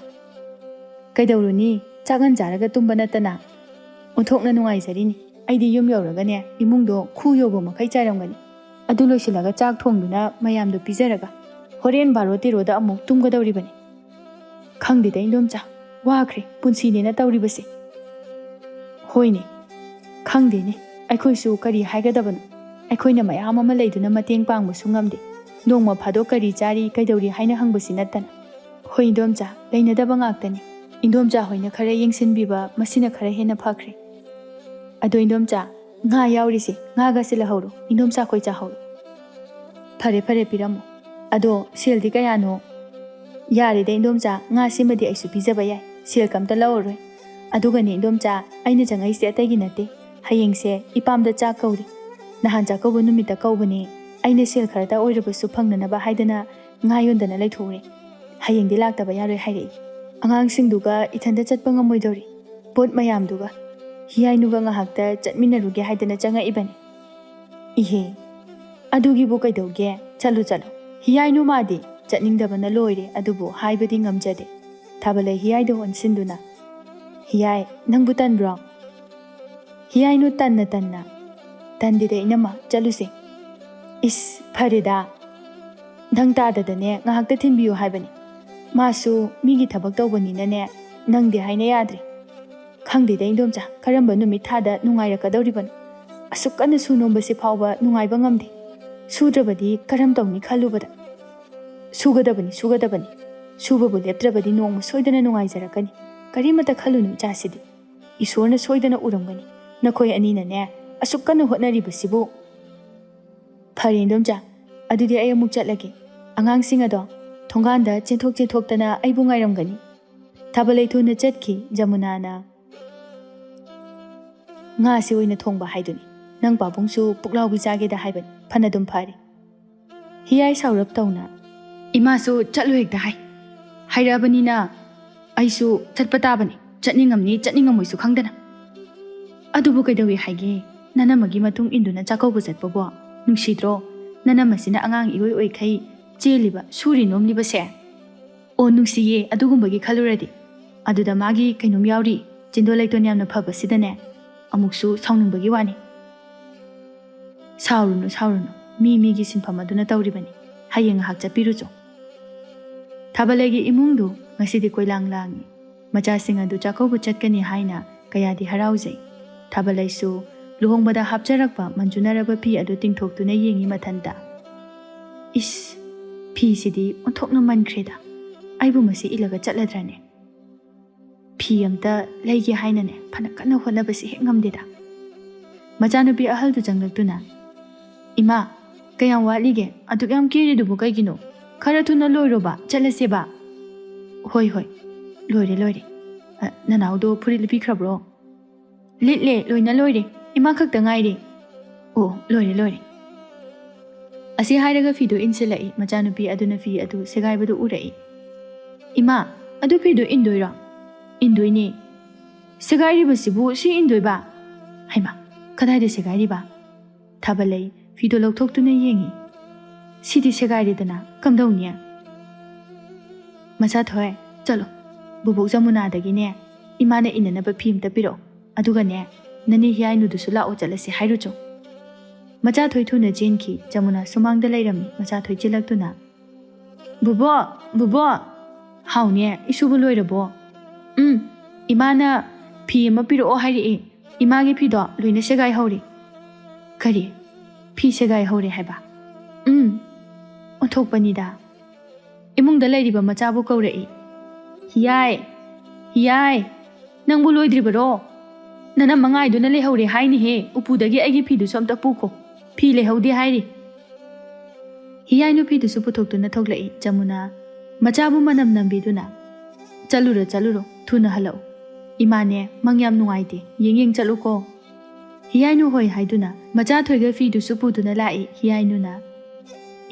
ꯀꯩꯗꯧꯔꯨꯅꯤ ꯆꯥꯛ ꯉꯟ ꯆꯥꯔꯒ ꯇꯨꯝꯕ ꯅꯠꯇꯅ ꯑꯣꯟꯊꯣꯛꯅ ꯅꯨꯡꯉꯥꯏꯖꯔꯤꯅꯤ꯫ ꯑꯩꯗꯤ ꯌꯨꯝ ꯌꯧꯔꯒꯅꯦ ꯏꯃꯨꯡꯗꯣ ꯈꯨ ꯌꯧꯕ ꯃꯈꯩ ꯆꯥꯏꯔꯝꯒꯅꯤ꯫ ꯑꯗꯨ ꯂꯣꯏꯁꯤꯜꯂꯒ ꯆꯥꯛ ꯊꯣꯡꯗꯨꯅ ꯃꯌꯥꯝꯗꯣ ꯄꯤꯖꯔꯒ ꯍꯣꯔꯦꯟ 12-13ꯗ ꯑꯃꯨꯛ ꯇꯨꯝꯒꯗꯧꯔꯤꯕꯅꯤ꯫ ꯈꯪꯗꯦꯗ ꯏꯟꯗꯣꯝꯆꯥ ꯋꯥꯈ꯭ꯔꯦ ꯄꯨꯟꯁꯤꯅꯦꯅ ꯇꯧꯔꯤꯕꯁꯦ꯫ ꯍꯣꯏꯅꯦ ꯈꯪꯗꯦꯅꯦ ꯑꯩꯈꯣꯏꯁꯨ ꯀꯔꯤ ꯍꯥꯏꯒꯗꯕꯅꯣ꯫ ꯑꯩꯈꯣꯏꯅ ꯃꯌꯥꯝ ꯑꯃ ꯂꯩꯗꯨꯅ ꯃꯇꯦꯡ ꯄꯥꯡꯕꯁꯨ ꯉꯝꯗꯦ꯫ ꯅꯣꯡꯃ ꯐꯥꯗꯣꯛ ꯀꯔꯤ ꯆꯥꯔꯤ ꯀꯩꯗꯧꯔꯤ ꯍꯥꯏꯅ ꯍꯪꯕꯁꯤ ꯅꯠꯇꯅ꯫ ꯍꯣꯏ ꯏꯟꯗꯣꯝꯆꯥ ꯂꯩꯅꯗꯕ ꯉꯥꯛꯇꯅꯤ꯫ ꯏꯟꯗꯣꯝꯆꯥ ꯍꯣꯏꯅ ꯈꯔ ꯌꯦꯡꯁꯤꯟꯕꯤꯕ ꯃꯁꯤꯅ ꯈꯔ ꯍꯦꯟꯅ ꯐꯈ꯭ꯔꯦ꯫ ꯑꯗꯣ ꯏꯟꯗꯣꯝꯆꯥ ꯉꯥ ꯌꯥꯎꯔꯤꯁꯦ ꯉꯥꯒꯁꯤ ꯂꯧꯍꯧꯔꯣ ꯏꯟꯗꯣꯝꯆꯥ ꯈꯣꯏ ꯆꯥꯍꯧꯔꯣ꯫ ꯐꯔꯦ ꯄꯤꯔꯝꯃꯣ꯫ ꯑꯗꯣ ꯁꯦꯜꯗꯤ ꯀꯌꯥꯅꯣ? ꯌꯥꯔꯦꯗ ꯏꯟꯗꯣꯝꯆꯥ ꯉꯥꯁꯤꯃꯗꯤ ꯑꯩꯁꯨ ꯄꯤꯖꯕ ꯌꯥꯏ ꯁꯦꯜ ꯀꯝꯇ ꯂꯧꯔꯔꯣꯏ꯫ ꯑꯗꯨꯒꯅꯦ ꯏꯟꯗꯣꯝꯆꯥ ꯑꯩꯅ ꯆꯪꯉꯛꯏꯁꯦ ꯑꯇꯩꯒꯤ ꯅꯠꯇꯦ꯫ ꯍꯌꯦꯡꯁꯦ ꯏꯄꯥꯝꯗ ꯆꯥꯛ ꯀꯧꯔꯤ꯫ ꯅꯍꯥꯟ ꯆꯥꯛꯀꯧꯕ ꯅꯨꯃꯤꯠꯇ ꯀꯧꯕꯅꯦ ꯑꯩꯅ ꯁꯦꯜ ꯈꯔꯇ ꯑꯣꯏꯔꯕꯁꯨ ꯐꯪꯅꯅꯕ ꯍꯥꯏꯗꯅ ꯉꯥ ꯌꯣꯟꯗꯅ ꯂꯩꯊꯣꯛꯎꯔꯦ꯫ ꯍꯌꯦꯡꯗꯤ ꯂꯥꯛꯇꯕ ꯌꯥꯔꯣꯏ ꯍꯥꯏꯔꯛꯏ꯫ ꯑꯉꯥꯡꯁꯤꯡꯗꯨꯒ ꯏꯊꯟꯇ ꯆꯠꯄ ꯉꯝꯃꯣꯏꯗꯧꯔꯤ꯫ ꯄꯣꯠ ꯃꯌꯥꯝꯗꯨꯒ ꯍꯤꯌꯥꯏꯅꯨꯒ ꯉꯥꯏꯍꯥꯛꯇ ꯆꯠꯃꯤꯟꯅꯔꯨꯒꯦ ꯍꯥꯏꯗꯅ ꯆꯪꯉꯛꯏꯕꯅꯤ꯫ ꯏꯍꯦ ꯑꯗꯨꯒꯤꯕꯨ ꯀꯩꯗꯧꯒꯦ ꯆꯠꯂꯨ꯫ ꯍꯤꯌꯥꯏꯅꯨ ꯃꯥꯗꯤ ꯆꯠꯅꯤꯡꯗꯕꯅ ꯂꯣꯏꯔꯦ ꯑꯗꯨꯕꯨ ꯍꯥꯏꯕꯗꯤ ꯉꯝꯖꯗꯦ꯫ ꯊꯥꯕꯂꯩ ꯍꯤꯌꯥꯏꯗ ꯑꯣꯟꯁꯤꯟꯗꯨꯅ ꯍꯤꯌꯥꯏ ꯅꯪꯕꯨ ꯇꯟꯕ꯭ꯔꯣ? ꯍꯤꯌꯥꯏꯅꯨ ꯇꯟꯗꯦꯗ ꯏꯅꯝꯃ ꯆꯠꯂꯨꯁꯦ꯫ ꯏꯁ ꯐꯔꯦꯗ ꯅꯪ ꯇꯥꯗꯗꯅꯦ ꯉꯥꯏꯍꯥꯛꯇ ꯊꯤꯟꯕꯤꯌꯨ ꯍꯥꯏꯕꯅꯤ꯫ ꯃꯥꯁꯨ ꯃꯤꯒꯤ ꯊꯕꯛ ꯇꯧꯕꯅꯤꯅꯅꯦ ꯅꯪꯗꯦ ꯍꯥꯏꯅ ꯌꯥꯗ꯭ꯔꯦ꯫ ꯈꯪꯗꯦꯗ ꯏꯟꯗꯣꯝꯆꯥ ꯀꯔꯝꯕ ꯅꯨꯃꯤꯠ ꯊꯥꯗ ꯅꯨꯡꯉꯥꯏꯔꯛꯀꯗꯧꯔꯤꯕꯅꯣ꯫ ꯑꯁꯨꯛ ꯀꯟꯅ ꯁꯨ ꯅꯣꯝꯕꯁꯤ ꯐꯥꯎꯕ ꯅꯨꯡꯉꯥꯏꯕ ꯉꯝꯗꯦ꯫ ꯁꯨꯗ꯭ꯔꯕꯗꯤ ꯀꯔꯝ ꯇꯧꯅꯤ ꯈꯜꯂꯨꯕꯗ꯫ ꯁꯨꯒꯗꯕꯅꯤ ꯁꯨꯕꯕꯨ ꯂꯦꯞꯇ꯭ꯔꯕꯗꯤ ꯅꯣꯡꯃ ꯁꯣꯏꯗꯅ ꯅꯨꯡꯉꯥꯏꯖꯔꯛꯀꯅꯤ꯫ ꯀꯔꯤꯃꯇ ꯈꯜꯂꯨꯅꯨ ꯏꯆꯥꯁꯤꯗꯤ ꯏꯁꯣꯔꯅ ꯁꯣꯏꯗꯅ ꯎꯔꯝꯒꯅꯤ꯫ ꯅꯈꯣꯏ ꯑꯅꯤꯅꯅꯦ ꯑꯁꯨꯛ ꯀꯟꯅ ꯍꯣꯠꯅꯔꯤꯕꯁꯤꯕꯨ꯫ ꯐꯔꯦ ꯏꯟꯗꯣꯝꯆꯥ ꯑꯗꯨꯗꯤ ꯑꯩ ꯑꯃꯨꯛ ꯆꯠꯂꯒꯦ꯫ ꯑꯉꯥꯡꯁꯤꯡ ꯑꯗꯣ ꯊꯣꯡꯒꯥꯟꯗ ꯆꯦꯟꯊꯣꯛꯇꯅ ꯑꯩꯕꯨ ꯉꯥꯏꯔꯝꯒꯅꯤ꯫ ꯊꯥꯕꯂꯩ ꯊꯨꯅ ꯆꯠꯈꯤ꯫ ꯖꯃꯨꯅꯥꯅ ꯉꯥꯁꯤ ꯑꯣꯏꯅ ꯊꯣꯡꯕ ꯍꯥꯏꯗꯨꯅꯤ꯫ ꯅꯪ ꯄꯥꯕꯨꯡꯁꯨ ꯄꯨꯛꯂꯥꯎꯕꯤ ꯆꯥꯒꯦꯗ ꯍꯥꯏꯕꯅꯤ ꯐꯅꯗꯨꯝ ꯐꯔꯦ꯫ ꯍꯤꯌꯥꯏ ꯁꯥꯎꯔꯞ ꯇꯧꯅ ꯏꯃꯥꯁꯨ ꯆꯠꯂꯨ ꯍꯦꯛꯇ ꯍꯥꯏꯔꯛꯑꯕꯅꯤꯅ ꯑꯩꯁꯨ ꯆꯠꯄ ꯇꯥꯕꯅꯤ꯫ ꯆꯠꯅꯤꯡꯉꯝꯅꯤ ꯆꯠꯅꯤꯡꯉꯝꯃꯣꯏꯁꯨ ꯈꯪꯗꯅ꯫ ꯑꯗꯨꯕꯨ ꯀꯩꯗꯧꯏ ꯍꯥꯏꯒꯦ ꯅꯅꯝꯃꯒꯤ ꯃꯇꯨꯡ ꯏꯟꯗꯨꯅ ꯆꯥꯛꯀꯧꯕ ꯆꯠꯄꯕꯣ ꯅꯨꯡꯁꯤꯗ꯭ꯔꯣ? ꯅꯅꯝꯃꯁꯤꯅ ꯑꯉꯥꯡ ꯏꯑꯣꯏ ꯑꯣꯏꯈꯩ ꯆꯦꯜꯂꯤꯕ ꯁꯨꯔꯤ ꯅꯣꯝꯂꯤꯕꯁꯦ꯫ ꯑꯣ ꯅꯨꯡꯁꯤꯌꯦ ꯑꯗꯨꯒꯨꯝꯕꯒꯤ ꯈꯜꯂꯨꯔꯗꯤ꯫ ꯑꯗꯨꯗ ꯃꯥꯒꯤ ꯀꯩꯅꯣꯝ ꯌꯥꯎꯔꯤ ꯆꯤꯟꯗꯣꯟ ꯂꯩꯇꯣꯟ ꯌꯥꯝꯅ ꯐꯕꯁꯤꯗꯅꯦ ꯑꯃꯨꯛꯁꯨ ꯁꯥꯎꯅꯤꯡꯕꯒꯤ ꯋꯥꯅꯤ꯫ ꯁꯥꯎꯔꯨꯅꯨ ꯃꯤꯒꯤ ꯁꯤꯟꯐꯝ ꯑꯗꯨꯅ ꯇꯧꯔꯤꯕꯅꯤ꯫ ꯍꯌꯦꯡ ꯉꯥꯏꯍꯥꯛ ꯆꯠꯄꯤꯔꯨꯆꯣ꯫ ꯊꯥꯕꯂꯩꯒꯤ ꯏꯃꯨꯡꯗꯨ ꯉꯁꯤꯗꯤ ꯀꯣꯏꯂꯥꯡ ꯂꯥꯡꯏ꯫ ꯃꯆꯥꯁꯤꯡ ꯑꯗꯨ ꯆꯥꯛꯀꯧꯕ ꯆꯠꯀꯅꯤ ꯍꯥꯏꯅ ꯀꯌꯥꯗꯤ ꯍꯔꯥꯎꯖꯩ꯫ ꯊꯥꯕꯂꯩꯁꯨ ꯂꯨꯍꯣꯡꯕꯗ ꯍꯥꯞꯆꯔꯛꯄ ꯃꯟꯖꯨꯅꯔꯕ ꯐꯤ ꯑꯗꯨ ꯇꯤꯡꯊꯣꯛꯇꯨꯅ ꯌꯦꯡꯉꯤ ꯃꯊꯟꯇ꯫ ꯏꯁ ꯐꯤꯁꯤꯗꯤ ꯑꯣꯟꯊꯣꯛꯅ ꯃꯟꯈ꯭ꯔꯦꯗ꯫ ꯑꯩꯕꯨ ꯃꯁꯤ ꯏꯜꯂꯒ ꯆꯠꯂꯗ꯭ꯔꯅꯦ? ꯐꯤ ꯑꯝꯇ ꯂꯩꯒꯦ ꯍꯥꯏꯅꯅꯦ ꯐꯅ ꯀꯟꯅ ꯍꯣꯠꯅꯕꯁꯤ ꯍꯦꯛ ꯉꯝꯗꯦꯗ꯫ ꯃꯆꯥꯅꯨꯄꯤ ꯑꯍꯜꯗꯨ ꯆꯪꯂꯛꯇꯨꯅ ꯏꯃꯥ ꯀꯌꯥꯝ ꯋꯥꯠꯂꯤꯒꯦ? ꯑꯗꯨꯛ ꯌꯥꯝ ꯀꯦꯔꯤꯗꯨꯕꯨ ꯀꯩꯒꯤꯅꯣ? ꯈꯔ ꯊꯨꯅ ꯂꯣꯏꯔꯣꯕ ꯆꯠꯂꯁꯦꯕ꯫ ꯍꯣꯏ ꯂꯣꯏꯔꯦ꯫ ꯅꯅꯥꯎꯗꯣ ꯐꯨꯔꯤꯠ ꯂꯤꯠꯄꯤꯈ꯭ꯔꯕ꯭ꯔꯣ? ꯂꯤꯠꯂꯦ ꯂꯣꯏꯅ ꯂꯣꯏꯔꯦ꯫ ꯏꯃꯥ ꯈꯛꯇ ꯉꯥꯏꯔꯦ꯫ ꯑꯣ ꯂꯣꯏꯔꯦ꯫ ꯑꯁꯤ ꯍꯥꯏꯔꯒ ꯐꯤꯗꯨ ꯏꯟꯁꯤꯜꯂꯛꯏ꯫ ꯃꯆꯥꯅꯨꯄꯤ ꯑꯗꯨꯅ ꯐꯤ ꯑꯗꯨ ꯁꯦꯒꯥꯏꯕꯗꯨ ꯎꯔꯛꯏ꯫ ꯏꯃꯥ ꯑꯗꯨ ꯐꯤꯗꯨ ꯏꯟꯗꯣꯏꯔꯣ? ꯏꯟꯗꯣꯏꯅꯦ꯫ ꯁꯦꯒꯥꯏꯔꯤꯕꯁꯤꯕꯨ ꯁꯤ ꯏꯟꯗꯣꯏꯕ? ꯍꯩꯃꯥ ꯀꯗꯥꯏꯗ ꯁꯦꯒꯥꯏꯔꯤꯕ? ꯊꯥꯕꯂꯩ ꯐꯤꯗꯨ ꯂꯧꯊꯣꯛꯇꯨꯅ ꯌꯦꯡꯉꯤ꯫ ꯁꯤꯗꯤ ꯁꯦꯒꯥꯏꯔꯦꯗꯅ ꯀꯝꯗꯧꯅꯤ? ꯃꯆꯥꯊꯣꯏ ꯆꯠꯂꯣ ꯕꯨꯕꯣꯛ ꯖꯃꯨꯅꯥꯗꯒꯤꯅꯦ ꯏꯃꯥꯅ ꯏꯟꯅꯅꯕ ꯐꯤ ꯑꯝꯇ ꯄꯤꯔꯛꯑꯣ꯫ ꯑꯗꯨꯒꯅꯦ ꯅꯅꯦ ꯍꯤꯌꯥꯏꯅꯨꯗꯨꯁꯨ ꯂꯥꯛꯑꯣ ꯆꯠꯂꯁꯤ ꯍꯥꯏꯔꯨꯆꯣ꯫ ꯃꯆꯥꯊꯣꯏ ꯊꯨꯅ ꯆꯦꯟꯈꯤ꯫ ꯖꯃꯨꯅꯥ ꯁꯨꯃꯥꯡꯗ ꯂꯩꯔꯝꯃꯤ꯫ ꯃꯆꯥꯊꯣꯏ ꯆꯦꯜꯂꯛꯇꯨꯅ ꯕꯨꯕꯣꯛ ꯍꯥꯎꯅꯦ ꯏꯁꯨꯕꯨ ꯂꯣꯏꯔꯕꯣ? ꯏꯃꯥꯅ ꯐꯤ ꯑꯃ ꯄꯤꯔꯛꯑꯣ ꯍꯥꯏꯔꯛꯏ꯫ ꯏꯃꯥꯒꯤ ꯐꯤꯗꯣ ꯂꯣꯏꯅ ꯁꯦꯒꯥꯏꯍꯧꯔꯤ꯫ ꯀꯔꯤ ꯐꯤ ꯁꯦꯒꯥꯏꯍꯧꯔꯦ ꯍꯥꯏꯕ? ꯊꯣꯛꯄꯅꯤꯗ ꯏꯃꯨꯡꯗ ꯂꯩꯔꯤꯕ ꯃꯆꯥꯕꯨ ꯀꯧꯔꯛꯏ ꯍꯤꯌꯥꯏ ꯍꯤꯌꯥꯏ ꯅꯪꯕꯨ ꯂꯣꯏꯗ꯭ꯔꯤꯕꯔꯣ ꯅꯅꯝ ꯃꯉꯥꯏꯗꯨꯅ ꯂꯩꯍꯧꯔꯦ ꯍꯥꯏꯅꯤꯍꯦ ꯎꯄꯨꯗꯒꯤ ꯑꯩꯒꯤ ꯐꯤꯗꯨꯁꯨ ꯑꯝꯇ ꯄꯨꯈꯣ ꯐꯤ ꯂꯩꯍꯧꯗꯦ ꯍꯥꯏꯔꯤ ꯍꯤꯌꯥꯏ ꯅꯨꯄꯤꯗꯨꯁꯨ ꯄꯨꯊꯣꯛꯇꯨꯅ ꯊꯣꯛꯂꯛꯏ ꯖꯃꯨꯅꯥ ꯃꯆꯥꯕꯨ ꯃꯅꯝ ꯅꯝꯕꯤꯗꯨꯅ ꯆꯠꯂꯨꯔꯣ ꯊꯨꯅ ꯍꯜꯂꯛꯎ ꯏꯃꯥꯅꯦ ꯃꯪ ꯌꯥꯝ ꯅꯨꯡꯉꯥꯏꯇꯦ ꯌꯦꯡ ꯆꯠꯂꯨꯀꯣ ꯍꯤꯌꯥꯏꯅꯨ ꯍꯣꯏ ꯍꯥꯏꯗꯨꯅ ꯃꯆꯥ ꯊꯣꯏꯒ ꯐꯤꯗꯨꯁꯨ ꯄꯨꯗꯨꯅ ꯂꯥꯛꯏ ꯍꯤꯌꯥꯏꯅꯨꯅ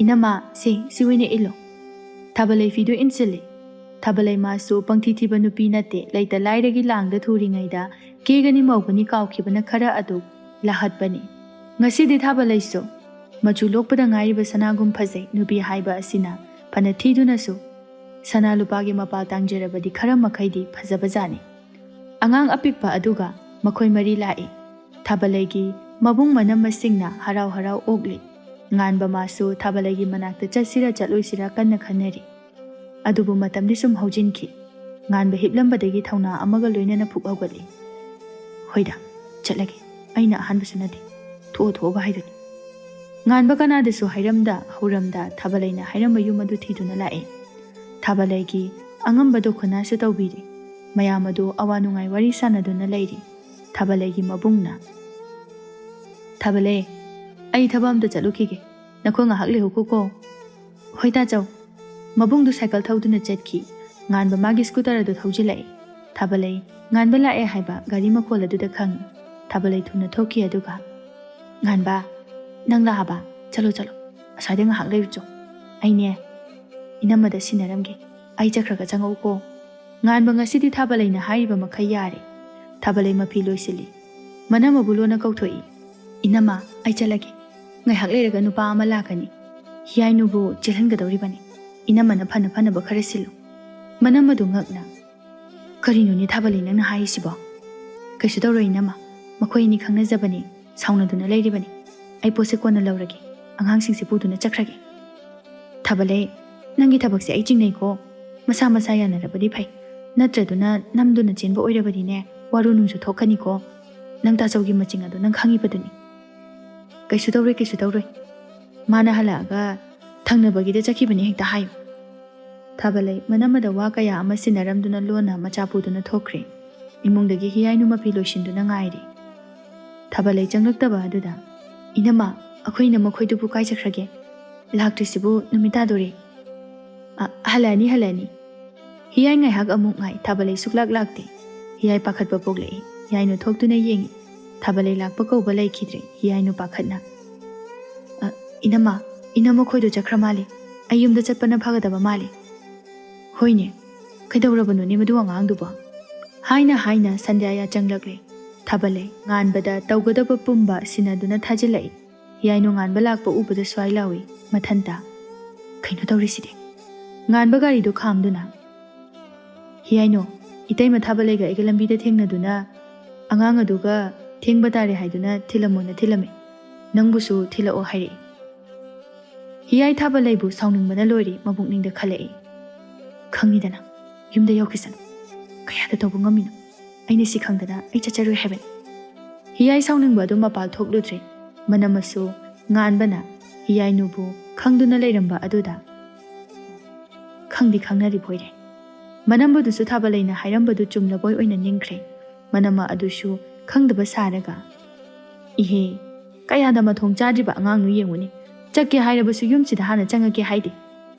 ꯏꯅꯝꯃ ꯁꯤ ꯑꯣꯏꯅ ꯏꯜꯂꯣ ꯊꯥꯕꯜꯂꯩ ꯐꯤꯗꯨ ꯏꯟꯁꯤꯜꯂꯤ ꯊꯥꯕꯜꯂꯩ ꯃꯥꯁꯨ ꯄꯪꯊꯤ ꯊꯤꯕ ꯅꯨꯄꯤ ꯅꯠꯇꯦ ꯂꯩꯇ ꯂꯥꯏꯔꯒꯤ ꯂꯥꯡꯗ ꯊꯨꯔꯤꯉꯩꯗ ꯀꯦꯒꯅꯤ ꯃꯧꯒꯅꯤ ꯀꯥꯎꯈꯤꯕꯅ ꯈꯔ ꯑꯗꯨ ꯂꯥꯍꯠꯄꯅꯤ ꯉꯁꯤꯗꯤ ꯊꯥꯕꯜꯂꯩꯁꯨ ꯃꯆꯨ ꯂꯣꯛꯄꯗ ꯉꯥꯏꯔꯤꯕ ꯁꯅꯥꯒꯨꯝ ꯐꯖꯩ ꯅꯨꯄꯤ ꯍꯥꯏꯕ ꯑꯁꯤꯅ ꯐꯅ ꯊꯤꯗꯨꯅꯁꯨ ꯁꯅꯥ ꯂꯨꯄꯥꯒꯤ ꯃꯄꯥꯜ ꯇꯥꯡꯖꯔꯕꯗꯤ ꯈꯔ ꯃꯈꯩꯗꯤ ꯐꯖꯕꯖꯥꯠꯅꯤ ꯑꯉꯥꯡ ꯑꯄꯤꯛꯄ ꯑꯗꯨꯒ ꯃꯈꯣꯏ ꯃꯔꯤ ꯂꯥꯛꯏ ꯊꯥꯕꯜꯂꯩꯒꯤ ꯃꯕꯨꯡ ꯃꯅꯝꯃꯁꯤꯡꯅ ꯍꯔꯥꯎ ꯑꯣꯛꯂꯤ ꯉꯥꯟꯕ ꯃꯥꯁꯨ ꯊꯥꯕꯜꯂꯩꯒꯤ ꯃꯅꯥꯛꯇ ꯆꯠꯁꯤꯔ ꯆꯠꯂꯣꯏꯁꯤꯔ ꯀꯟꯅ ꯈꯟꯅꯔꯤ ꯑꯗꯨꯕꯨ ꯃꯇꯝꯗꯤ ꯁꯨꯝ ꯍꯧꯖꯤꯟꯈꯤ ꯉꯥꯟꯕ ꯍꯤꯞꯂꯝꯕꯗꯒꯤ ꯊꯧꯅꯥ ꯑꯃꯒ ꯂꯣꯏꯅꯅ ꯐꯨꯛ ꯍꯧꯒꯠꯂꯤ ꯍꯣꯏꯗ ꯆꯠꯂꯒꯦ ꯑꯩꯅ ꯑꯍꯥꯟꯕꯁꯨ ꯅꯠꯇꯦ ꯊꯣꯛꯑꯣꯕ ꯍꯥꯏꯗꯨꯅꯤ ꯉꯥꯟꯕ ꯀꯅꯥꯗꯁꯨ ꯍꯧꯔꯝꯗ ꯊꯥꯕꯜꯂꯩꯅ ꯍꯥꯏꯔꯝꯕ ꯌꯨꯝ ꯑꯗꯨ ꯊꯤꯗꯨꯅ ꯂꯥꯛꯏ ꯊꯥꯕꯜꯂꯩꯒꯤ ꯑꯉꯝꯕ ꯗꯣꯈꯨꯅꯥꯁꯨ ꯇꯧꯕꯤꯔꯤ ꯃꯌꯥꯝ ꯑꯗꯨ ꯑꯋꯥ ꯅꯨꯡꯉꯥꯏ ꯋꯥꯔꯤ ꯁꯥꯟꯅꯗꯨꯅ ꯂꯩꯔꯤ ꯊꯥꯕꯜꯂꯩꯒꯤ ꯃꯕꯨꯡꯅ ꯊꯥꯕꯜꯂꯩ ꯑꯩ ꯊꯕꯛ ꯑꯝꯇ ꯆꯠꯂꯨꯈꯤꯒꯦ ꯅꯈꯣꯏ ꯉꯥꯏꯍꯥꯛ ꯂꯩꯍꯧꯀꯣ ꯍꯣꯏ ꯇꯥꯆꯧ ꯃꯕꯨꯡꯗꯨ ꯁꯥꯏꯀꯜ ꯊꯧꯗꯨꯅ ꯆꯠꯈꯤ ꯉꯥꯟꯕ ꯃꯥꯒꯤ ꯁ꯭ꯀꯨꯇꯔ ꯑꯗꯨ ꯊꯧꯖꯤꯜꯂꯛꯏ ꯊꯥꯕꯜꯂꯩ ꯉꯥꯟꯕ ꯂꯥꯛꯑꯦ ꯍꯥꯏꯕ ꯒꯥꯔꯤ ꯃꯈꯣꯜ ꯑꯗꯨꯗ ꯈꯪꯉꯤ ꯊꯥꯕꯜꯂꯩ ꯊꯨꯅ ꯊꯣꯛꯈꯤ ꯑꯗꯨꯒ ꯉꯥꯟꯕ ꯅꯪ ꯂꯥꯛꯑꯕ ꯆꯠꯂꯣ ꯑꯁ꯭ꯋꯥꯏꯗ ꯉꯥꯏꯍꯥꯛ ꯂꯩꯔꯨꯆꯣ ꯑꯩꯅꯦ ꯏꯅꯝꯃꯗ ꯁꯤꯟꯅꯔꯝꯒꯦ ꯑꯩ ꯆꯠꯈ꯭ꯔꯒ ꯆꯪꯉꯛꯎꯀꯣ ꯉꯥꯟꯕ ꯉꯁꯤꯗꯤ ꯊꯥꯕꯜꯂꯩꯅ ꯍꯥꯏꯔꯤꯕ ꯃꯈꯩ ꯌꯥꯔꯦ ꯊꯥꯕꯜꯂꯩ ꯃꯐꯤ ꯂꯣꯏꯁꯤꯜꯂꯤ ꯃꯅꯝꯃꯕꯨ ꯂꯣꯟꯅ ꯀꯧꯊꯣꯛꯏ ꯏꯅꯝꯃ ꯑꯩ ꯆꯠꯂꯒꯦ ꯉꯥꯏꯍꯥꯛ ꯂꯩꯔꯒ ꯅꯨꯄꯥ ꯑꯃ ꯂꯥꯛꯀꯅꯤ ꯍꯤꯌꯥꯏꯅꯨꯕꯨ ꯆꯦꯜꯍꯟꯒꯗꯧꯔꯤꯕꯅꯤ ꯏꯅꯝꯃꯅ ꯐꯅꯕ ꯈꯔ ꯁꯤꯜꯂꯨ ꯃꯅꯝ ꯑꯗꯨ ꯉꯛꯅ ꯀꯔꯤꯅꯣꯅꯦ ꯊꯥꯕꯜꯂꯩ ꯅꯪꯅ ꯍꯥꯏꯔꯤꯁꯤꯕꯣ ꯀꯩꯁꯨ ꯇꯧꯔꯣꯏ ꯏꯅꯝꯃ ꯃꯈꯣꯏ ꯑꯅꯤ ꯈꯪꯅꯖꯕꯅꯤ ꯁꯥꯎꯅꯗꯨꯅ ꯂꯩꯔꯤꯕꯅꯤ ꯑꯩ ꯄꯣꯠꯁꯦ ꯀꯣꯟꯅ ꯂꯧꯔꯒꯦ ꯑꯉꯥꯡꯁꯤꯡꯁꯦ ꯄꯨꯗꯨꯅ ꯆꯠꯈ꯭ꯔꯒꯦ ꯊꯥꯕꯜꯂꯩ ꯅꯪꯒꯤ ꯊꯕꯛꯁꯦ ꯑꯩ ꯆꯤꯡꯅꯩꯀꯣ ꯃꯁꯥ ꯌꯥꯅꯔꯕꯗꯤ ꯐꯩ ꯅꯠꯇ꯭ꯔꯗꯨꯅ ꯅꯝꯗꯨꯅ ꯆꯦꯟꯕ ꯑꯣꯏꯔꯕꯗꯤꯅꯦ ꯋꯥꯔꯨ ꯅꯨꯡꯁꯨ ꯊꯣꯛꯀꯅꯤꯀꯣ ꯅꯪ ꯇꯥꯆꯧꯒꯤ ꯃꯆꯤꯡ ꯑꯗꯨ ꯅꯪ ꯈꯪꯉꯤꯕꯗꯨꯅꯤ ꯀꯩꯁꯨ ꯇꯧꯔꯣꯏ ꯃꯥꯅ ꯍꯜꯂꯛꯑꯒ ꯊꯪꯅꯕꯒꯤꯗ ꯆꯠꯈꯤꯕꯅꯤ ꯍꯦꯛꯇ ꯍꯥꯏꯌꯨ ꯊꯥꯕꯜꯂꯩ ꯃꯅꯝꯃꯗ ꯋꯥ ꯀꯌా ꯑꯃ ꯁꯤꯟꯅꯔꯝꯗꯨꯅ ꯂꯣꯟꯅ ꯃꯆꯥ ꯄꯨꯗꯨꯅ ꯊꯣꯛꯈ꯭ꯔꯦ ꯏꯃꯨꯡꯗꯒꯤ ꯍꯤꯌꯥꯏꯅꯨ ꯃꯐꯤ ꯂꯣꯏꯁꯤꯟꯗꯨꯅ ꯉꯥꯏꯔꯤ ꯊꯥꯕꯜꯂꯩ ꯆꯪꯂꯛꯇꯕ ꯑꯗꯨꯗ ꯏꯅꯝꯃ ꯑꯩꯈꯣꯏꯅ ꯃꯈꯣꯏꯗꯨꯕꯨ ꯀꯥꯏ ꯆꯠꯈ꯭ꯔꯒꯦ ꯂꯥꯛꯇ꯭ꯔꯤꯁꯤꯕꯨ ꯅꯨꯃꯤꯠ ꯇꯥꯗꯣꯔꯦ ꯍꯜꯂꯛꯑꯅꯤ ꯍꯤꯌꯥꯏ ꯉꯥꯏꯍꯥꯛ ꯑꯃꯨꯛ ꯉꯥꯏ ꯊꯥꯕꯜꯂꯩ ꯁꯨꯛꯂꯥꯛ ꯂꯥꯛꯇꯦ ꯍꯤꯌꯥꯏ ꯄꯥꯈꯠꯄ ꯄꯣꯛꯂꯛꯏ ꯍꯤꯌꯥꯏꯅꯨ ꯊꯣꯛꯇꯨꯅ ꯌꯦꯡꯉꯤ ꯊꯥꯕꯜꯂꯩ ꯂꯥꯛꯄ ꯀꯧꯕ ꯂꯩꯈꯤꯗ꯭ꯔꯦ ꯍꯤꯌꯥꯏꯅꯨ ꯄꯥꯈꯠꯅ ꯏꯅꯝꯃ ꯈꯣꯏꯗꯣ ꯆꯠꯈ꯭ꯔ ꯃꯥꯜꯂꯦ ꯑꯩ ꯌꯨꯝꯗ ꯆꯠꯄꯅ ꯐꯒꯗꯕ ꯃꯥꯜꯂꯦ ꯍꯣꯏꯅꯦ ꯀꯩꯗꯧꯔꯕꯅꯣꯅꯦ ꯃꯗꯨ ꯑꯉꯥꯡꯗꯨꯕꯣ ꯍꯥꯏꯅ ꯁꯟꯙ꯭ꯌꯥ ꯆꯪꯂꯛꯂꯦ ꯊꯥꯕꯜꯂꯩ ꯉꯥꯟꯕꯗ ꯇꯧꯒꯗꯕ ꯄꯨꯝꯕ ꯁꯤꯟꯅꯗꯨꯅ ꯊꯥꯖꯤꯜꯂꯛꯏ ꯍꯤꯌꯥꯏꯅꯨ ꯉꯥꯟꯕ ꯂꯥꯛꯄ ꯎꯕꯗ ꯁ꯭ꯋꯥꯏ ꯂꯥꯎꯏ ꯃꯊꯟꯇ ꯀꯩꯅꯣ ꯇꯧꯔꯤꯁꯤꯗꯤ ꯉꯥꯟꯕ ꯒꯥꯔꯤꯗꯨ ꯈꯥꯝꯗꯨꯅ ꯍꯤꯌꯥꯏꯅꯨ ꯏꯇꯩꯃ ꯊꯥꯕꯜꯂꯩꯒ ꯑꯩꯒ ꯂꯝꯕꯤꯗ ꯊꯦꯡꯅꯗꯨꯅ ꯑꯉꯥꯡ ꯑꯗꯨꯒ ꯊꯦꯡꯕ ꯇꯥꯔꯦ ꯍꯥꯏꯗꯨꯅ ꯊꯤꯜꯂꯝꯃꯣꯅ ꯊꯤꯜꯂꯝꯃꯦ ꯅꯪꯕꯨꯁꯨ ꯊꯤꯜꯂꯛꯑꯣ ꯍꯥꯏꯔꯛꯏ ꯍꯤꯌꯥꯏ ꯊꯥꯕꯜꯂꯩꯕꯨ ꯁꯥꯎꯅꯤꯡꯕꯅ ꯂꯣꯏꯔꯤ ꯃꯕꯨꯛꯅꯤꯡꯗ ꯈꯜꯂꯛꯏ ꯈꯪꯅꯤꯗꯅ ꯌꯨꯝꯗ ꯌꯧꯈꯤꯁꯅꯨ ꯀꯌꯥꯗ ꯇꯧꯕ ꯉꯝꯃꯤꯅꯣ ꯑꯩꯅ ꯁꯤ ꯈꯪꯗꯅ ꯑꯩ ꯆꯠꯆꯔꯣꯏ ꯍꯥꯏꯕꯅꯤ ꯍꯤꯌꯥꯏ ꯁꯥꯎꯅꯤꯡꯕ ꯑꯗꯨ ꯃꯄꯥꯜ ꯊꯣꯛꯂꯨꯗ꯭ꯔꯦ ꯃꯅꯝꯃꯁꯨ ꯉꯥꯟꯕꯅ ꯍꯤꯌꯥꯏꯅꯨꯕꯨ ꯈꯪꯗꯨꯅ ꯂꯩꯔꯝꯕ ꯑꯗꯨꯗ ꯈꯪꯅꯔꯤꯕꯣꯏꯔꯦ ꯃꯅꯝꯕꯗꯨꯁꯨ ꯊꯥꯕꯜꯂꯩꯅ ꯍꯥꯏꯔꯝꯕꯗꯨ ꯆꯨꯝꯂꯕꯣꯏ ꯑꯣꯏꯅ ꯅꯤꯡꯈ꯭ꯔꯦ ꯃꯅꯝꯃ ꯑꯗꯨꯁꯨ ꯈꯪꯗꯕ ꯁꯥꯔꯒ ꯏꯍꯦ ꯀꯌꯥꯗ ꯃꯊꯣꯡ ꯆꯥꯗ꯭ꯔꯤꯕ ꯑꯉꯥꯡꯅꯣ ꯌꯦꯡꯉꯨꯅꯤ ꯆꯠꯀꯦ ꯍꯥꯏꯔꯕꯁꯨ ꯌꯨꯝꯁꯤꯗ ꯍꯥꯟꯅ ꯆꯪꯉꯛꯀꯦ ꯍꯥꯏꯗꯦ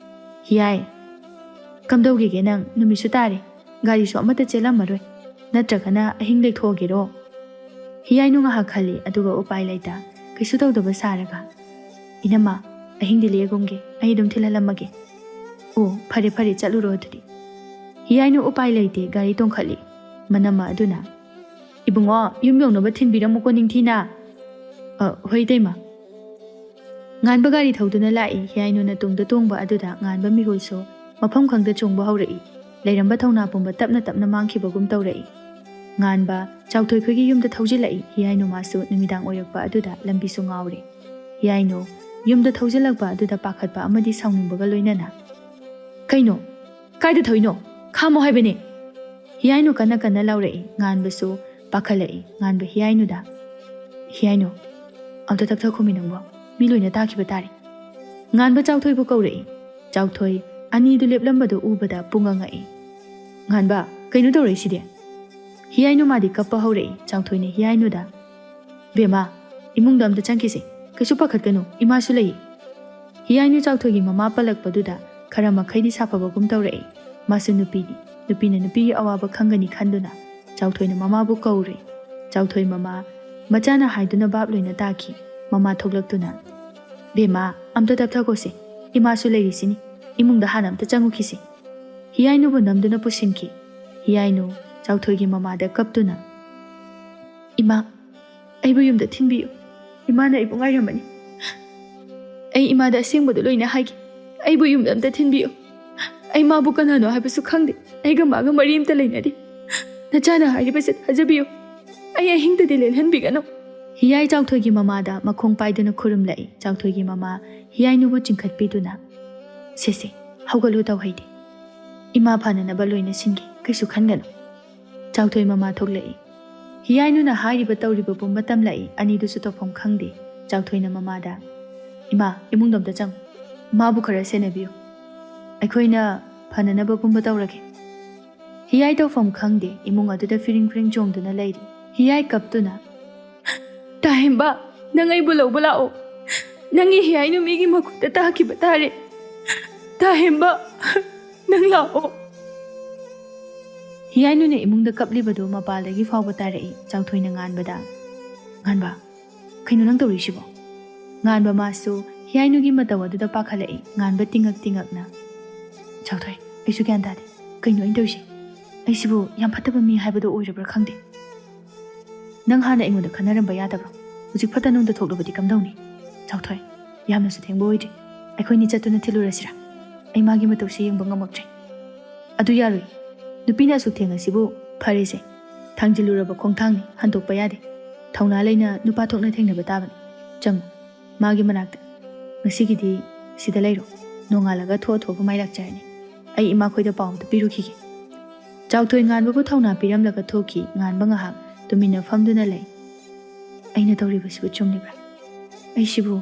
ꯍꯤꯌꯥꯏ ꯀꯝꯗꯧꯒꯤꯒꯦ ꯅꯪ ꯅꯨꯃꯤꯠꯁꯨ ꯇꯥꯔꯦ ꯒꯥꯔꯤꯁꯨ ꯑꯃꯠꯇ ꯆꯦꯜꯂꯝꯃꯔꯣꯏ ꯅꯠꯇ꯭ꯔꯒꯅ ꯑꯍꯤꯡ ꯂꯩꯊꯣꯛꯑꯒꯦꯔꯣ ꯍꯤꯌꯥꯏꯅꯨ ꯉꯥꯏꯍꯥꯛ ꯈꯜꯂꯤ ꯑꯗꯨꯒ ꯎꯄꯥꯏ ꯂꯩꯇ ꯀꯩꯁꯨ ꯇꯧꯗꯕ ꯁꯥꯔꯒ ꯏꯅꯝꯃ ꯑꯍꯤꯡꯗꯤ ꯂꯦꯛꯑꯒꯨꯝꯒꯦ ꯑꯩ ꯑꯗꯨꯝ ꯊꯤꯜꯍꯜꯂꯝꯃꯒꯦ ꯑꯣ ꯐꯔꯦ ꯆꯠꯂꯨꯔꯣ ꯑꯗꯨꯗꯤ ꯍꯤꯌꯥꯏꯅꯨ ꯎꯄꯥꯏ ꯂꯩꯇꯦ ꯒꯥꯔꯤ ꯇꯣꯡꯈꯠꯂꯤ ꯃꯅꯝꯃ ꯑꯗꯨꯅ ꯏꯕꯨꯡꯉꯣ ꯌꯨꯝ ꯌꯧꯅꯕ ꯊꯤꯟꯕꯤꯔꯝꯃꯨꯀꯣ ꯅꯤꯡꯊꯤꯅ ꯍꯣꯏ ꯏꯇꯩꯃ ꯉꯥꯟꯕ ꯒꯥꯔꯤ ꯊꯧꯗꯨꯅ ꯂꯥꯛꯏ ꯍꯤꯌꯥꯏꯅꯨꯅ ꯇꯨꯡꯗ ꯇꯣꯡꯕ ꯑꯗꯨꯗ ꯉꯥꯟꯕ ꯃꯤꯍꯨꯜꯁꯨ ꯃꯐꯝ ꯈꯪꯗ ꯆꯣꯡꯕ ꯍꯧꯔꯛꯏ ꯂꯩꯔꯝꯕ ꯊꯧꯅꯥ ꯄꯨꯝꯕ ꯇꯞꯅ ꯃꯥꯡꯈꯤꯕꯒꯨꯝ ꯇꯧꯔꯛꯏ ꯉꯥꯟꯕ ꯆꯥꯎꯊꯣꯏꯈꯣꯏꯒꯤ ꯌꯨꯝꯗ ꯊꯧꯖꯤꯜꯂꯛꯏ ꯍꯤꯌꯥꯏꯅꯨ ꯃꯥꯁꯨ ꯅꯨꯃꯤꯗꯥꯡ ꯑꯣꯏꯔꯛꯄ ꯑꯗꯨꯗ ꯂꯝꯕꯤꯁꯨ ꯉꯥꯎꯔꯦ ꯍꯤꯌꯥꯏꯅꯨ ꯌꯨꯝꯗ ꯊꯧꯖꯤꯜꯂꯛꯄ ꯑꯗꯨꯗ ꯄꯥꯈꯠꯄ ꯑꯃꯗꯤ ꯁꯥꯎꯅꯤꯡꯕꯒ ꯂꯣꯏꯅꯅ ꯀꯩꯅꯣ ꯀꯥꯏꯗ ꯊꯧꯏꯅꯣ ꯈꯥꯝꯃꯣ ꯍꯥꯏꯕꯅꯦ ꯍꯤꯌꯥꯏꯅꯨ ꯀꯟꯅ ꯂꯥꯎꯔꯛꯏ ꯉꯥꯟꯕꯁꯨ ꯄꯥꯈꯠꯂꯛꯏ ꯉꯥꯟꯕ ꯍꯤꯌꯥꯏꯅꯨꯗ ꯑꯝꯇ ꯇꯞꯊꯈꯣꯃꯤ ꯅꯪꯕꯣ ꯃꯤ ꯂꯣꯏꯅ ꯇꯥꯈꯤꯕ ꯇꯥꯔꯦ ꯉꯥꯟꯕ ꯆꯥꯎꯊꯣꯏꯕꯨ ꯀꯧꯔꯛꯏ ꯆꯥꯎꯊꯣꯏ ꯑꯅꯤꯗꯨ ꯂꯦꯞꯂꯝꯕꯗꯨ ꯎꯕꯗ ꯄꯨꯡꯉꯉꯛꯏ꯫ ꯉꯥꯟꯕ ꯀꯩꯅꯣ ꯇꯧꯔꯛꯏꯁꯤꯗꯤ? ꯍꯤꯌꯥꯏꯅꯨ ꯃꯥꯗꯤ ꯀꯞꯄ ꯍꯧꯔꯛꯏ꯫ ꯆꯥꯎꯊꯣꯏꯅ ꯍꯤꯌꯥꯏꯅꯨꯗ ꯕꯦꯃꯥ ꯏꯃꯨꯡꯗ ꯑꯝꯇ ꯆꯪꯈꯤꯁꯦ, ꯀꯩꯁꯨ ꯄꯥꯈꯠꯀꯅꯨ, ꯏꯃꯥꯁꯨ ꯂꯩ꯫ ꯍꯤꯌꯥꯏꯅꯨ ꯆꯥꯎꯊꯣꯏꯒꯤ ꯃꯃꯥ ꯄꯜꯂꯛꯄꯗꯨꯗ ꯈꯔ ꯃꯈꯩꯗꯤ ꯁꯥꯐꯕꯒꯨꯝ ꯇꯧꯔꯛꯏ꯫ ꯃꯥꯁꯨ ꯅꯨꯄꯤꯅꯤ, ꯅꯨꯄꯤꯅ ꯅꯨꯄꯤꯒꯤ ꯑꯋꯥꯕ ꯈꯪꯒꯅꯤ ꯈꯟꯗꯨꯅ ꯆꯥꯎꯊꯣꯏꯅ ꯃꯃꯥꯕꯨ ꯀꯧꯔꯤ꯫ ꯆꯥꯎꯊꯣꯏ ꯃꯃꯥ ꯃꯆꯥꯅ ꯍꯥꯏꯗꯨꯅ ꯚꯥꯞ ꯂꯣꯏꯅ ꯇꯥꯈꯤ꯫ ꯃꯃꯥ ꯊꯣꯛꯂꯛꯇꯨꯅ ꯕꯦꯃꯥ ꯑꯝꯇ ꯇꯞꯊꯈꯣꯁꯦ, ꯏꯃꯥꯁꯨ ꯂꯩꯔꯤꯁꯤꯅꯤ, ꯏꯃꯨꯡꯗ ꯍꯥꯟꯅ ꯑꯝꯇ ꯆꯪꯉꯨꯈꯤꯁꯤ꯫ ꯍꯤꯌꯥꯏꯅꯨꯕꯨ ꯅꯝꯗꯨꯅ ꯄꯨꯁꯤꯟꯈꯤ꯫ ꯍꯤꯌꯥꯏꯅꯨ ꯆꯥꯎꯊꯣꯏꯒꯤ ꯃꯃꯥꯗ ꯀꯞꯇꯨꯅ ꯏꯃꯥ ꯑꯩꯕꯨ ꯌꯨꯝꯗ ꯊꯤꯟꯕꯤꯌꯨ, ꯏꯃꯥꯅ ꯑꯩꯕꯨ ꯉꯥꯏꯔꯝꯃꯅꯤ, ꯑꯩ ꯏꯃꯥꯗ ꯑꯁꯦꯡꯕꯗꯨ ꯂꯣꯏꯅ ꯍꯥꯏꯒꯦ, ꯑꯩꯕꯨ ꯌꯨꯝꯗ ꯑꯝꯇ ꯊꯤꯟꯕꯤꯌꯨ, ꯑꯩ ꯃꯥꯕꯨ ꯀꯅꯥꯅꯣ ꯍꯥꯏꯕꯁꯨ ꯈꯪꯗꯦ, ꯑꯩꯒ ꯃꯥꯒ ꯃꯔꯤ ꯑꯝꯇ ꯂꯩꯅꯗꯦ, ꯅꯆꯥꯅ ꯍꯥꯏꯔꯤꯕꯁꯦ ꯊꯥꯖꯕꯤꯌꯨ, ꯑꯩ ꯑꯍꯤꯡꯗꯗꯤ ꯂꯦꯜꯍꯟꯕꯤꯒꯅꯨ꯫ ꯍꯤꯌꯥꯏ ꯆꯥꯎꯊꯣꯏꯒꯤ ꯃꯃꯥꯗ ꯃꯈꯣꯡ ꯄꯥꯏꯗꯨꯅ ꯈꯨꯔꯨꯝꯂꯛꯏ꯫ ꯆꯥꯎꯊꯣꯏꯒꯤ ꯃꯃꯥ ꯍꯤꯌꯥꯏꯅꯨꯕꯨ ꯆꯤꯡꯈꯠꯄꯤꯗꯨꯅ ꯁꯦꯁꯦ ꯍꯧꯒꯠꯂꯨ ꯇꯧꯍꯩꯗꯦ, ꯏꯃꯥ ꯐꯅꯅꯕ ꯂꯣꯏꯅ ꯁꯤꯟꯒꯦ, ꯀꯩꯁꯨ ꯈꯟꯒꯅꯨ꯫ ꯆꯥꯎꯊꯣꯏ ꯃꯃꯥ ꯊꯣꯛꯂꯛꯏ꯫ ꯍꯤꯌꯥꯏꯅꯨꯅ ꯍꯥꯏꯔꯤꯕ ꯇꯧꯔꯤꯕ ꯄꯨꯝꯕ ꯇꯝꯂꯛꯏ꯫ ꯑꯅꯤꯗꯨꯁꯨ ꯇꯧꯐꯝ ꯈꯪꯗꯦ꯫ ꯆꯥꯎꯊꯣꯏꯅ ꯃꯃꯥꯗ ꯏꯃꯥ ꯏꯃꯨꯡꯗ ꯑꯝꯇ ꯆꯪꯉꯨ, ꯃꯥꯕꯨ ꯈꯔ ꯁꯦꯟꯅꯕꯤꯌꯨ, ꯑꯩꯈꯣꯏꯅ ꯐꯅꯅꯕ ꯄꯨꯝꯕ ꯇꯧꯔꯒꯦ꯫ ꯍꯤꯌꯥꯏ ꯇꯧꯐꯝ ꯈꯪꯗꯦ ꯏꯃꯨꯡ ꯑꯗꯨꯗ ꯐꯤꯔꯤꯡ ꯐꯤꯔꯤꯡ ꯆꯣꯡꯗꯨꯅ ꯂꯩꯔꯤ꯫ ꯍꯤꯌꯥꯏ ꯀꯞꯇꯨꯅ ꯇꯥꯍꯦꯝꯕ ꯅꯪ ꯑꯩꯕꯨ ꯂꯧꯕ ꯂꯥꯛꯑꯣ, ꯅꯪꯒꯤ ꯍꯤꯌꯥꯏꯅꯨ ꯃꯤꯒꯤ ꯃꯈꯨꯠꯇ ꯇꯥꯈꯤꯕ ꯇꯥꯔꯦ, ꯇꯥꯍꯦꯝꯕ ꯅꯪ ꯂꯥꯛꯑꯣ꯫ ꯍꯤꯌꯥꯏꯅꯨꯅ ꯏꯃꯨꯡꯗ ꯀꯞꯂꯤꯕꯗꯨ ꯃꯄꯥꯜꯗꯒꯤ ꯐꯥꯎꯕ ꯇꯥꯔꯛꯏ꯫ ꯆꯥꯎꯊꯣꯏꯅ ꯉꯥꯟꯕꯗ ꯉꯥꯟꯕ ꯀꯩꯅꯣ ꯅꯪ ꯇꯧꯔꯤꯁꯤꯕꯣ? ꯉꯥꯟꯕ マꯁꯨ ꯍꯤꯌꯥꯏꯅꯨꯒꯤ ꯃꯇꯧ ꯑꯗꯨꯗ ꯄꯥꯈꯠꯂꯛꯏ꯫ ꯉꯥꯟꯕ ꯇꯤꯡꯉꯛ ꯇꯤꯡꯉꯛꯅ ꯆꯥꯎꯊꯣꯏ ꯑꯩꯁꯨ ꯒ꯭ꯌꯥꯟ ꯇꯥꯗꯦ, ꯀꯩꯅꯣ ꯑꯩꯅ ꯇꯧꯔꯤꯁꯦ? ꯑꯩꯁꯤꯕꯨ ꯌꯥꯝ ꯐꯠꯇꯕ ꯃꯤ ꯍꯥꯏꯕꯗꯣ ꯑꯣꯏꯔꯕ꯭ꯔꯥ ꯈꯪꯗꯦ꯫ ꯅꯪ ꯍꯥꯟꯅ ꯑꯩꯉꯣꯟꯗ ꯈꯟꯅꯔꯝꯕ ꯌꯥꯗꯕ꯭ꯔꯣ? ꯍꯧꯖꯤꯛ ꯐꯠꯇ ꯅꯨꯡꯗ ꯊꯣꯛꯂꯨꯕꯗꯤ ꯀꯝꯗꯧꯅꯤ? ꯆꯥꯎꯊꯣꯏ ꯌꯥꯝꯅꯁꯨ ꯊꯦꯡꯕ ꯑꯣꯏꯗ꯭ꯔꯤ, ꯑꯩꯈꯣꯏꯅꯤ ꯆꯠꯇꯨꯅ ꯊꯤꯜꯂꯨꯔꯁꯤꯔꯥ? ꯑꯩ ꯃꯥꯒꯤ ꯃꯇꯧꯁꯦ ꯌꯦꯡꯕ ꯉꯝꯃꯛꯇ꯭ꯔꯦ꯫ ꯑꯗꯨ ꯌꯥꯔꯣꯏ, ꯅꯨꯄꯤꯅ ꯑꯁꯨꯛ ꯊꯦꯡꯉꯁꯤꯕꯨ ꯐꯔꯤꯁꯦ ꯊꯥꯡꯖꯤꯜꯂꯨꯔꯕ ꯈꯣꯡꯊꯥꯡꯅꯤ, ꯍꯟꯗꯣꯛꯄ ꯌꯥꯗꯦ, ꯊꯧꯅꯥ ꯂꯩꯅ ꯅꯨꯄꯥ ꯊꯣꯛꯅ ꯊꯦꯡꯅꯕ ꯇꯥꯕꯅꯤ꯫ ꯆꯪꯉꯨ ꯃꯥꯒꯤ ꯃꯅꯥꯛꯇ, ꯉꯁꯤꯒꯤꯗꯤ ꯁꯤꯗ ꯂꯩꯔꯣ, ꯅꯣꯡꯉꯥꯜꯂꯒ ꯊꯣꯛꯑ ꯊꯣꯛꯄ ꯃꯥꯏ ꯂꯥꯛꯆꯔꯅꯤ, ꯑꯩ ꯏꯃꯥꯈꯣꯏꯗ ꯄꯥꯎ ꯑꯝꯇ ꯄꯤꯔꯨꯈꯤꯒꯦ꯫ ꯆꯥꯎꯊꯣꯏ ꯉꯥꯟꯕꯕꯨ ꯊꯧꯅꯥ ꯄꯤꯔꯝꯂꯒ ꯊꯣꯛꯈꯤ꯫ ꯉꯥꯟꯕ ꯉꯥꯏꯍꯥꯛ ꯇꯨꯃꯤꯟꯅ ꯐꯝꯗꯨꯅ ꯂꯩ꯫ ꯑꯩꯅ ꯇꯧꯔꯤꯕꯁꯤꯕꯨ ꯆꯨꯝꯂꯤꯕ꯭ꯔꯥ? ꯑꯩꯁꯤꯕꯨ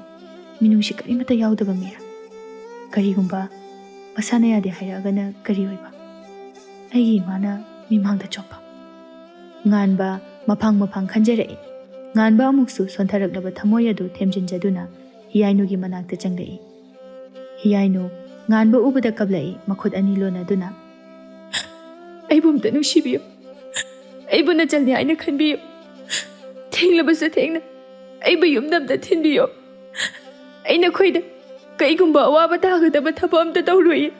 ꯃꯤꯅꯨꯡꯁꯤ ꯀꯔꯤꯃꯠꯇ ꯌꯥꯎꯗꯕ ꯃꯤꯔꯥ? ꯀꯔꯤꯒꯨꯝꯕ ꯃꯁꯥꯅ ꯌꯥꯗꯦ ꯍꯥꯏꯔꯛꯑꯒꯅ ꯀꯔꯤ ꯑꯣꯏꯕ? ꯑꯩꯒꯤ ꯏꯃꯥꯅ ꯃꯤꯃꯥꯡꯗ ꯆꯣꯞꯄ? ꯉꯥꯟꯕ ꯃꯐꯥꯡ ꯃꯐꯥꯡ ꯈꯟꯖꯔꯛꯏ꯫ ꯉꯥꯟꯕ ꯑꯃꯨꯛꯁꯨ ꯁꯣꯟꯊꯔꯛꯂꯕ ꯊꯃꯣꯏ ꯑꯗꯨ ꯊꯦꯝꯖꯤꯟꯖꯗꯨꯅ ꯍꯤꯌꯥꯏꯅꯨꯒꯤ ꯃꯅꯥꯛꯇ ꯆꯪꯂꯛꯏ꯫ ꯍꯤꯌꯥꯏꯅꯨ ꯉꯥꯟꯕ ꯎꯕꯗ ꯀꯞꯂꯛꯏ, ꯃꯈꯨꯠ ꯑꯅꯤ ꯂꯣꯟꯅꯗꯨꯅ ꯑꯩꯕꯨ ꯑꯝꯇ ꯅꯨꯡꯁꯤꯕꯤꯌꯨ, ꯑꯩꯕꯨ ꯅꯆꯜꯅꯤ ꯍꯥꯏꯅ ꯈꯟꯕꯤꯌꯨ, ꯊꯦꯡꯂꯕꯁꯨ ꯊꯦꯡꯅ ꯑꯩꯕꯨ ꯌꯨꯝꯗ ꯑꯝꯇ ꯊꯤꯟꯕꯤꯌꯨ, ꯑꯩ ꯅꯈꯣꯏꯗ ꯀꯩꯒꯨꯝꯕ ꯑꯋꯥꯕ ꯇꯥꯒꯗꯕ ꯊꯕꯛ ꯑꯝꯇ ꯇꯧꯔꯣꯏꯌꯦ,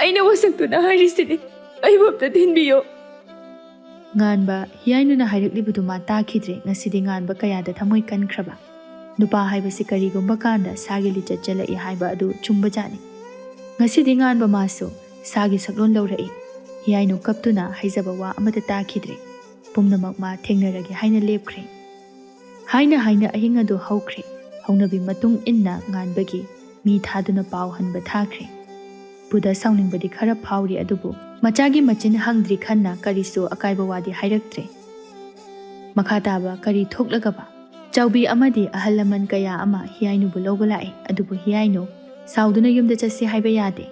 ꯑꯩꯅ ꯋꯥꯁꯛꯇꯨꯅ ꯍꯥꯏꯔꯤꯁꯤꯅꯤ, ꯑꯩꯕꯨ ꯑꯝꯇ ꯊꯤꯟꯕꯤꯌꯨ꯫ ꯉꯥꯟꯕ ꯍꯤꯌꯥꯏꯅꯨꯅ ꯍꯥꯏꯔꯛꯂꯤꯕꯗꯨ ꯃꯥ ꯇꯥꯈꯤꯗ꯭ꯔꯦ꯫ ꯉꯁꯤꯗꯤ ꯉꯥꯟꯕ ꯀꯌꯥꯗ ꯊꯃꯣꯏ ꯀꯟꯈ꯭ꯔꯕ? ꯅꯨꯄꯥ ꯍꯥꯏꯕꯁꯤ ꯀꯔꯤꯒꯨꯝꯕ ꯀꯥꯟꯗ ꯁꯥꯒꯤ ꯂꯤꯆꯠ ꯆꯠꯂꯛꯏ ꯍꯥꯏꯕ ꯑꯗꯨ ꯆꯨꯝꯕꯖꯥꯠꯅꯤ꯫ ꯉꯁꯤꯗꯤ ꯉꯥꯟꯕ ꯃꯥꯁꯨ ꯁꯥꯒꯤ ꯁꯛꯂꯣꯟ ꯂꯧꯔꯛꯏ꯫ ꯍꯤꯌꯥꯏꯅꯨ ꯀꯞꯇꯨꯅ ꯍꯩꯖꯕ ꯋꯥ ꯑꯃꯠꯇ ꯇꯥꯈꯤꯗ꯭ꯔꯦ꯫ ꯄꯨꯝꯅꯃꯛ ꯃꯥ ꯊꯦꯡꯅꯔꯒꯦ ꯍꯥꯏꯅ ꯂꯦꯞꯈ꯭ꯔꯦ꯫ ꯍꯥꯏꯅ ꯑꯍꯤꯡ ꯑꯗꯨ ꯍꯧꯈ꯭ꯔꯦ꯫ ꯍꯧꯅꯕꯤ ꯃꯇꯨꯡ ꯏꯟꯅ ꯉꯥꯟꯕꯒꯤ ꯃꯤ ꯊꯥꯗꯨꯅ ꯄꯥꯎ ꯍꯟꯕ ꯊꯥꯈ꯭ꯔꯦ꯫ ꯄꯨꯗ ꯁꯥꯎꯅꯤꯡꯕꯗꯤ ꯈꯔ ꯐꯥꯎꯔꯤ, ꯑꯗꯨꯕꯨ ꯃꯆꯥꯒꯤ ꯃꯆꯤꯟ ꯍꯪꯗ꯭ꯔꯤ ꯈꯟꯅ ꯀꯔꯤꯁꯨ ꯑꯀꯥꯏꯕ ꯋꯥꯗꯤ ꯍꯥꯏꯔꯛꯇ꯭ꯔꯦ꯫ ꯃꯈꯥ ꯇꯥꯕ ꯀꯔꯤ ꯊꯣꯛꯂꯒꯕ? ꯆꯥꯎꯕꯤ ꯑꯃꯗꯤ ꯑꯍꯜ ꯂꯃꯟ ꯀꯌా ꯑꯃ ꯍꯤꯌꯥꯏꯅꯨꯕꯨ ꯂꯧꯕ ꯂꯥꯛꯏ꯫ ꯑꯗꯨꯕꯨ ꯍꯤꯌꯥꯏꯅꯨ ꯁꯥꯎꯗꯨꯅ ꯌꯨꯝꯗ ꯆꯠꯁꯤ ꯍꯥꯏꯕ ꯌꯥꯗꯦ,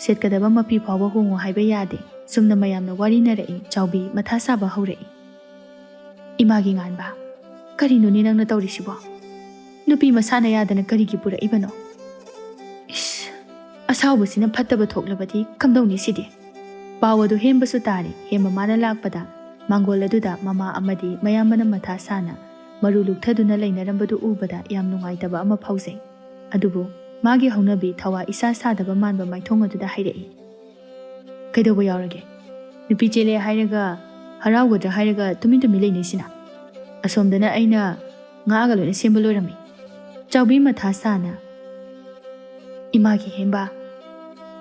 ꯁꯦꯠꯀꯗꯕ ꯃꯄꯤ ꯐꯥꯎꯕ ꯍꯣꯡꯉꯨ ꯍꯥꯏꯕ ꯌꯥꯗꯦ꯫ ꯁꯨꯝꯅ ꯃꯌꯥꯝꯅ ꯋꯥꯔꯤꯅꯔꯛꯏ꯫ ꯆꯥꯎꯕꯤ ꯃꯊꯥ ꯁꯥꯕ ꯍꯧꯔꯛꯏ꯫ ꯏꯃꯥꯒꯤ ꯉꯥꯟꯕ, ꯀꯔꯤꯅꯣꯅꯦ ꯅꯪꯅ ꯇꯧꯔꯤꯁꯤꯕꯣ? ꯅꯨꯄꯤ ꯃꯁꯥꯅ ꯌꯥꯗꯅ ꯀꯔꯤꯒꯤ ꯄꯨꯔꯛꯏꯕꯅꯣ? ꯏꯁ, ꯑꯁꯥꯎꯕꯁꯤꯅ ꯐꯠꯇꯕ ꯊꯣꯛꯂꯕꯗꯤ ꯀꯝꯗꯧꯅꯤ ꯁꯤꯗꯤ? ꯄꯥꯎ ꯑꯗꯨ ꯍꯦꯝꯕꯁꯨ ꯇꯥꯔꯤ꯫ ꯍꯦꯝꯕ ꯃꯥꯅ ꯂꯥꯛꯄꯗ ꯃꯥꯡꯒꯣꯜ ꯑꯗꯨꯗ ꯃꯃꯥ ꯑꯃꯗꯤ ꯃꯌꯥꯝꯕꯅ ꯃꯊꯥ ꯁꯥꯅ ꯃꯔꯨ ꯂꯨꯛꯊꯗꯨꯅ ꯂꯩꯅꯔꯝꯕꯗꯨ ꯎꯕꯗ ꯌꯥꯝ ꯅꯨꯡꯉꯥꯏꯇꯕ ꯑꯃ ꯐꯥꯎꯖꯩ꯫ ꯑꯗꯨꯕꯨ ꯃꯥꯒꯤ ꯍꯧꯅꯕꯤ ꯊꯋꯥ ꯏꯁꯥ ꯁꯥꯗꯕ ꯃꯥꯟꯕ ꯃꯥꯏꯊꯣꯡ ꯑꯗꯨꯗ ꯍꯥꯏꯔꯛꯏ꯫ ꯀꯩꯗꯧꯕ ꯌꯥꯎꯔꯒꯦ? ꯅꯨꯄꯤ ꯆꯦꯜꯂꯦ ꯍꯥꯏꯔꯒ ꯍꯔꯥꯎꯒꯗ꯭ꯔꯥ ꯍꯥꯏꯔꯒ ꯇꯨꯃꯤꯟ ꯇꯨꯃꯤꯟ ꯂꯩꯅꯩꯁꯤꯅ? ꯑꯁꯣꯝꯗꯅ ꯑꯩꯅ ꯉꯥꯛꯑꯒ ꯂꯣꯏꯅ ꯁꯦꯝꯕ ꯂꯣꯏꯔꯝꯃꯤ꯫ ꯆꯥꯎꯕꯤ ꯃꯊꯥ ꯁꯥꯅ ꯏꯃꯥꯒꯤ ꯍꯦꯝꯕ,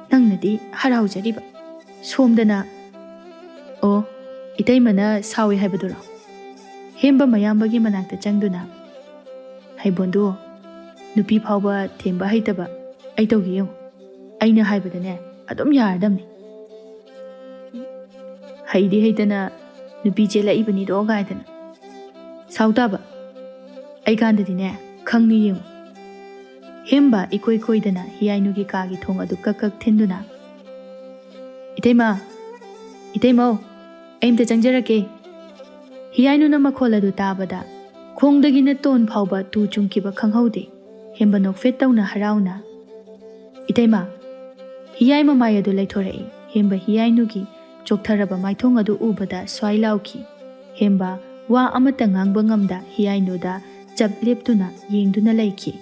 ꯅꯪꯅꯗꯤ ꯍꯔꯥꯎꯖꯔꯤꯕ, ꯁꯣꯝꯗꯅ ꯑꯣ ꯏꯇꯩꯃꯅ ꯁꯥꯎꯏ ꯍꯥꯏꯕꯗꯨꯔꯣ? ꯍꯦꯝꯕ ꯃꯌꯥꯝꯕꯒꯤ ꯃꯅꯥꯛꯇ ꯆꯪꯗꯨꯅ ꯍꯩꯕꯣꯟꯗꯨ, ꯅꯨꯄꯤ ꯐꯥꯎꯕ ꯊꯦꯝꯕ ꯍꯩꯇꯕ ꯑꯩ ꯇꯧꯒꯦ ꯌꯦꯡꯉꯨ, ꯑꯩꯅ ꯍꯥꯏꯕꯗꯅꯦ ꯑꯗꯨꯝ ꯌꯥꯔꯗꯝꯅꯤ, ꯍꯩꯗꯤ ꯍꯩꯇꯅ ꯅꯨꯄꯤ ꯆꯦꯜꯂꯛꯏꯕꯅꯤꯗꯣ ꯒꯥꯏꯗꯅ ꯁꯥꯎ ꯇꯥꯕ, ꯑꯩꯀꯥꯟꯗꯗꯤꯅꯦ ꯈꯪꯅꯤ ꯌꯦꯡꯉꯨ꯫ ꯍꯦꯝꯕ ꯏꯀꯣꯏ ꯀꯣꯏꯗꯅ ꯍꯤꯌꯥꯏꯅꯨꯒꯤ ꯀꯥꯒꯤ ꯊꯣꯡ ꯑꯗꯨ ꯀꯛ ꯀꯛ ꯊꯤꯟꯗꯨꯅ "ꯏꯇꯩꯃ, ꯏꯇꯩꯃꯧ, ꯑꯩ ꯑꯝꯇ ꯆꯪꯖꯔꯛꯀꯦ." ꯍꯤꯌꯥꯏꯅꯨꯅ ꯃꯈꯣꯜ ꯑꯗꯨ ꯇꯥꯕꯗ ꯈꯣꯡꯗꯒꯤꯅ ꯇꯣꯟ ꯐꯥꯎꯕ ꯇꯨ ꯆꯨꯡꯈꯤꯕ ꯈꯪꯍꯧꯗꯦ꯫ ꯍꯦꯝꯕ ꯅꯣꯛꯐꯦꯠ ꯇꯧꯅ ꯍꯔꯥꯎꯅ "ꯏꯇꯩꯃ." ꯍꯤꯌꯥꯏ ꯃꯃꯥꯏ ꯑꯗꯨ ꯂꯩꯊꯣꯔꯛꯏ꯫ ꯍꯦꯝꯕ ꯍꯤꯌꯥꯏꯅꯨꯒꯤ ꯆꯣꯛꯊꯔꯕ ꯃꯥꯏꯊꯣꯡ ꯑꯗꯨ ꯎꯕꯗ ꯁ꯭ꯋꯥꯏ ꯂꯥꯎꯈꯤ꯫ ꯍꯦꯝꯕ ꯋꯥ ꯑꯃꯠꯇ ꯉꯥꯡꯕ ꯉꯝꯗ ꯍꯤꯌꯥꯏꯅꯨꯗ ꯆꯞ ꯂꯦꯞꯇꯨꯅ ꯌꯦꯡꯗꯨꯅ ꯂꯩꯈꯤ꯫